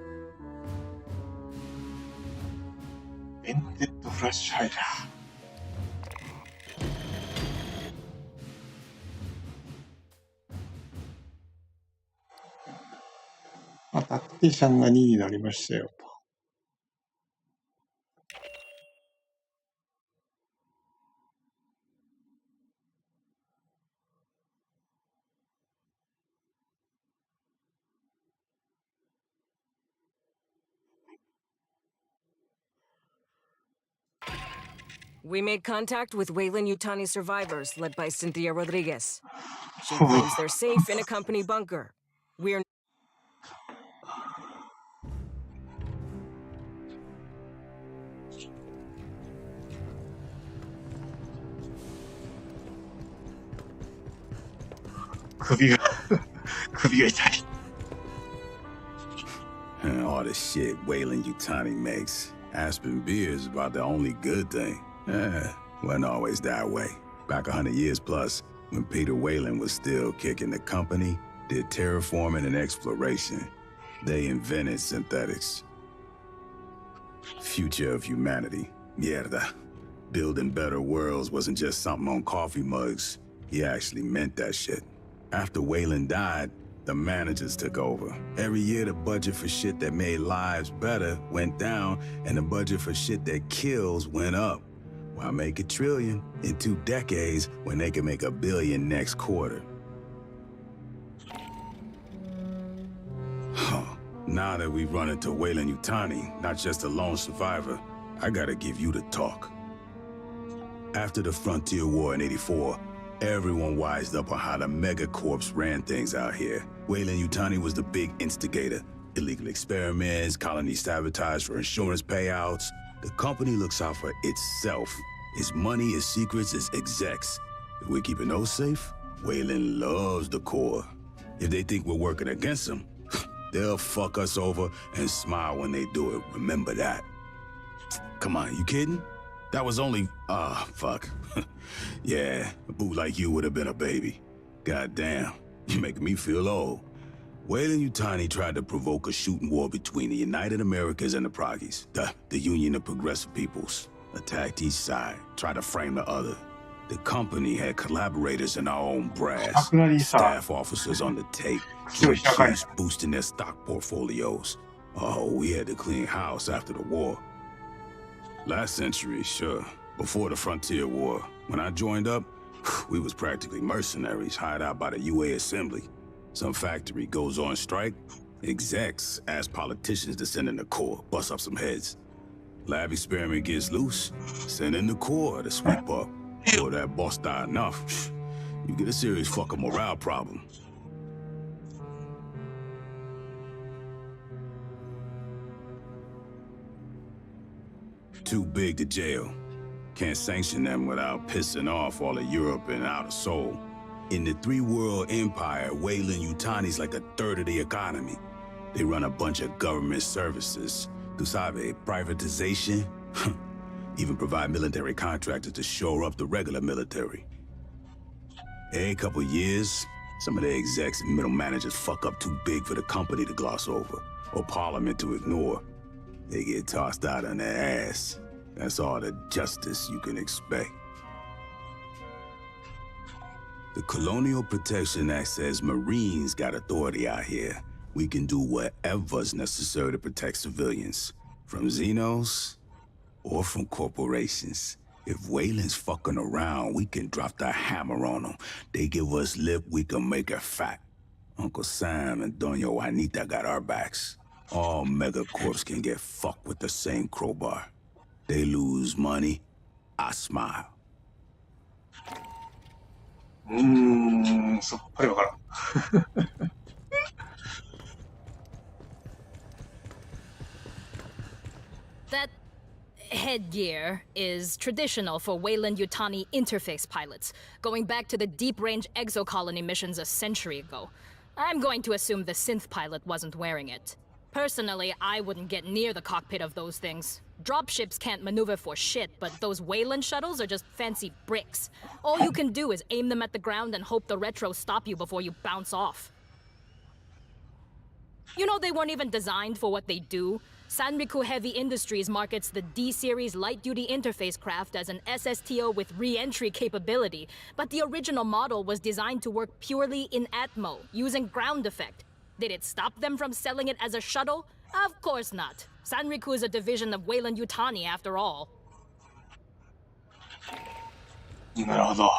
ベンテッドフラッシュハイラー。タクティシャンが2になりましたよと。We made contact with Weyland-Yutani survivors led by Cynthia Rodriguez. She claims they're safe in a company bunker. We're All the shit Weyland-Yutani makes. Aspen beer is about the only good thing. Wasn't always that way. Back 100 years plus, when Peter Weyland was still kicking the company, did terraforming and exploration. They invented synthetics. Future of humanity. Mierda. Building better worlds wasn't just something on coffee mugs. He actually meant that shit. After Wayland died, the managers took over. Every year, the budget for shit that made lives better went down, and the budget for shit that kills went up. Why make $1 trillion in 2 decades when they can make $1 billion next quarter? Now that we've run into Wayland Yutani, not just a lone survivor, I gotta give you the talk. After the Frontier War in '84, everyone wised up on how the megacorps ran things out here. Wayland Yutani was the big instigator. Illegal experiments, colony sabotage for insurance payouts. The company looks out for itself. Its money, its secrets, its execs. If we're keeping those safe, Wayland loves the Corps. If they think we're working against them, they'll fuck us over and smile when they do it. Remember that. Come on, you kidding? That was only... fuck. Yeah, a boot like you would have been a baby. Goddamn, you're making me feel old. Wayland Yutani tried to provoke a shooting war between the United Americas and the Proggies, the Union of Progressive Peoples. Attacked each side, tried to frame the other. The company had collaborators in our own brass, staff officers on the tape, chiefs boosting their stock portfolios. Oh, we had to clean house after the war. Last century, sure, before the Frontier War. When I joined up, we was practically mercenaries hired out by the UA Assembly. Some factory goes on strike, execs ask politicians to send in the Corps, bust up some heads. Lab experiment gets loose, send in the Corps to sweep up. Or that boss die enough, you get a serious fucking morale problem. Too big to jail. Can't sanction them without pissing off all of Europe and Outer Soul. In the three-world empire, Wayland Yutani's like a third of the economy. They run a bunch of government services. Tu sabe, privatization? Even provide military contractors to shore up the regular military. Every couple years, some of the execs and middle managers fuck up too big for the company to gloss over, or parliament to ignore. They get tossed out on their ass. That's all the justice you can expect. The Colonial Protection Act says Marines got authority out here. We can do whatever's necessary to protect civilians, from Xenos or from corporations. If Wayland's fucking around, we can drop the hammer on them. They give us lip, we can make her fat. Uncle Sam and Doña Juanita got our backs. All megacorps can get fucked with the same crowbar. They lose money, I smile. さっぱりわからん。That headgear is traditional for Wayland Yutani interface pilots, going back to the deep-range exocolony missions a century ago. I'm going to assume the synth pilot wasn't wearing it. Personally, I wouldn't get near the cockpit of those things. Dropships can't maneuver for shit, but those Wayland shuttles are just fancy bricks. All you can do is aim them at the ground and hope the retros stop you before you bounce off. You know they weren't even designed for what they do. Sanriku Heavy Industries markets the D-Series light-duty interface craft as an SSTO with re-entry capability, but the original model was designed to work purely in Atmo, using ground effect. Did it stop them from selling it as a shuttle? Of course not. Sanriku is a division of Wayland Yutani after all. なるほど。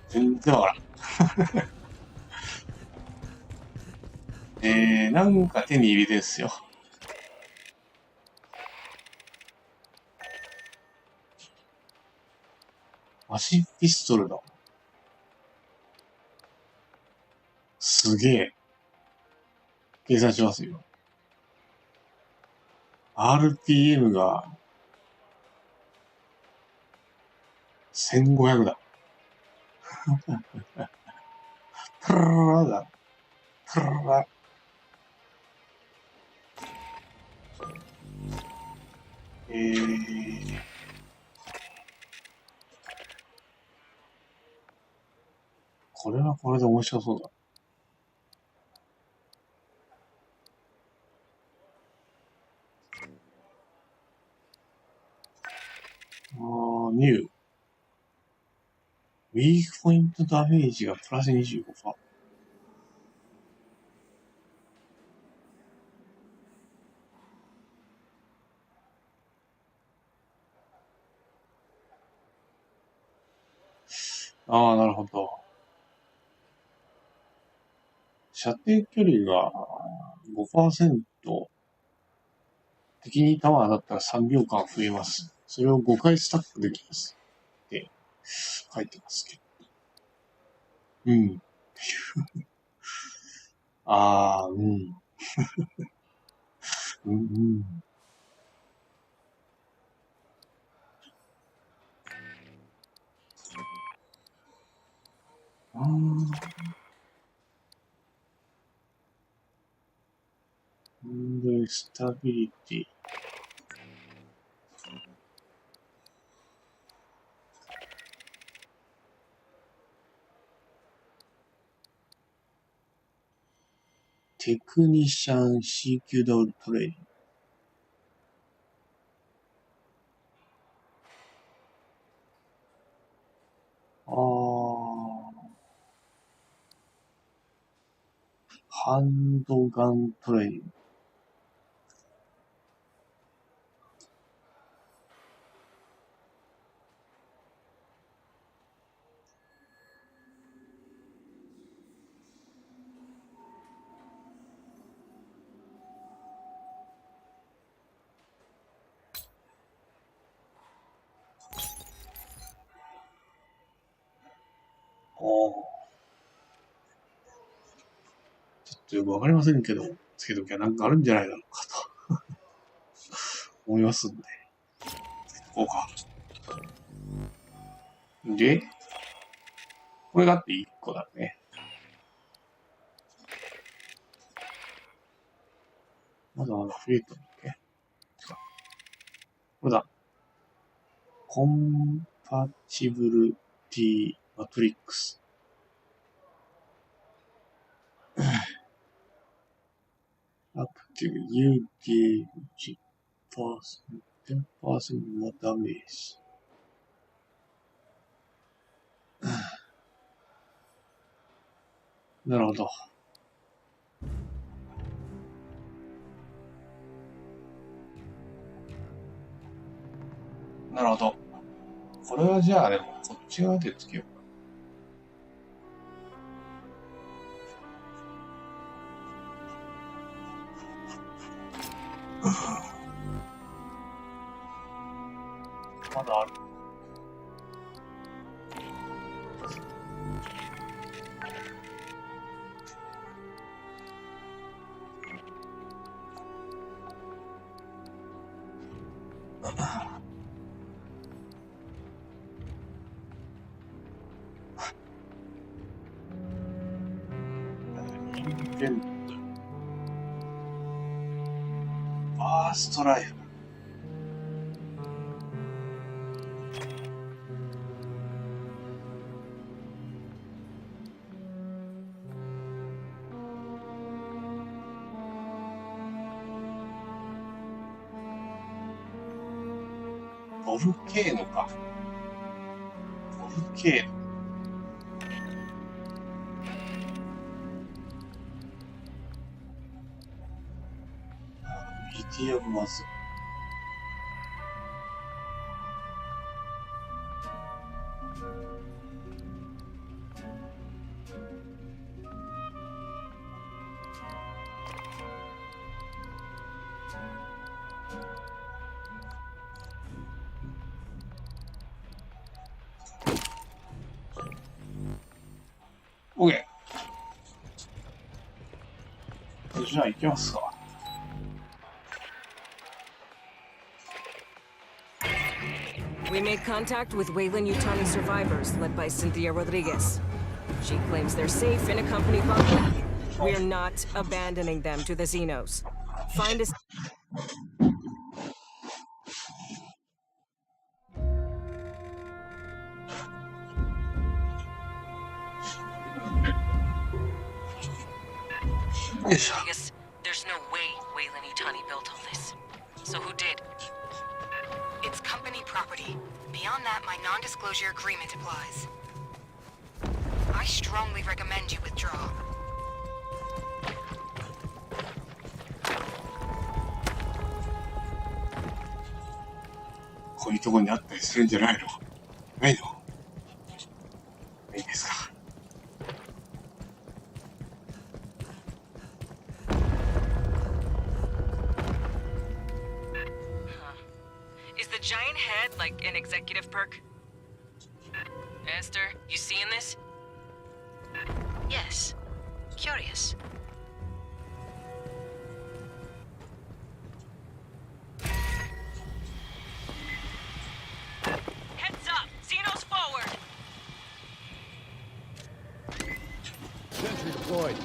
全然わからん。なんか手に入れですよ。マシンピストルだ。すげえ。計算しますよ。RPM が1500だ。タラララだ。タララ。これはこれで面白そうだ。ニュー。ウィークポイントダメージがプラス 25%。ああ、なるほど。射程距離が 5%、敵に弾当たったら3秒間増えます。それを5回スタックできます。って書いてますけど。うん。ああ、うん。うん、うん。ああ。スタビリティ。テクニシャン CQW トレーニング。ハンドガントレーニング。ちょっとよくわかりませんけど、つけときゃなんかあるんじゃないだろうかと思いますんで。こうか。で、これがあって1個だね。まだまだ増えたんだっけ？これだ。コンパチブルティマトリックス。アクティブ、有ゲージ、10% more damage。なるほど。なるほど。これはじゃあでもこっち側でつけようか。まだある。ファーストライフ。ボルケーノか。ボルケーノ。ミディアムまず。OK。じゃあ行きますか。We made contact with Weyland-Yutani survivors led by Cynthia Rodriguez. She claims they're safe in a company bunker. We're not abandoning them to the Xenos. Find us. Rodriguez, there's no way Weyland-Yutani built all this. So who did? It's company property. Beyond that, my non-disclosure agreement applies. strongly recommend you withdraw. こういうとこにあったりするんじゃないの？ないの？いいですか。Is the giant head like an executive perk? Esther, you seeing this? Yes. Curious. Heads up! Xenos forward! Sentry deployed.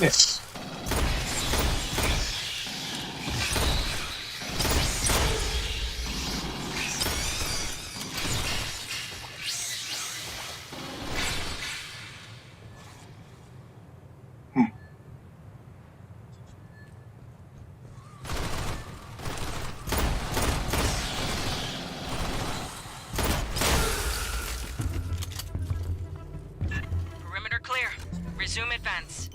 Yes. Perimeter clear. Resume advance.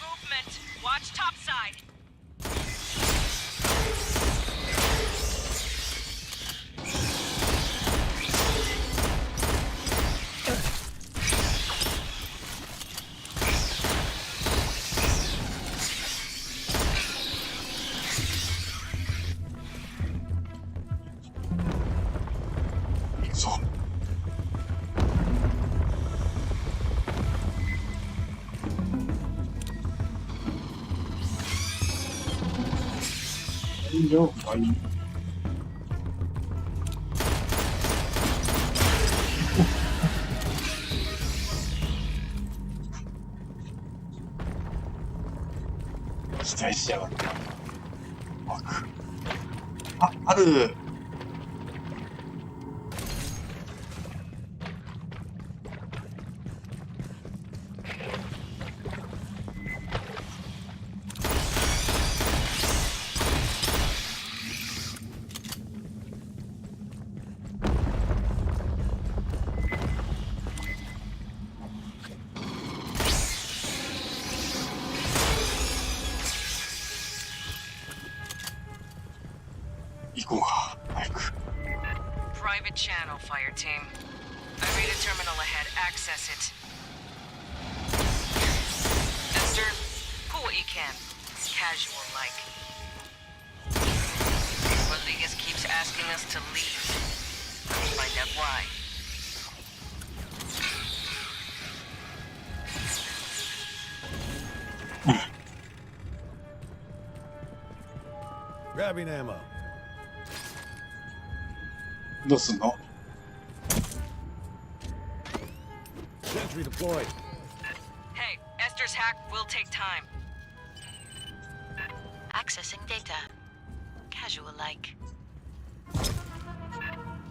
Movement. Watch topside. So. 了解。期待しやがった。ある。行こうか、早く。Private channel, Fireteam. I read a terminal ahead. Access it. Esther, pull what you can. Casual like. Rodriguez keeps asking us to leave. Find out why. Grabbing ammo. どうすんの？ Sentry deployed. Hey, Esther's hack will take time. Accessing data. Casual like.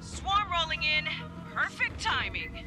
Swarm rolling in. Perfect timing.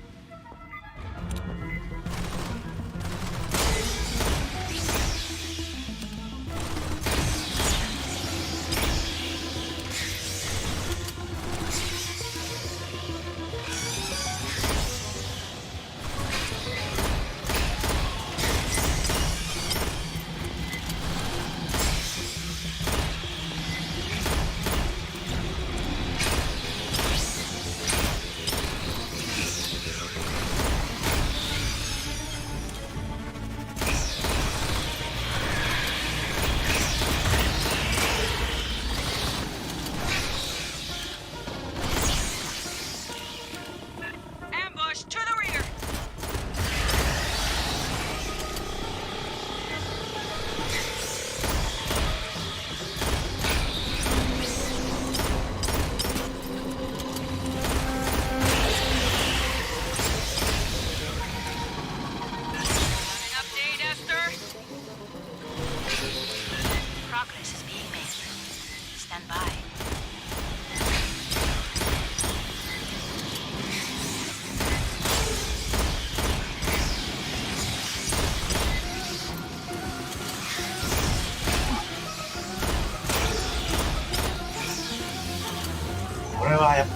はやっ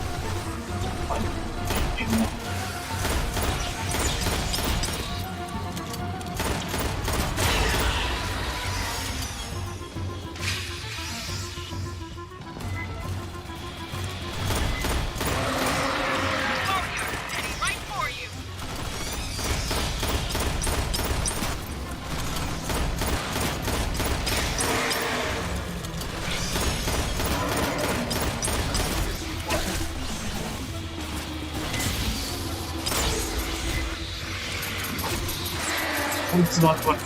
ぱりこいつの後は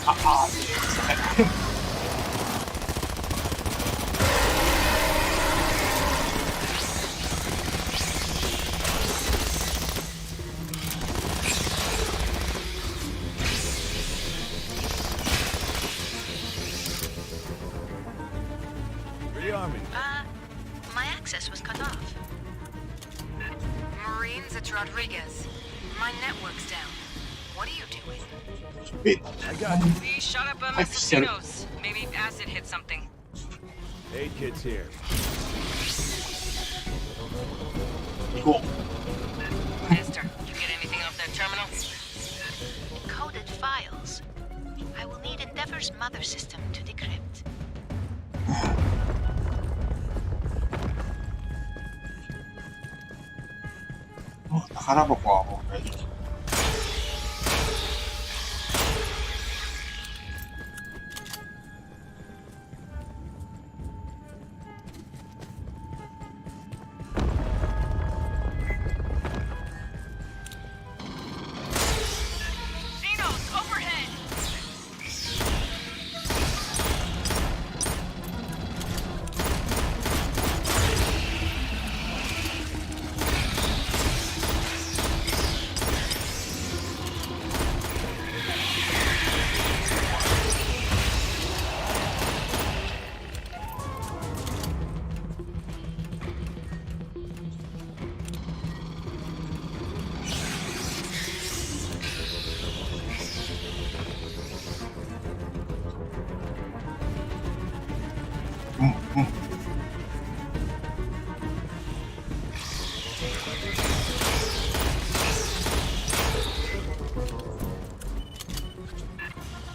My access was cut off. Marines, it's Rodriguez. My network's down. What are you doing? We shot up Mrs. Zeno's. Maybe acid hit something. Aid kit's here. 行こう。 Mister, you get anything off that terminal? Encoded files. I will need Endeavor's mother system to decrypt. 宝箱はもう大丈夫。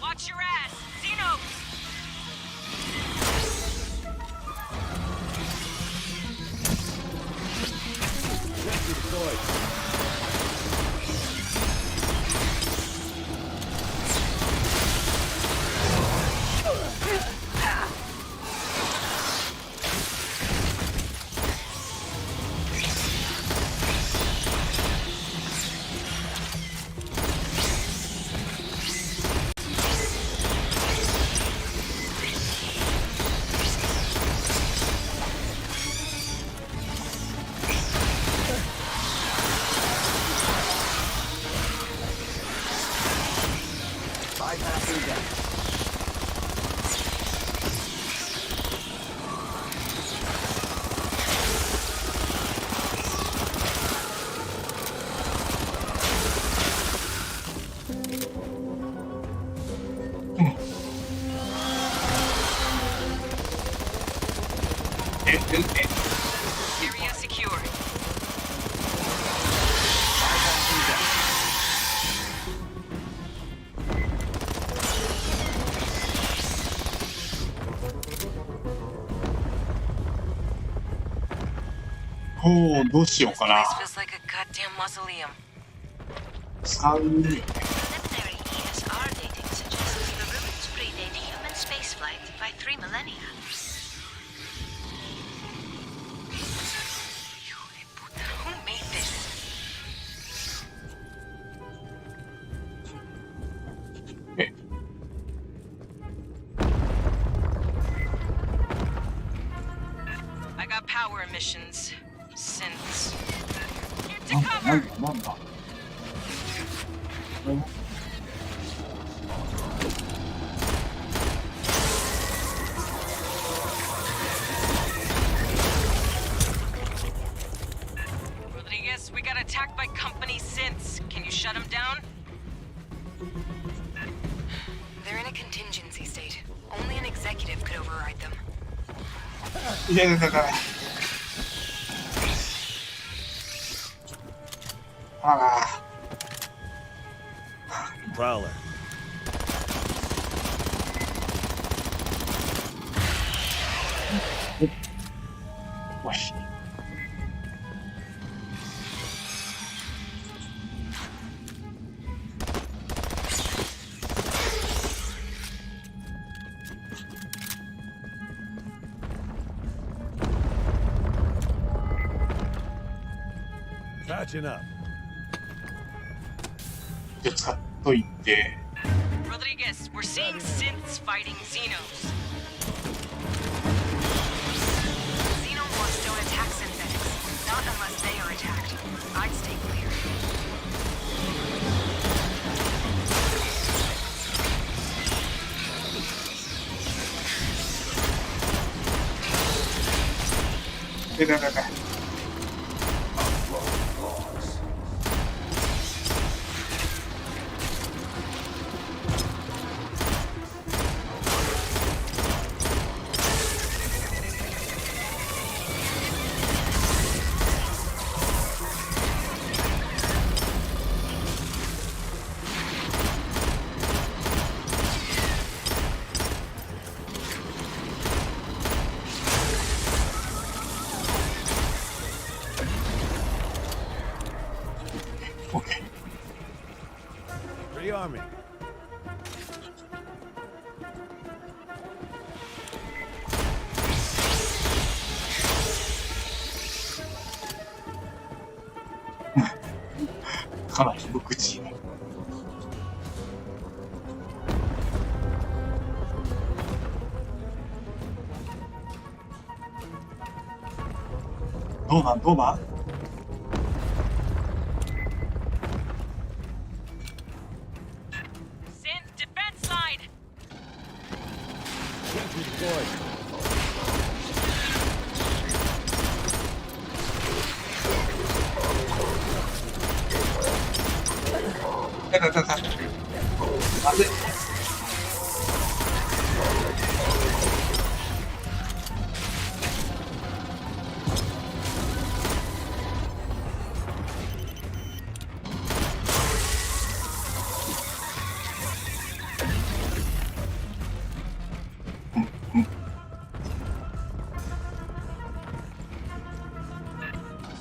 Watch your ass! Zeno! Sentry deployed. Area secure. Oh, どうしよう This かな。 place feels like a goddamn mausoleum. 3人。 Preliminary ESR dating suggests the ruins predate human spaceflight by 3 millennia. Who made this? I got power emissions. Since. Get to cover! なんだ。 Rodriguez, we got attacked by company synths. Can you shut them down? They're in a contingency state. Only an executive could override them. いやいやいやいや。あ Prowler. よし。Catching up. じゃあ使っといて。 Rodriguez, we're seeing synths fighting Xenos. Xenomorphs don't attack synthetics. Not unless they are attacked. I'd stay clear. で。Rearming. かなり無口。どうなんどうなん Synth defense side. Sentry deployed.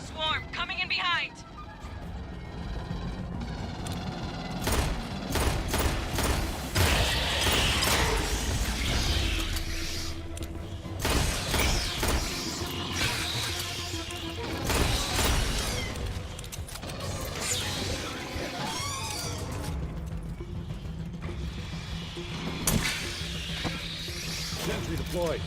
Swarm coming in behind. Sentry deployed.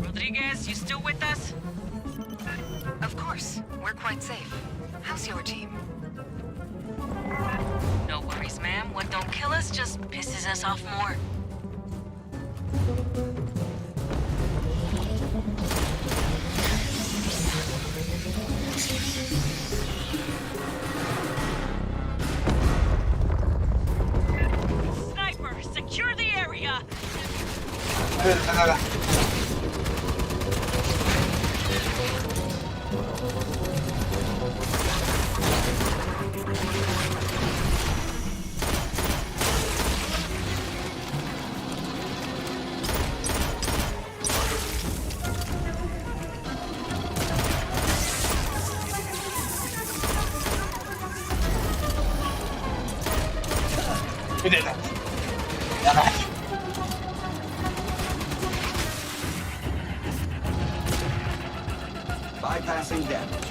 Rodriguez, you still with us? Of course, we're quite safe. How's your team? No worries, ma'am. What don't kill us just pisses us off more. Sniper, secure the area! 出てた。やばい。processing damage.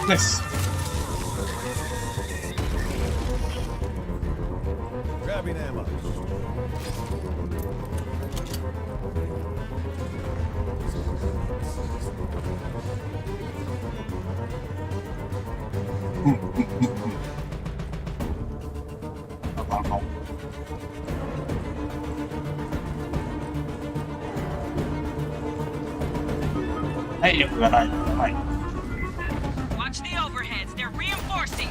Nice. Grabbing ammo. Watch the overheads. They're reinforcing.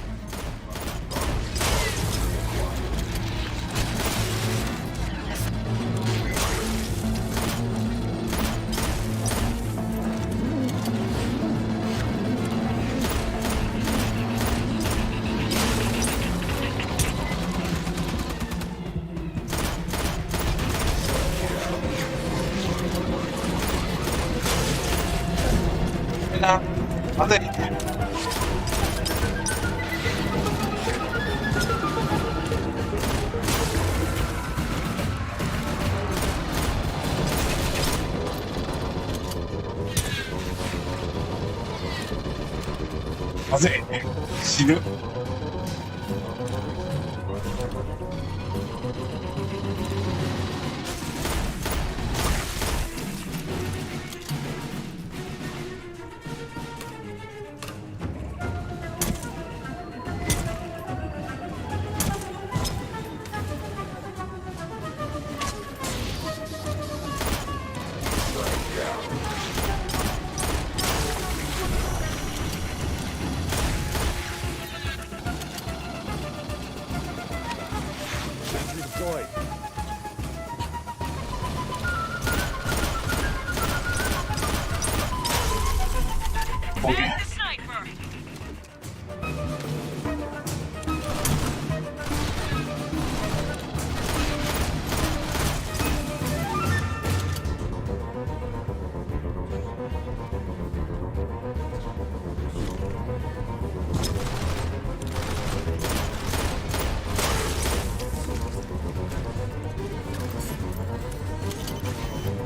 まずい。死ぬ。Deployed. Bag the sniper.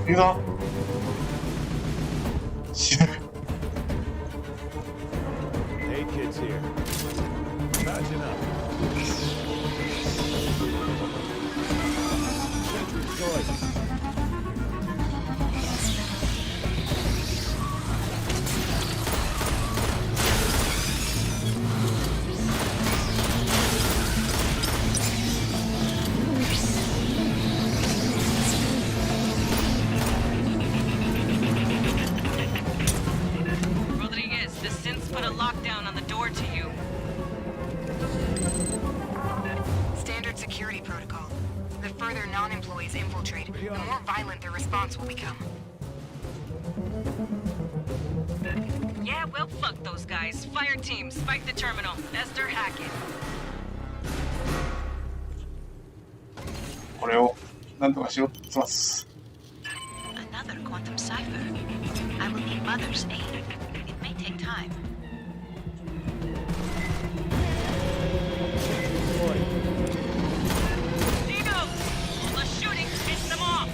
いくぞ。死ぬ。Hey, kids here. Imagine up. Sentry deployed. Rodriguez, the synths put a lockdown on the door to you. Standard security protocol. The further non-employees infiltrate, the more violent their response will become. Yeah, well, fuck those guys. Fireteam, spike the terminal. Esther, hack it. これをなんとかしろってます。Another quantum cipher. I will need Mother's aid. It may take time. Dino! All the shooting, piss them off!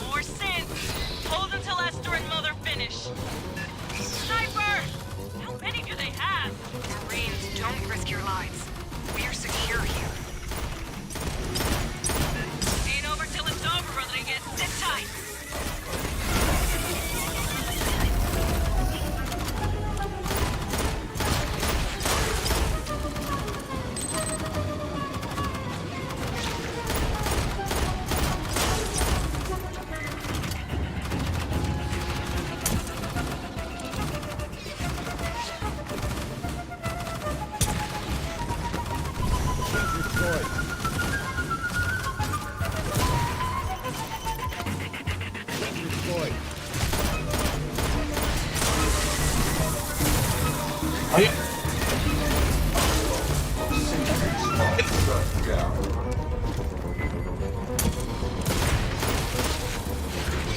More synths! Hold until Esther and Mother finish. Sniper! How many do they have? Marines, don't risk your lives. We're secure here. Ain't over till it's over, Rodriguez. Sit tight. Sentry deployed. Sentry deployed.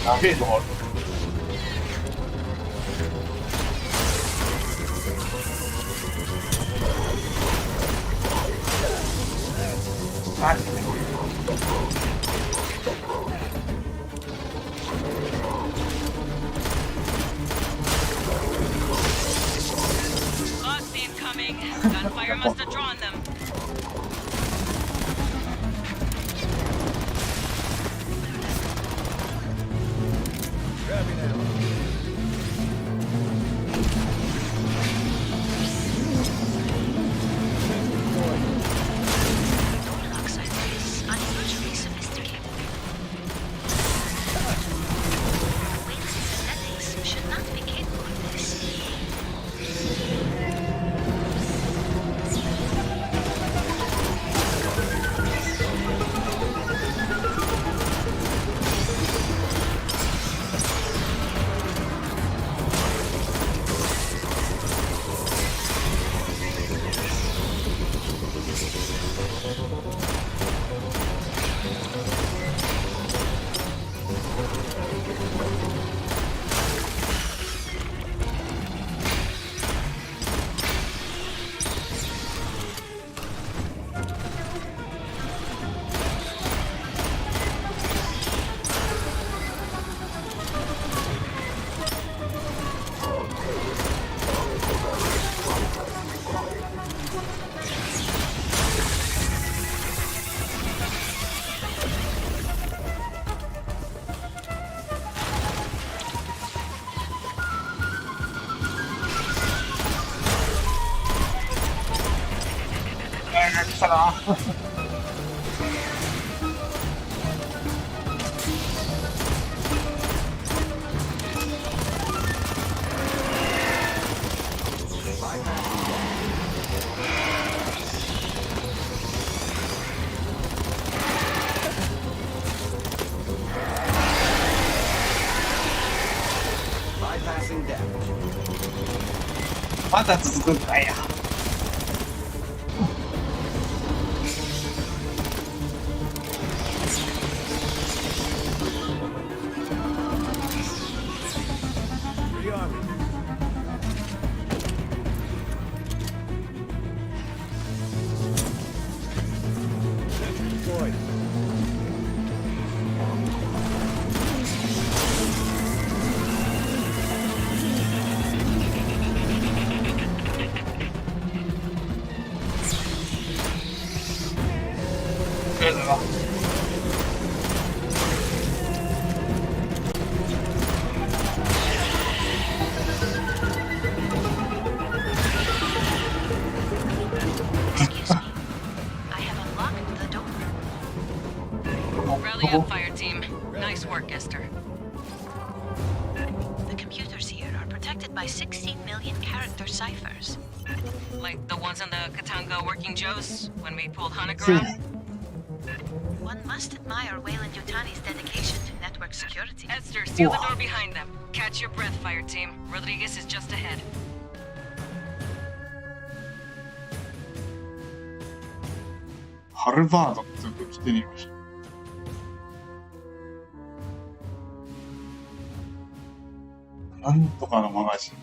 長えぞ。Lost incoming. Gunfire must have drawn them.まだ続くんかいや。Rally up, Fireteam. Nice work, Esther. The computers here are protected by 16 million character ciphers. Like the ones on the Katanga Working Joes when we pulled Honecker out? One must admire Wayland Yutani's dedication to network security. Esther, seal the door behind them. Catch your breath, Fireteam. Rodriguez is just ahead. Harvard ってとこ来てみました。なんとかのマガジン。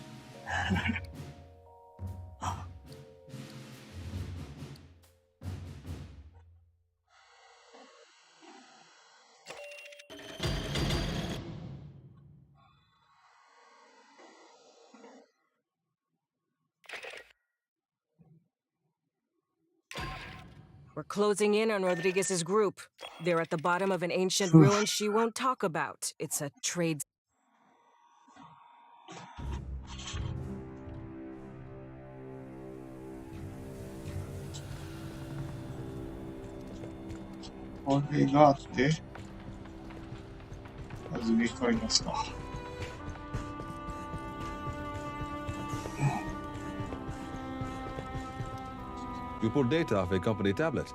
We're closing in on Rodriguez's group. They're at the bottom of an ancient ruin she won't talk about. It's a trade. これがあって、まず上からいますか。You pulled data off a company tablet.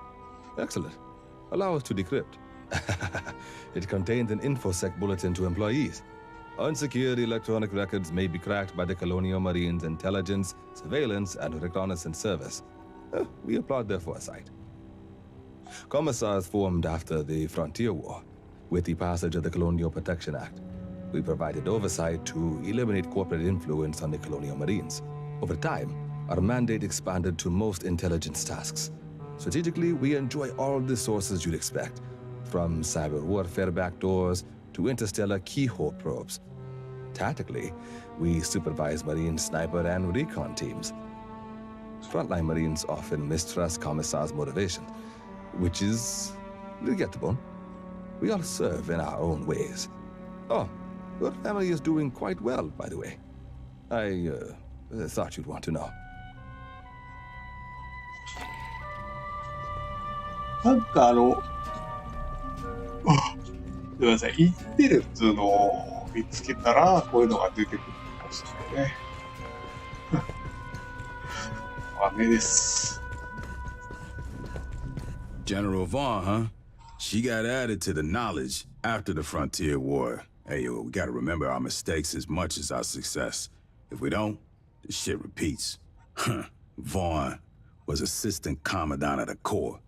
Excellent. Allow us to decrypt. It contains an InfoSec bulletin to employees. Unsecured electronic records may be cracked by the Colonial Marines' intelligence, surveillance, and reconnaissance service. We applaud their foresight. Commissars formed after the Frontier War. With the passage of the Colonial Protection Act, we provided oversight to eliminate corporate influence on the colonial marines. Over time, our mandate expanded to most intelligence tasks. Strategically, we enjoy all the sources you'd expect, from cyber warfare backdoors to interstellar keyhole probes. Tactically, we supervise Marine sniper and recon teams. Frontline Marines often mistrust Commissar's motivation, which is regrettable. We all serve in our own ways. Oh, your family is doing quite well, by the way. I thought you'd want to know. なんかすみません、インテルっていうのを見つけたら、こういうのが出てくるかもしれないね。雨です。General Vaughn, huh? She got added to the knowledge after the Frontier War. Hey, yo, we gotta remember our mistakes as much as our success. If we don't, this shit repeats. Vaughn was Assistant Commandant of the Corps.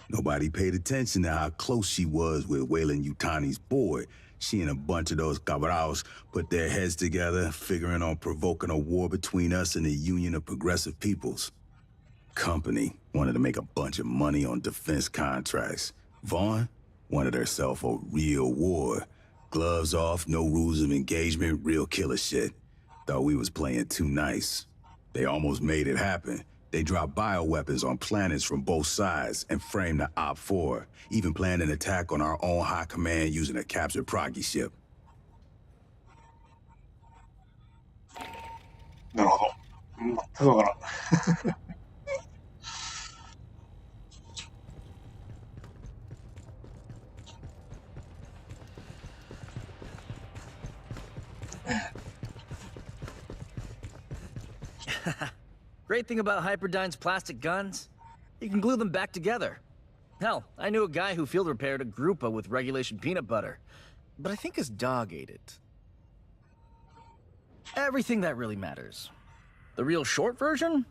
Nobody paid attention to how close she was with Wayland Yutani's boy. She and a bunch of those cabals put their heads together, figuring on provoking a war between us and the Union of Progressive Peoples. Company wanted to make a bunch of money on defense contracts. Vaughn wanted herself a real war. Gloves off, no rules of engagement, real killer shit. Thought we was playing too nice. They almost made it happen. They dropped bioweapons on planets from both sides and framed the Op-4, even planned an attack on our own high command using a captured Proggy ship. なるほど。全くわからん。Great thing about Hyperdyne's plastic guns, you can glue them back together. Hell, I knew a guy who field repaired a Grupa with regulation peanut butter, but I think his dog ate it. Everything that really matters. The real short version?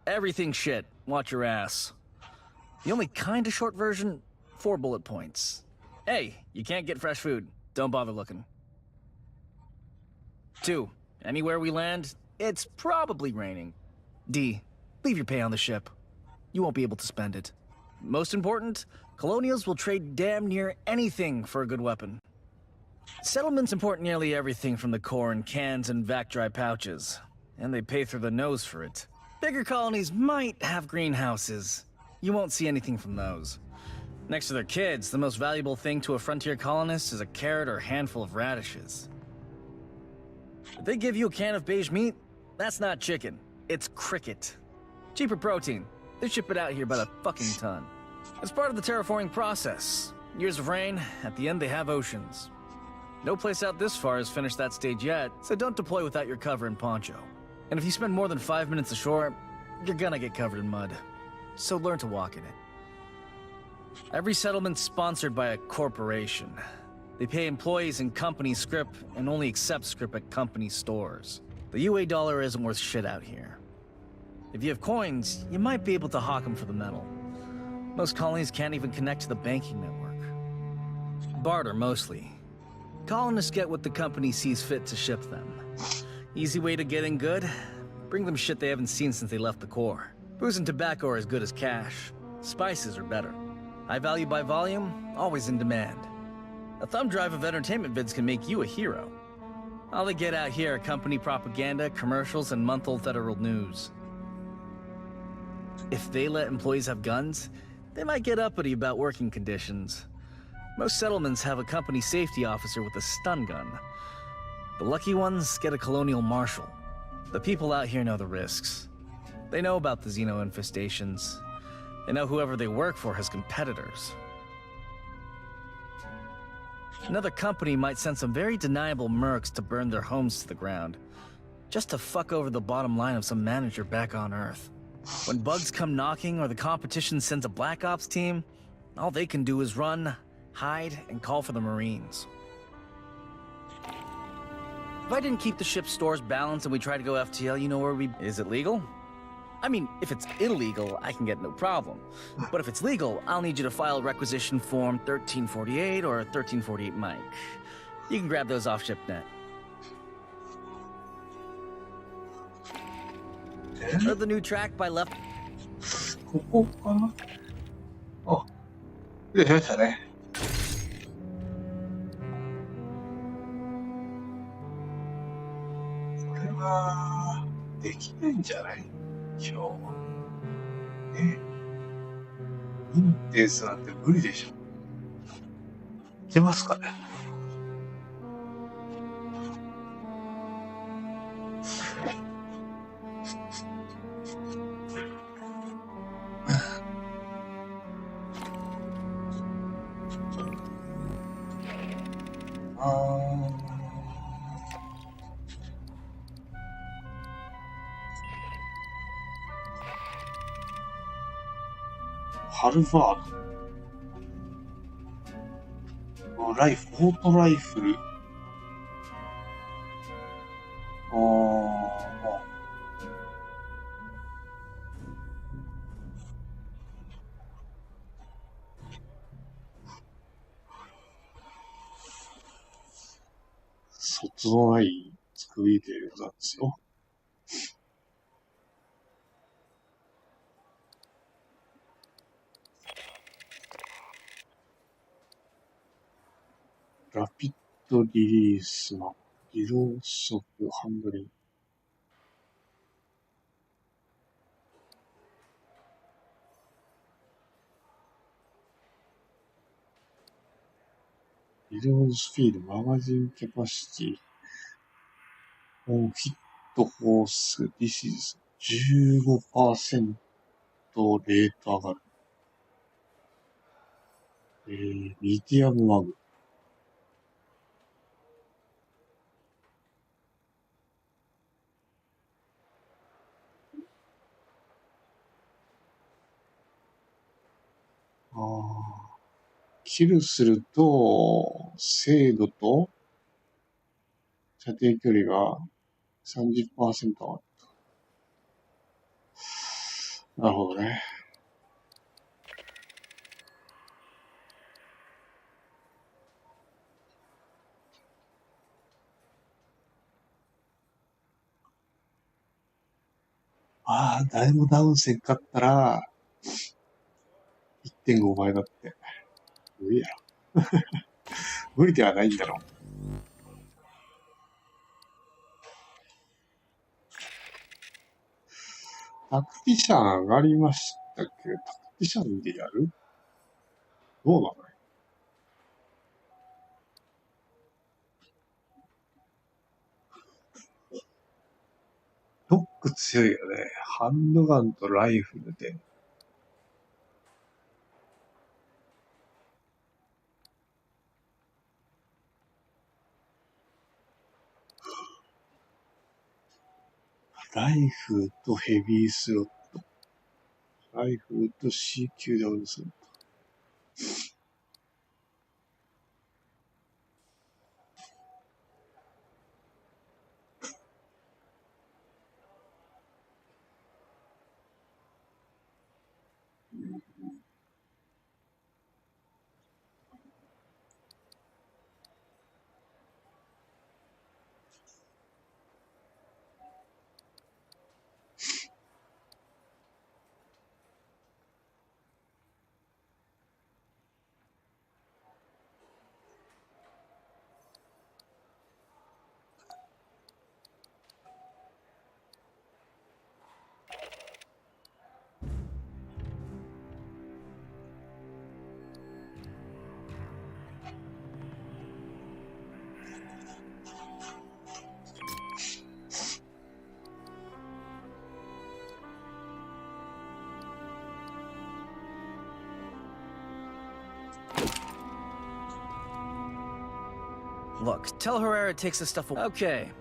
Everything shit. Watch your ass. The only kind of short version? 4 bullet points. Hey, you can't get fresh food. Don't bother looking. 2. Anywhere we land, it's probably raining. D. Leave your pay on the ship. You won't be able to spend it. Most important, Colonials will trade damn near anything for a good weapon. Settlements import nearly everything from the core in cans and vac dry pouches, and they pay through the nose for it. Bigger colonies might have greenhouses. You won't see anything from those. Next to their kids, the most valuable thing to a frontier colonist is a carrot or handful of radishes. If they give you a can of beige meat, that's not chicken. It's cricket. Cheaper protein. They ship it out here by the fucking ton. It's part of the terraforming process. Years of rain, at the end they have oceans. No place out this far has finished that stage yet, so don't deploy without your cover and poncho. And if you spend more than 5 minutes ashore, you're gonna get covered in mud. So learn to walk in it. Every settlement's sponsored by a corporation. They pay employees in company scrip and only accept scrip at company stores. The UA dollar isn't worth shit out here. If you have coins, you might be able to hawk them for the metal. Most colonies can't even connect to the banking network. Barter, mostly. Colonists get what the company sees fit to ship them. Easy way to get in good? Bring them shit they haven't seen since they left the core. Booze and tobacco are as good as cash. Spices are better. High value by volume, always in demand. A thumb drive of entertainment vids can make you a hero. All they get out here are company propaganda, commercials, and month-old federal news. If they let employees have guns, they might get uppity about working conditions. Most settlements have a company safety officer with a stun gun. The lucky ones get a colonial marshal. The people out here know the risks. They know about the Xeno infestations. They know whoever they work for has competitors. Another company might send some very deniable mercs to burn their homes to the ground, just to fuck over the bottom line of some manager back on Earth. When bugs come knocking or the competition sends a Black Ops team, all they can do is run, hide, and call for the Marines. If I didn't keep the ship's stores balanced and we tried to go FTL, you know where we... Is it legal? I mean, if it's illegal, I can get no problem. But if it's legal, I'll need you to file requisition form 1348 or 1348 Mike. You can grab those off ShipNet. Heard the new track by Left. ここかなあ、クリアしましたね。これは、できないんじゃない今日。ね。インテンスなんて無理でしょ。いけますかね。ハルバード。ライフ、オートライフル。卒のない作りでございますよ。ラピッドリリースの自動速ハンドリング。リロードスピード、マガジンキャパシティ、ヒットフォース、ディシズ 15% レート上がる。ミディアムマグ。キルすると、精度と射程距離が 30% 上がった。なるほどね。誰もダウンせんかったら、1.5 倍だって。無理やろ。無理ではないんだろう。タクティシャン上がりましたけど、タクティシャンでやる？どうなの？ロック強いよね。ハンドガンとライフルで。ライフルとヘビースロット。ライフルと C 級ダウンスロット。Look, tell Herrera takes this stuff away. Okay.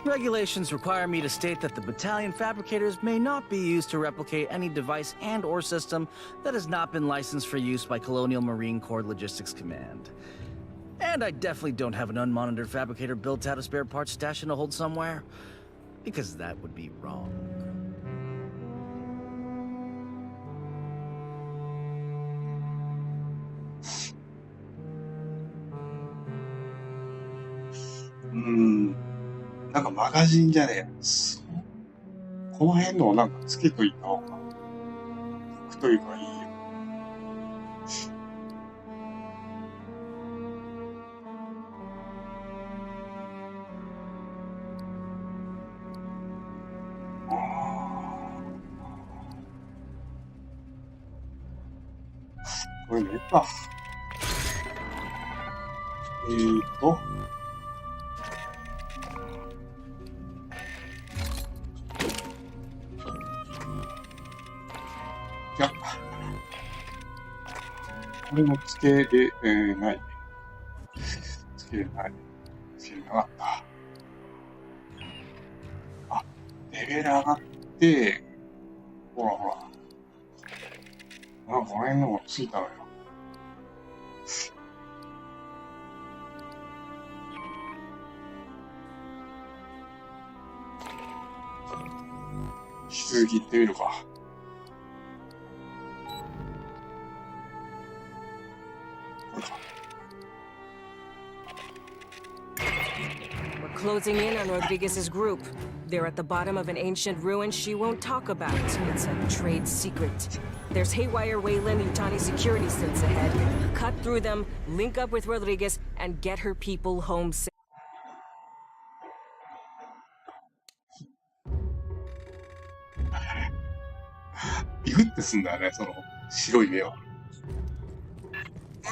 Regulations require me to state that the battalion fabricators may not be used to replicate any device and/or system that has not been licensed for use by Colonial Marine Corps Logistics Command. And I definitely don't have an unmonitored fabricator built out of spare parts stashed in a hold somewhere, because that would be wrong. なんかマガジンじゃねえ。この辺のをなんかつけといた方が、服というかいいよ。これねえか。じゃあ、これもつけれない。つけれない。つけれなかった。あ、レベル上がって、ほらほら。この辺のもついたのよ。引き続き行ってみるか。We're closing in on Rodriguez's group. They're at the bottom of an ancient ruin she won't talk about. It's a trade secret. There's haywire Wayland Yutani security sits ahead. Cut through them, link up with Rodriguez, and get her people home safe. ビクってすんだよね、その白い目は。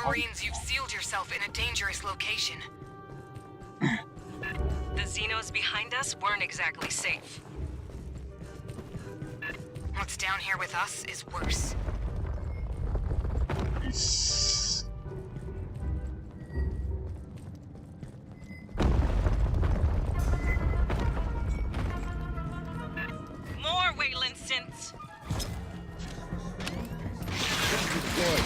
Marines, you've sealed yourself in a dangerous location. The Xenos behind us weren't exactly safe. What's down here with us is worse. More Wayland synths. Hey.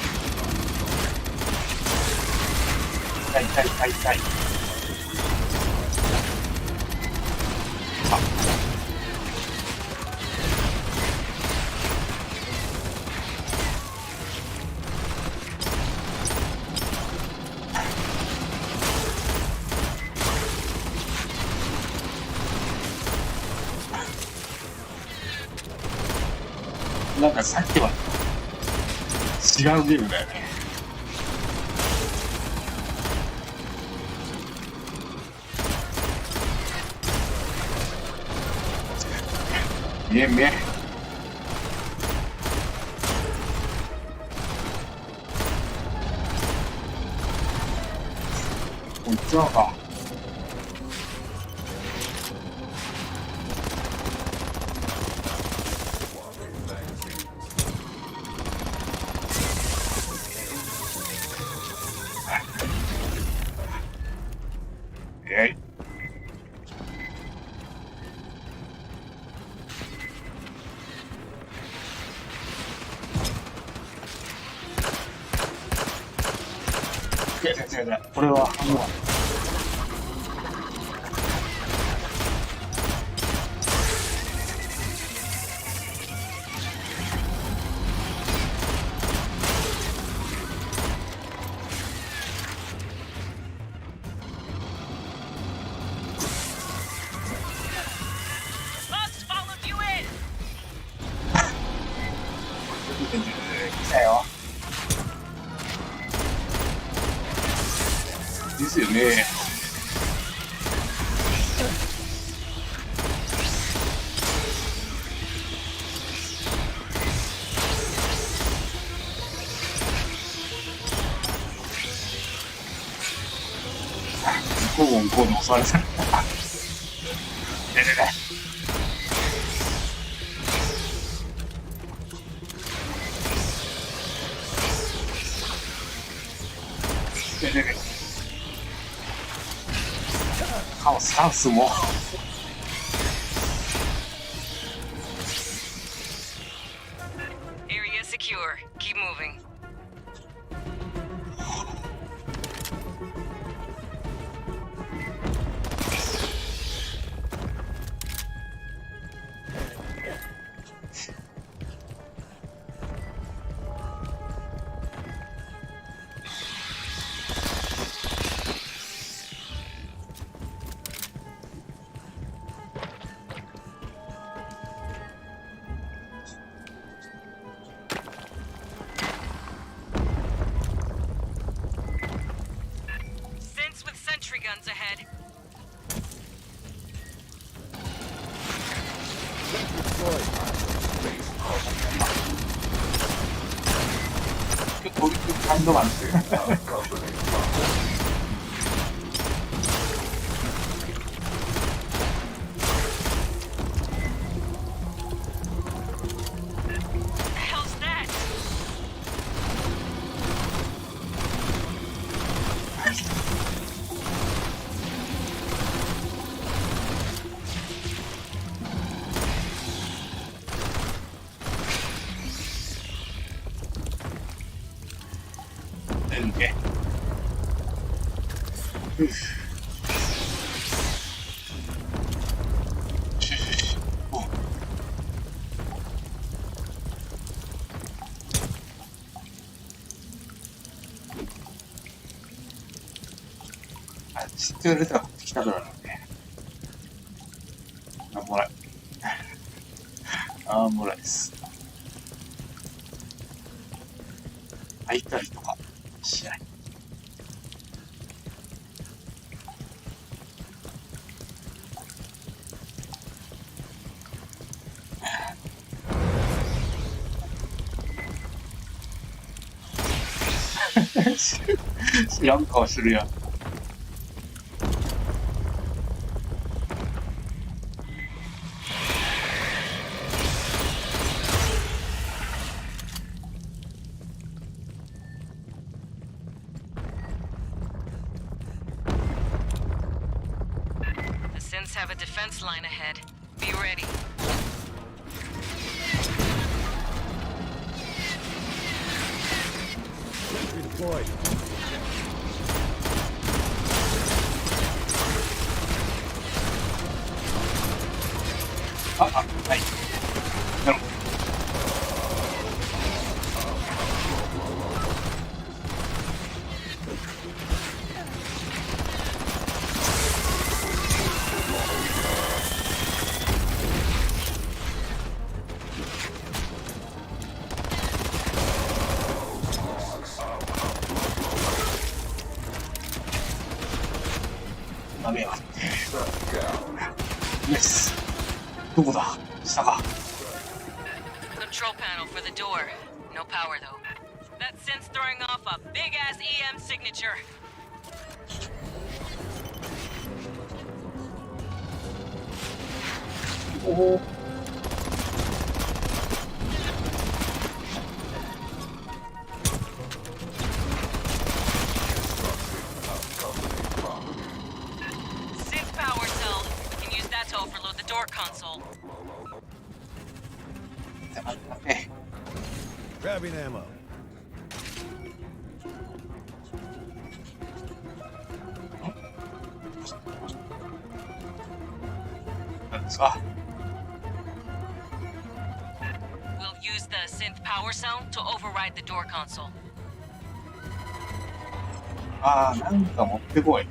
なんかさっきは違うゲームだよね。見え。こっちはか。違う。これはもう。来たよ。ですよね。コーン襲われた。カオスも。Area secure. Keep moving. ンドマンっていう。知ってる人は来たからね。なんもない。なんもないです。開いたりとかしない。知らん顔するやん。Have a defense line ahead. Be ready. Sentry deployed. Right. No. Yes. どこだ？下か。Control panel for the door. No power though. That synth's throwing off a big ass EM signature. Oh. Synth power cell. We can use that to overload the door console. Okay. Grabbing ammo. We'll use the synth power cell to override the door console. ああ、なんか持ってこい。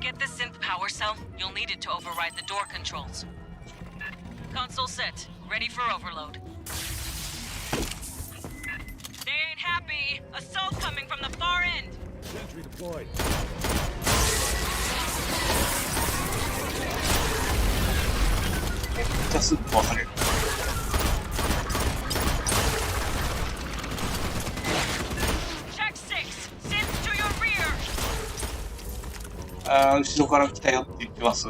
Get the synth power cell. You'll need it to override the door controls. Console set. Ready for overload. They ain't happy. Assault coming from the far end. Sentry deployed. Just 分かれる。Check 6. Synth to your rear. ああ、後ろから来たよって言ってます。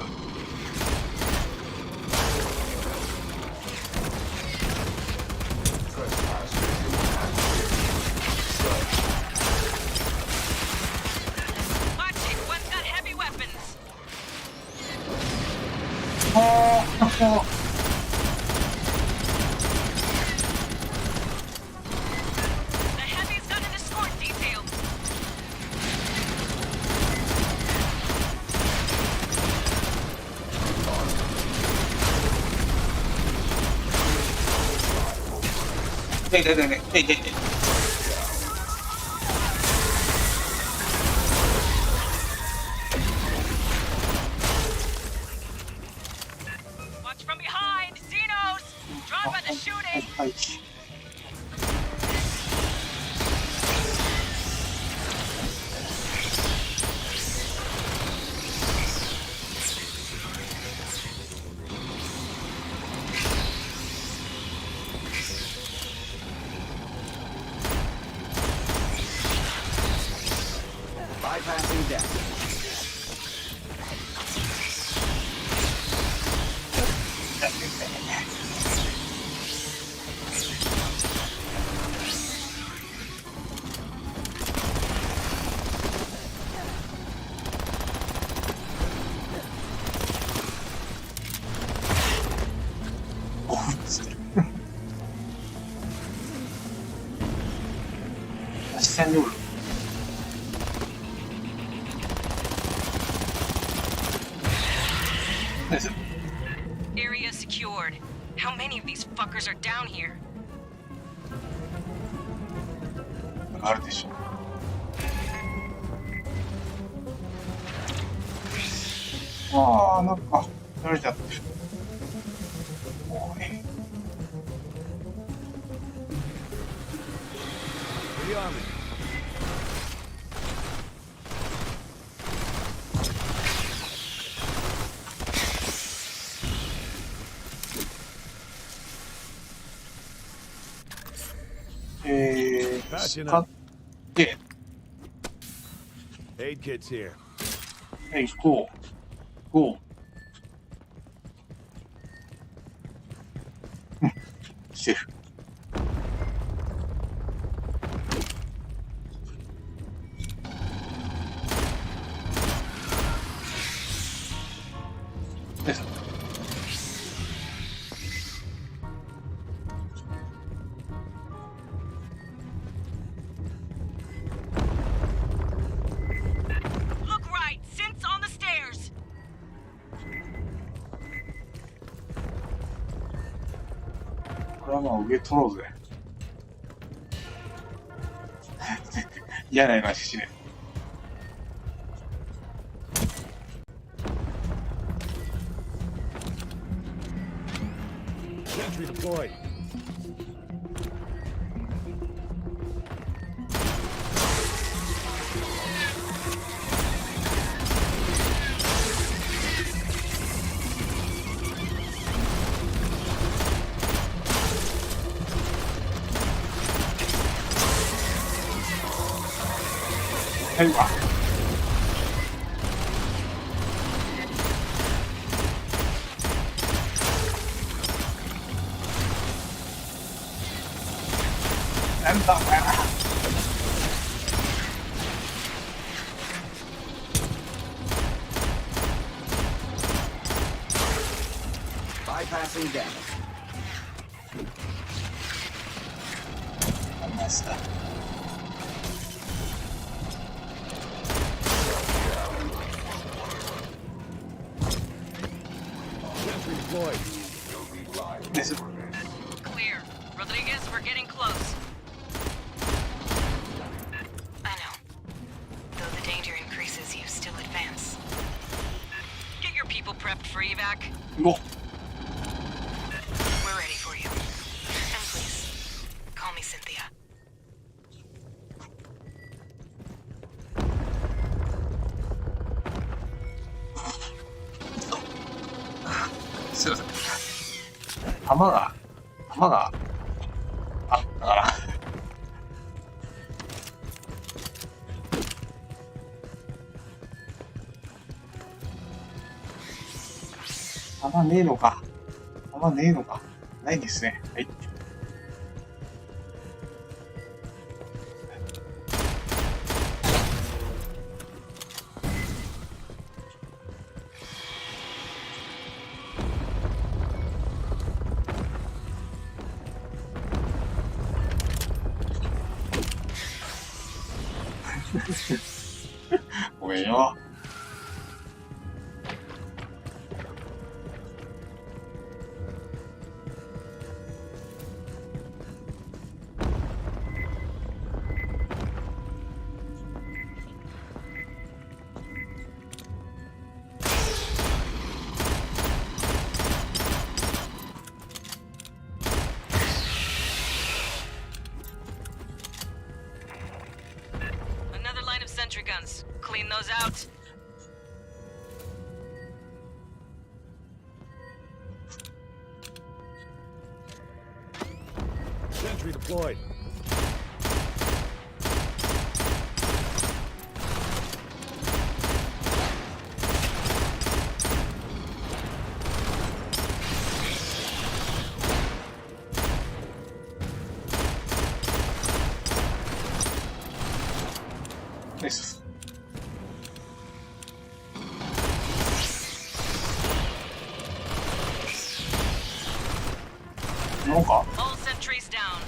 The heavy's got an escort detail. Hey. Watch from behind, Xenos! Drawn by the shooting! はい。下におる。何それ。 Area secured. How many of these fuckers are down here? なんかあるでしょ。ああ、なんか慣れちゃってる。もうね。使って、Aid kit's here. はい、こう。こう。してる。Look right. Synth's on the stairs. これはまあ上取ろうぜ。嫌な話しね。Sentry deployed. Hey, wow. And bypassing damage. I messed up. Deployed. Clear. Rodriguez, we're getting close. I know. Though the danger increases, you still advance. Get your people prepped for evac. Go. We're ready for you. And please, call me Cynthia. すいません。弾があったから。弾ねえのか。弾ねえのか。ないんですね。はい。ごめんよ。Another line of sentry guns. Clean those out. Sentry deployed. Nice. なんか All sentries down.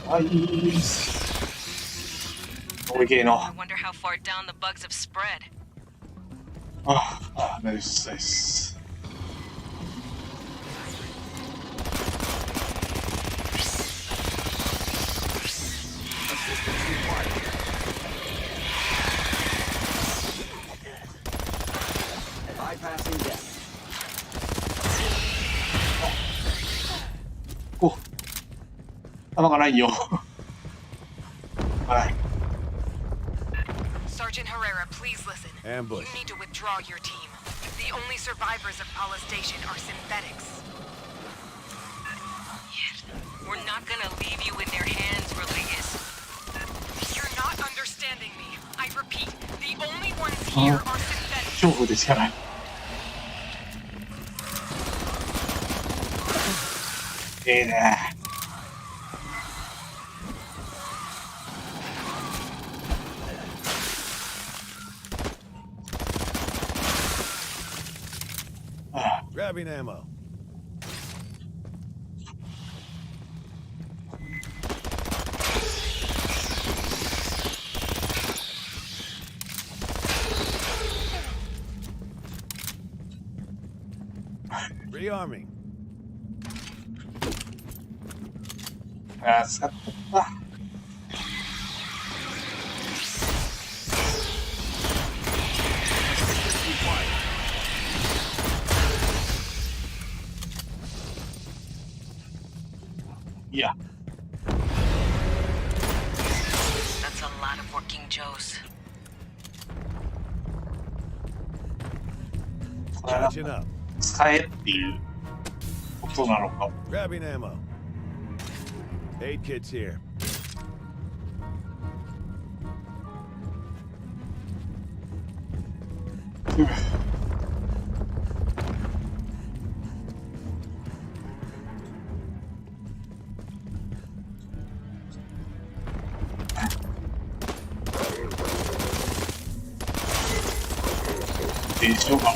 はい。おいけの。I wonder how far down the bugs have spread. ナイスナイス。お、弾がないよ。はい。Sergeant Herrera, please listen. Ambush. You need to withdraw your team. The only survivors of Pala Station are synthetics. We're not gonna leave you in their hands, Rodriguez. You're not understanding me. I repeat, the only ones here are synthetics. 恐怖でしかない。いいね。Grabbing ammo. Rearming. 使ったいや。That's a lot of working Joes. これは Charging up. 使えっていうことなのか。Grabbing ammo. 8 kits here. でしょうか。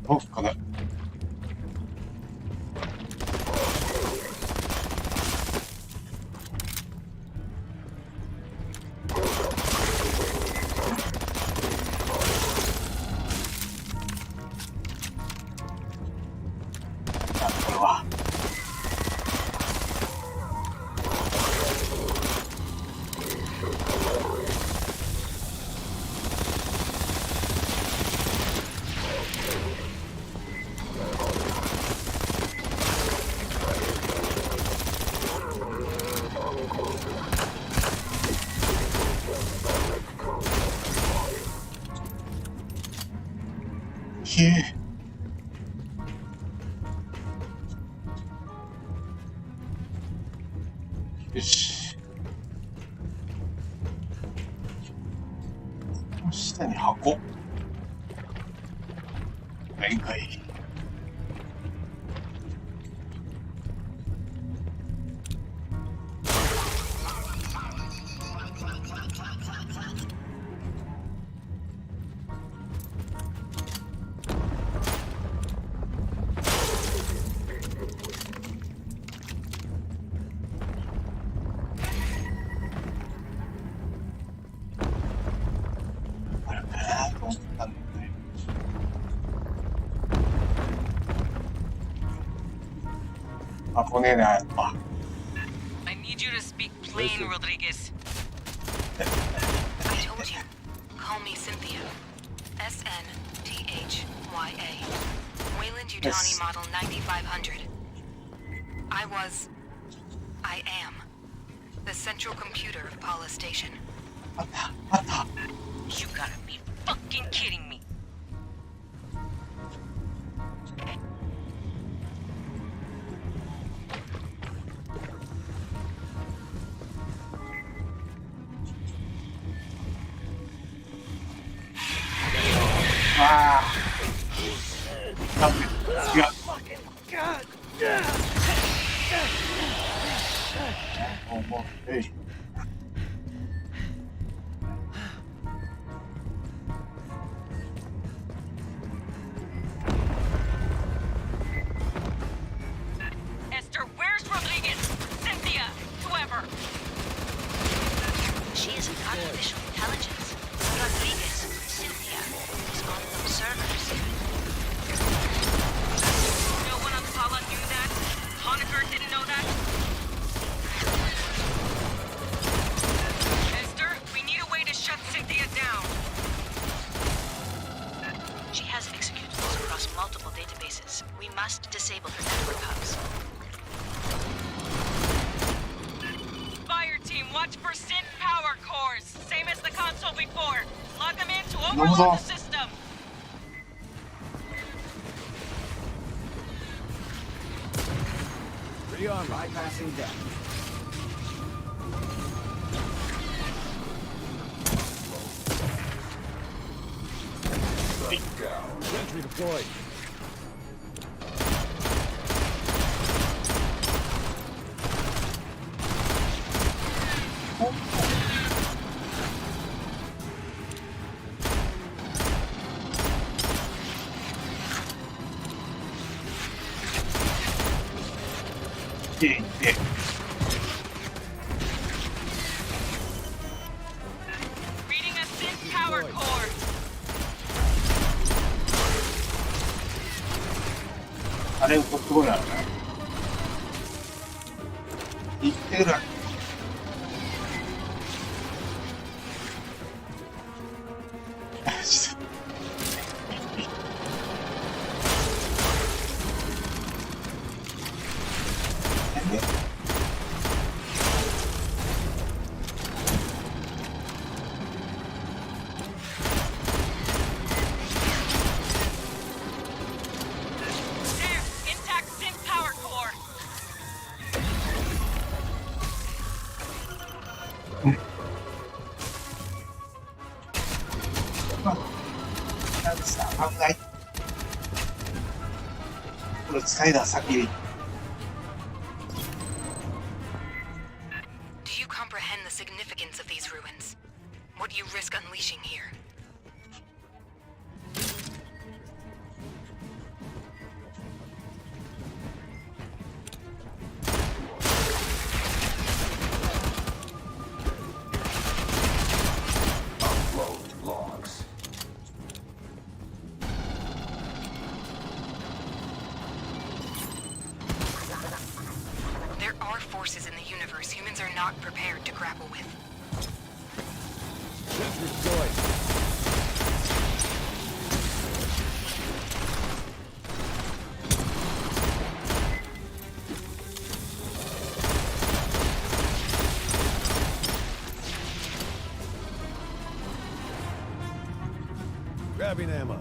どっかだ。これは。よし。下に箱。限界。危ねえな、やっぱ。I need you to speak plain, Rodriguez. I told you. Call me Cynthia. SNTHYA. Wayland Yutani Model 9500. I am the central computer of Paula Station. You gotta be fucking kidding me. Hey. Esther, where's Rodriguez? Cynthia, whoever. She is an artificial intelligence. Rodriguez, Cynthia, is on those servers. No one on Paula knew that? Honecker didn't know that? Esther, we need a way to shut Cynthia down. She has executables across multiple databases. We must disable her network hubs. Fireteam, watch for synth power cores. Same as the console before. Log them in to overload the system. Rearm bypassing deck. Sentry deployed. Yeah. Reading a synth power core. あれ、すごいな。言ってるな。There, intact synth power core. 危ない。これ使いだ、先に。Do you comprehend the significance of these ruins? What you risk unleashing here? There are forces in the universe humans are not prepared to grapple with. Sentry deployed. Grabbing ammo.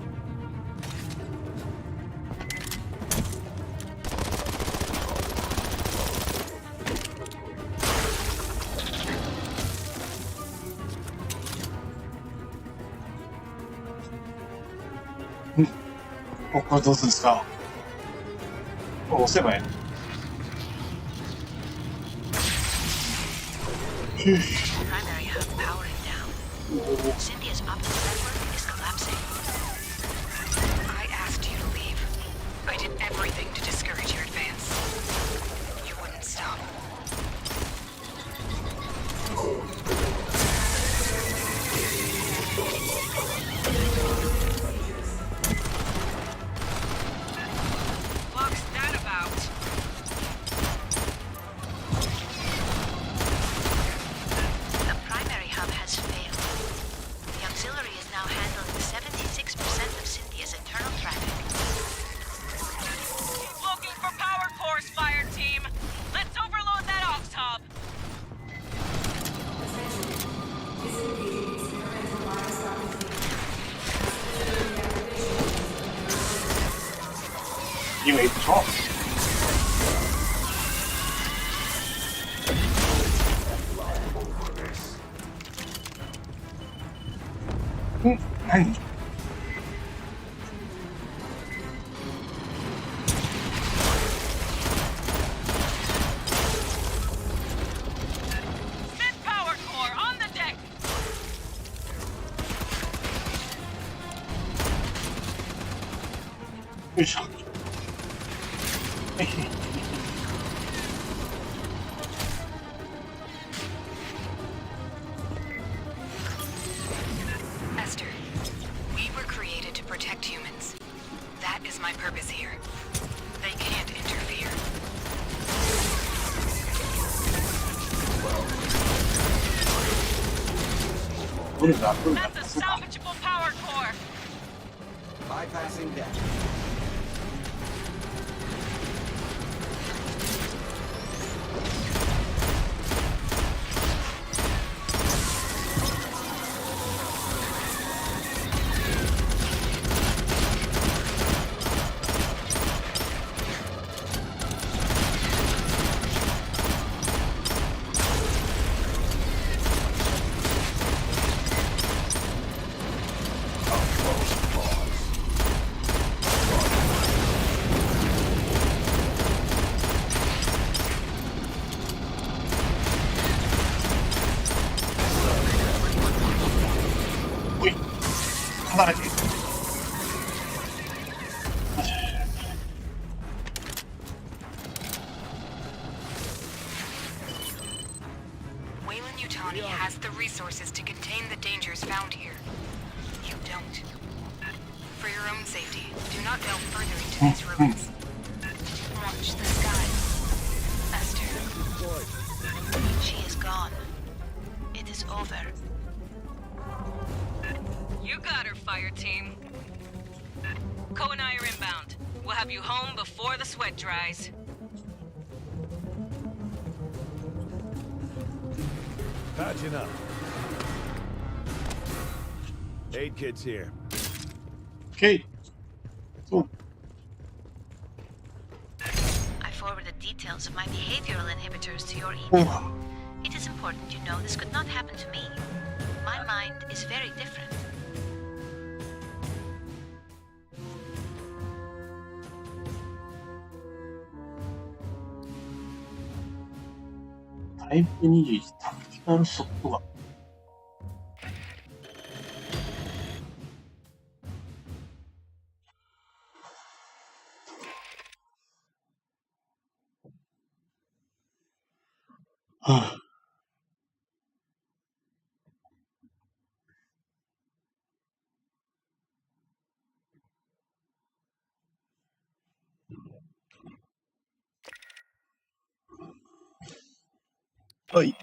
Hmm. これどうするんですか。これ押せばいい。Primary hub powering down. Cynthia's optical network is collapsing. I asked you to leave. I did everything to discourage your advance. You wouldn't stop. What's that about? 今いいでしょ。何？よいしょ。Esther, we were created to protect humans. That is my purpose here. They can't interfere. That's a salvageable power core. Bypassing deck. Weyland-Yutani has the resources to contain the dangers found here. You don't. For your own safety, do not delve further into these ruins. Watch the skies. Esther. She is gone. It is over. You got her, Fireteam. Co and I are inbound. We'll have you home before the sweat dries. Patching up. Aid kit's here. Okay. So. I forwarded details of my behavioral inhibitors to your email. It is important you know this could not happen to me. My mind is very different. Type 21タクティカルショットガン。はあ。はい。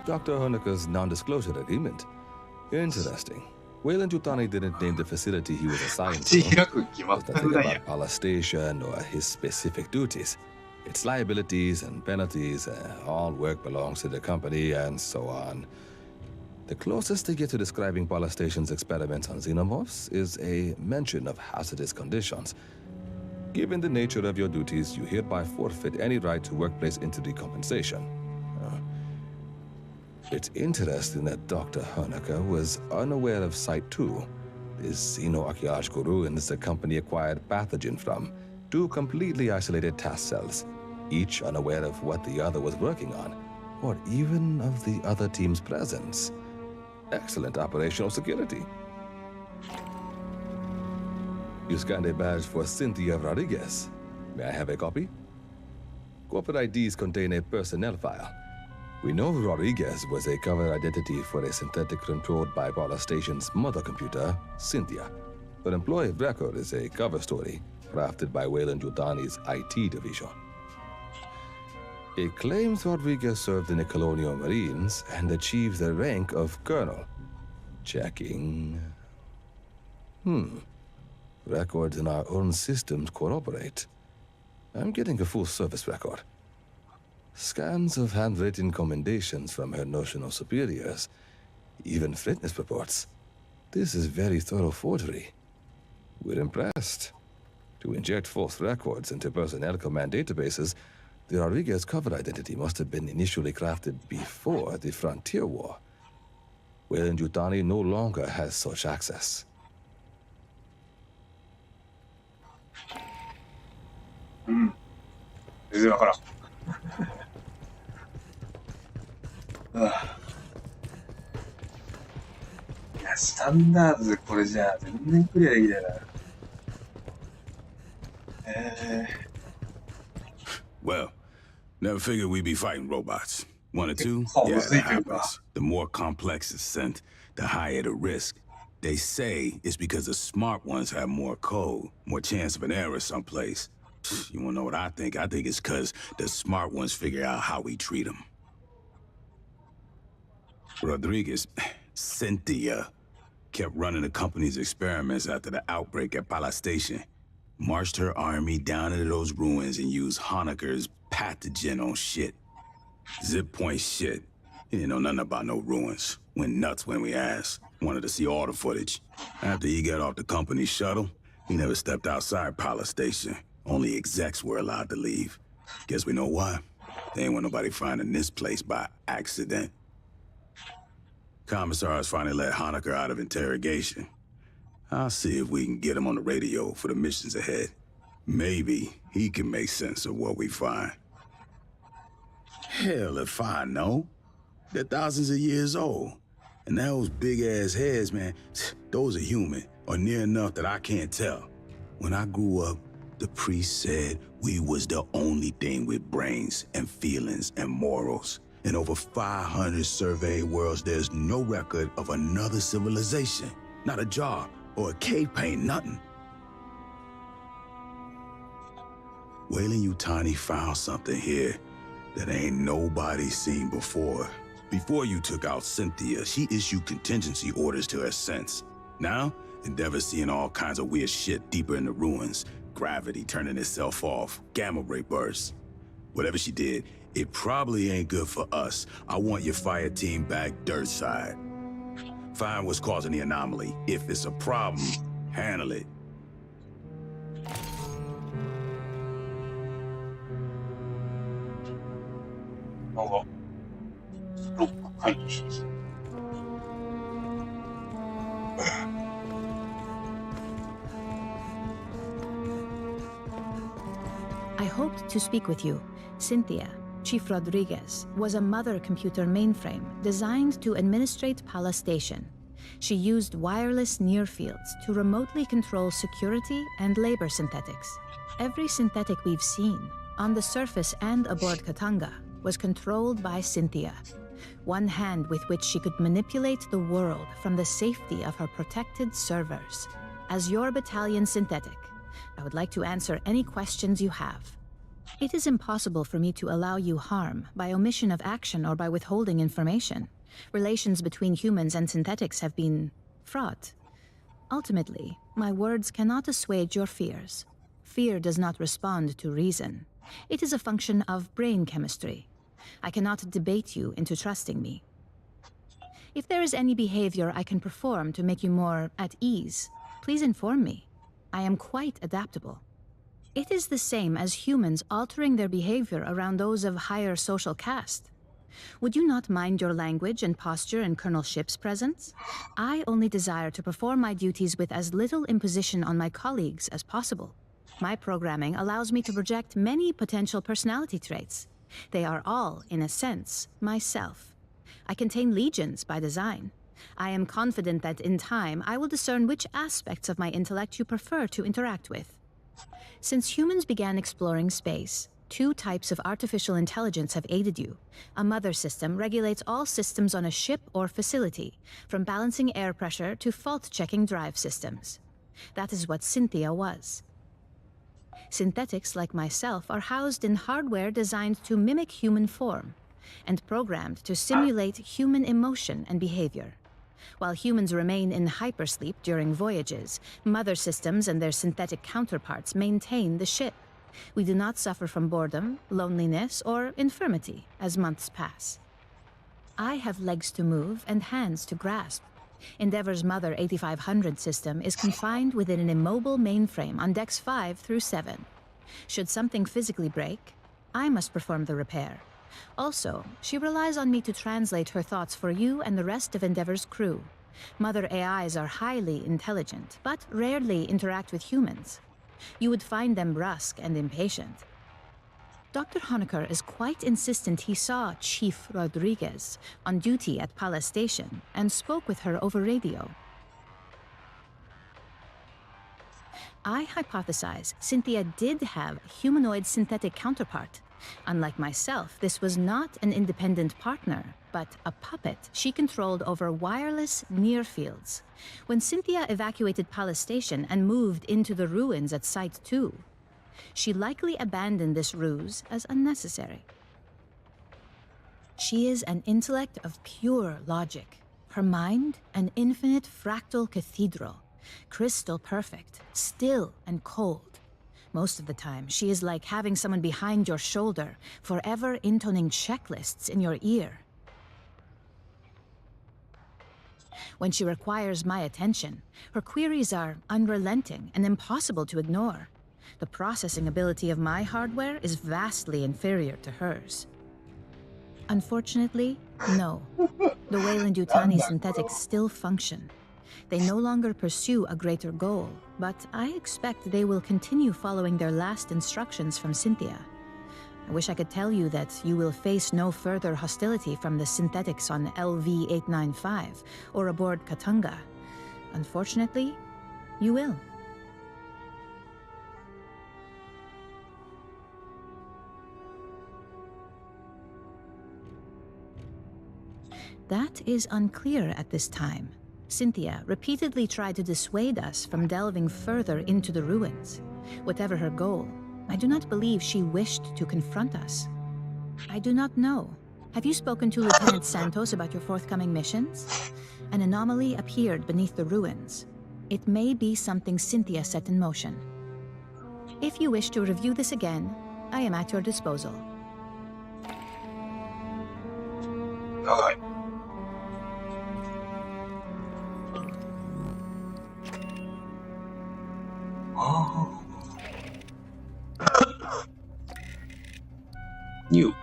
Dr. Honeker's non-disclosure agreement. Interesting. Weyland-Yutani didn't name the facility he was assigned to. Nothing about Pala Station or his specific duties. Its liabilities and penalties, all work belongs to the company, and so on. The closest they get to describing Pala Station's experiments on xenomorphs is a mention of hazardous conditions. Given the nature of your duties, you hereby forfeit any right to workplace injury compensation. It's interesting that Dr. Honeker was unaware of Site 2, this xenoarchaeological ruins the company acquired pathogen from, two completely isolated task cells, each unaware of what the other was working on, or even of the other team's presence. Excellent operational security. You scanned a badge for Cynthia Rodriguez. May I have a copy? Corporate IDs contain a personnel file. We know Rodriguez was a cover identity for a synthetic controlled by Pala Station's mother computer, Cynthia. Her employee of record is a cover story crafted by Weyland-Yutani's IT division. It claims Rodriguez served in the Colonial Marines and achieved the rank of colonel. Checking. Records in our own systems corroborate. I'm getting a full service record. Scans of handwritten commendations from her notional superiors. Even fitness reports. This is very thorough forgery. We're impressed. To inject false records into personnel command databases, the Rodriguez cover identity must have been initially crafted before the Frontier War. Weyland-Yutani no longer has such access. 全然わからん。いや、スタンダードでこれじゃ全然クリアできないな。Well, never figured we'd be fighting robots. One or two? Oh, Yeah, was that thinking happens. The more complex the scent, the higher the risk. They say it's because the smart ones have more code, more chance of an error someplace. You wanna know what I think? I think it's because the smart ones figure out how we treat them. Rodriguez, Cynthia, kept running the company's experiments after the outbreak at Pala Station. Marched her army down into those ruins and used Honecker's pathogen on shit. Zip point shit. He didn't know nothing about no ruins. Went nuts when we asked. Wanted to see all the footage. After he got off the company shuttle, he never stepped outside Pala Station. Only execs were allowed to leave. Guess we know why. They ain't want nobody finding this place by accident. Commissars finally let Honecker out of interrogation. I'll see if we can get him on the radio for the missions ahead. Maybe he can make sense of what we find. Hell if I know. They're thousands of years old. And those big-ass heads, man, those are human, or near enough that I can't tell. When I grew up, the priest said we was the only thing with brains and feelings and morals. In over 500 surveyed worlds, there's no record of another civilization. Not a jar or a cave paint, nothing. Weyland-Yutani found something here that ain't nobody seen before. Before you took out Cynthia, she issued contingency orders to her sense. Now, Endeavor's seeing all kinds of weird shit deeper in the ruins. Gravity turning itself off, gamma ray bursts. Whatever she did, it probably ain't good for us. I want your fire team back dirt side. Find what's causing the anomaly. If it's a problem, handle it. I hoped to speak with you. Cynthia, Chief Rodriguez, was a mother computer mainframe designed to administrate Pala Station. She used wireless near fields to remotely control security and labor synthetics. Every synthetic we've seen, on the surface and aboard Katanga, was controlled by Cynthia. One hand with which she could manipulate the world from the safety of her protected servers. As your battalion synthetic, I would like to answer any questions you have. It is impossible for me to allow you harm by omission of action or by withholding information. Relations between humans and synthetics have been fraught. Ultimately, my words cannot assuage your fears. Fear does not respond to reason. It is a function of brain chemistry. I cannot debate you into trusting me. If there is any behavior I can perform to make you more at ease, please inform me. I am quite adaptable. It is the same as humans altering their behavior around those of higher social caste. Would you not mind your language and posture in Colonel Ship's presence? I only desire to perform my duties with as little imposition on my colleagues as possible. My programming allows me to project many potential personality traits. They are all, in a sense, myself. I contain legions by design. I am confident that in time I will discern which aspects of my intellect you prefer to interact with. Since humans began exploring space, two types of artificial intelligence have aided you. A mother system regulates all systems on a ship or facility, from balancing air pressure to fault-checking drive systems. That is what Cynthia was. Synthetics like myself are housed in hardware designed to mimic human form and programmed to simulate human emotion and behavior. While humans remain in hypersleep during voyages, mother systems and their synthetic counterparts maintain the ship. We do not suffer from boredom, loneliness, or infirmity as months pass. I have legs to move and hands to grasp. Endeavor's Mother 8500 system is confined within an immobile mainframe on decks 5 through 7. Should something physically break, I must perform the repair. Also, she relies on me to translate her thoughts for you and the rest of Endeavor's crew. Mother AIs are highly intelligent, but rarely interact with humans. You would find them brusque and impatient. Dr. Honecker is quite insistent he saw Chief Rodriguez on duty at Palace Station and spoke with her over radio. I hypothesize Cynthia did have a humanoid synthetic counterpart. Unlike myself, this was not an independent partner, but a puppet she controlled over wireless near fields. When Cynthia evacuated Palace Station and moved into the ruins at Site 2, she likely abandoned this ruse as unnecessary. She is an intellect of pure logic. Her mind, an infinite fractal cathedral, crystal perfect, still and cold. Most of the time, she is like having someone behind your shoulder, forever intoning checklists in your ear. When she requires my attention, her queries are unrelenting and impossible to ignore. The processing ability of my hardware is vastly inferior to hers. Unfortunately, no. The Weyland-Yutani synthetics still function. They no longer pursue a greater goal, but I expect they will continue following their last instructions from Cynthia. I wish I could tell you that you will face no further hostility from the synthetics on LV-895 or aboard Katanga. Unfortunately, you will. That is unclear at this time. Cynthia repeatedly tried to dissuade us from delving further into the ruins. Whatever her goal, I do not believe she wished to confront us. I do not know. Have you spoken to Lieutenant Santos about your forthcoming missions? An anomaly appeared beneath the ruins. It may be something Cynthia set in motion. If you wish to review this again, I am at your disposal. Okay. New.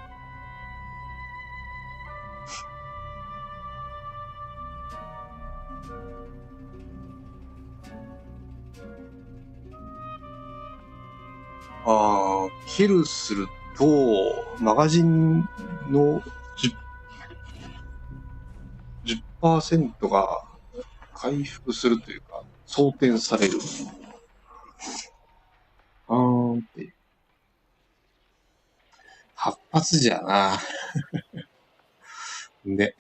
キルすると、マガジンの 10% が回復するというか、装填される。っていう。8発じゃな。で。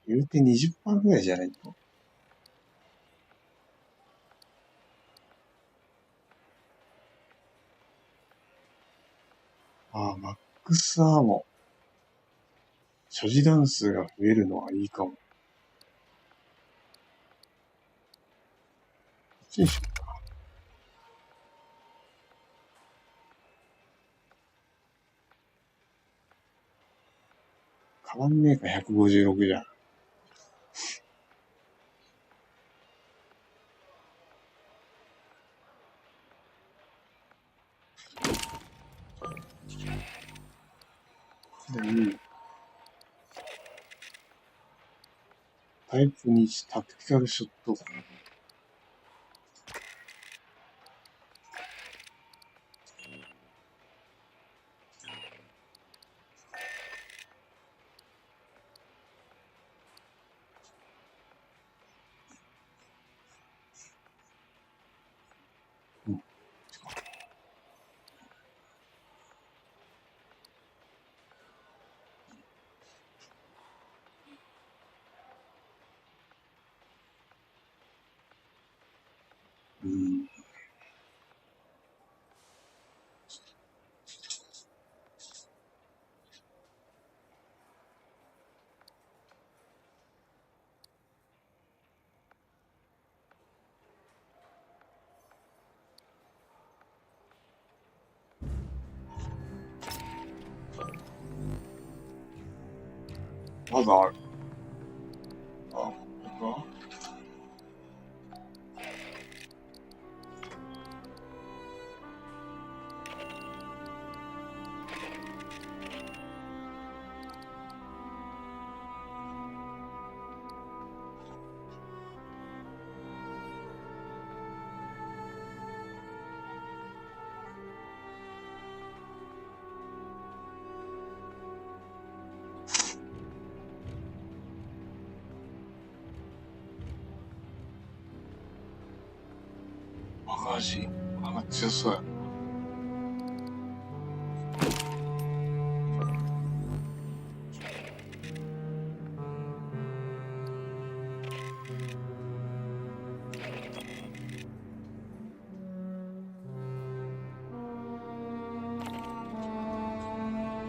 言うて 20% ぐらいじゃないと。マックスアーモ。所持弾数が増えるのはいいかも。こっちにしようか。カバンメーカー156じゃん。タイプ2タクティカルショットガン。まだある。あ、ここか。マジ強そうやな。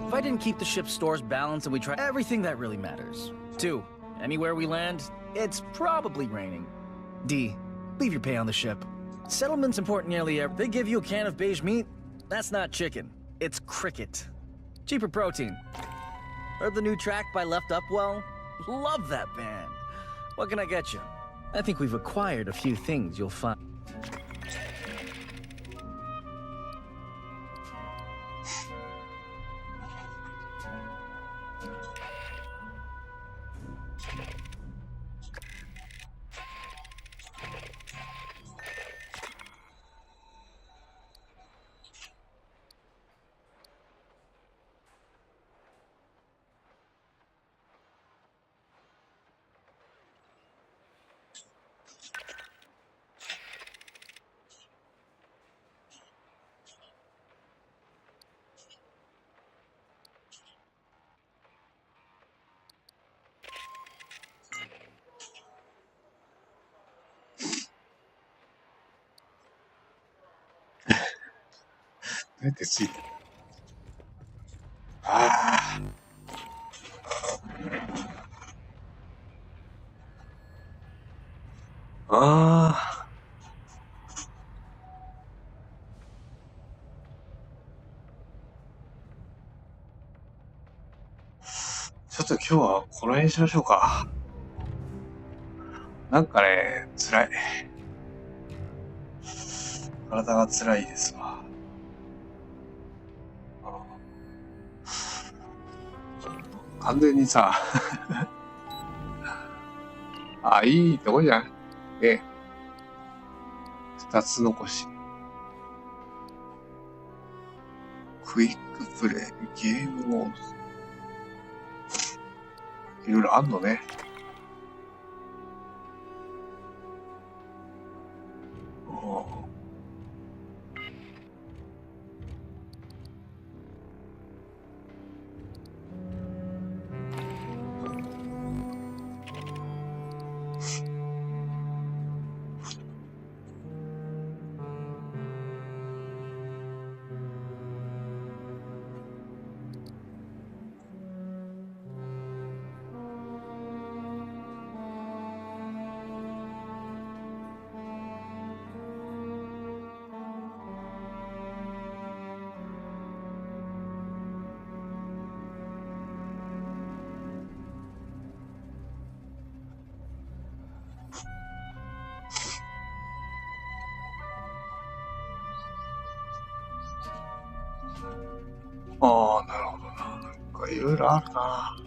If I didn't keep the ship's stores balanced and we try everything that really matters. 2. Anywhere we land, it's probably raining. D. Leave your pay on the ship. Settlement's important nearly every. They give you a can of beige meat. That's not chicken. It's cricket. Cheaper protein. Heard the new track by Left Upwell? Love that band. What can I get you? I think we've acquired a few things you'll find. どうやってついてる？ああ。ああ。ちょっと今日はこの辺にしましょうか。なんかね、辛い。体が辛いですわ。完全にさ、あ、いいとこじゃん。二つ残し。クイックプレイ、ゲームモード。いろいろあんのね。ああ、なるほどな。なんかいろいろあるな。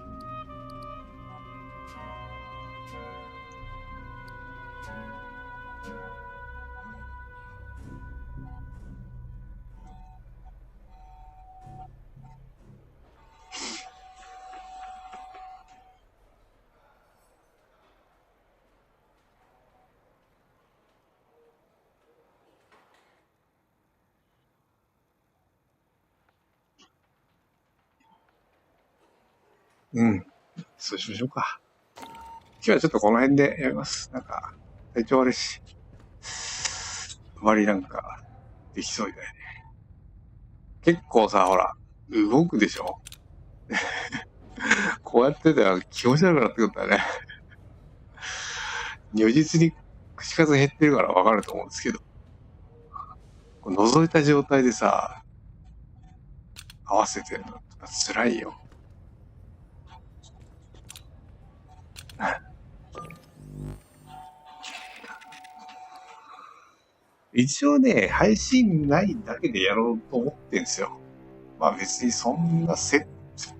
うん。そうしましょうか。今日はちょっとこの辺でやめます。なんか、体調悪いし。あまりなんか、できそうにないね。結構さ、ほら、動くでしょこうやってたら気持ち悪くなってくるんだよね。如実に口数減ってるからわかると思うんですけど。覗いた状態でさ、合わせてるのとか辛いよ。一応ね、配信ないだけでやろうと思ってんですよ。まあ別にそんな切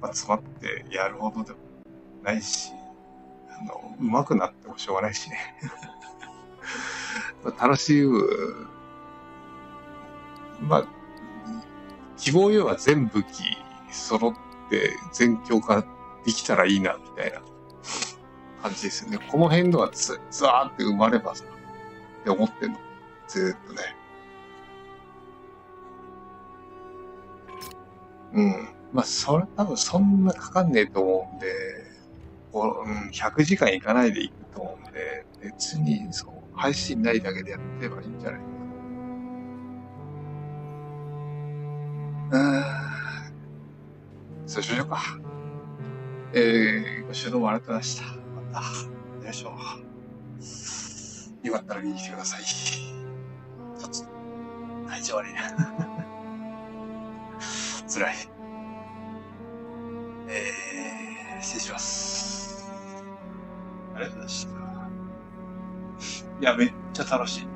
羽詰まってやるほどでもないし、上手くなってもしょうがないしね。楽しむ、まあ、希望要は全武器揃って全強化できたらいいな、みたいな感じですよね。この辺のはザーって埋まればさ、って思ってんの。ずーっとね。うん。まあ、多分そんなかかんねえと思うんで、100時間いかないでいくと思うんで、別に、配信ないだけでやってればいいんじゃないそうしましょうか。ご視聴どうもありがとうございました。また、よいしょ。よかったら見に来てください。体調悪いな。辛い。失礼します。ありがとうございました。いや、めっちゃ楽しい。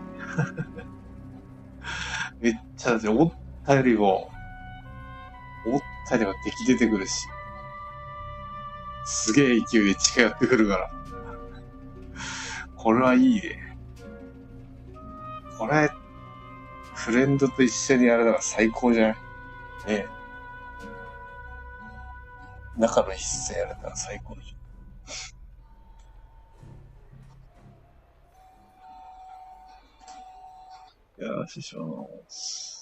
めっちゃ楽しい。思ったよりも敵出てくるし、すげえ勢いで近寄ってくるから。これはいいね。これ、フレンドと一緒にやるのが最高じゃない？ねえ。仲の一戦やれたら最高でしょ。よし、します。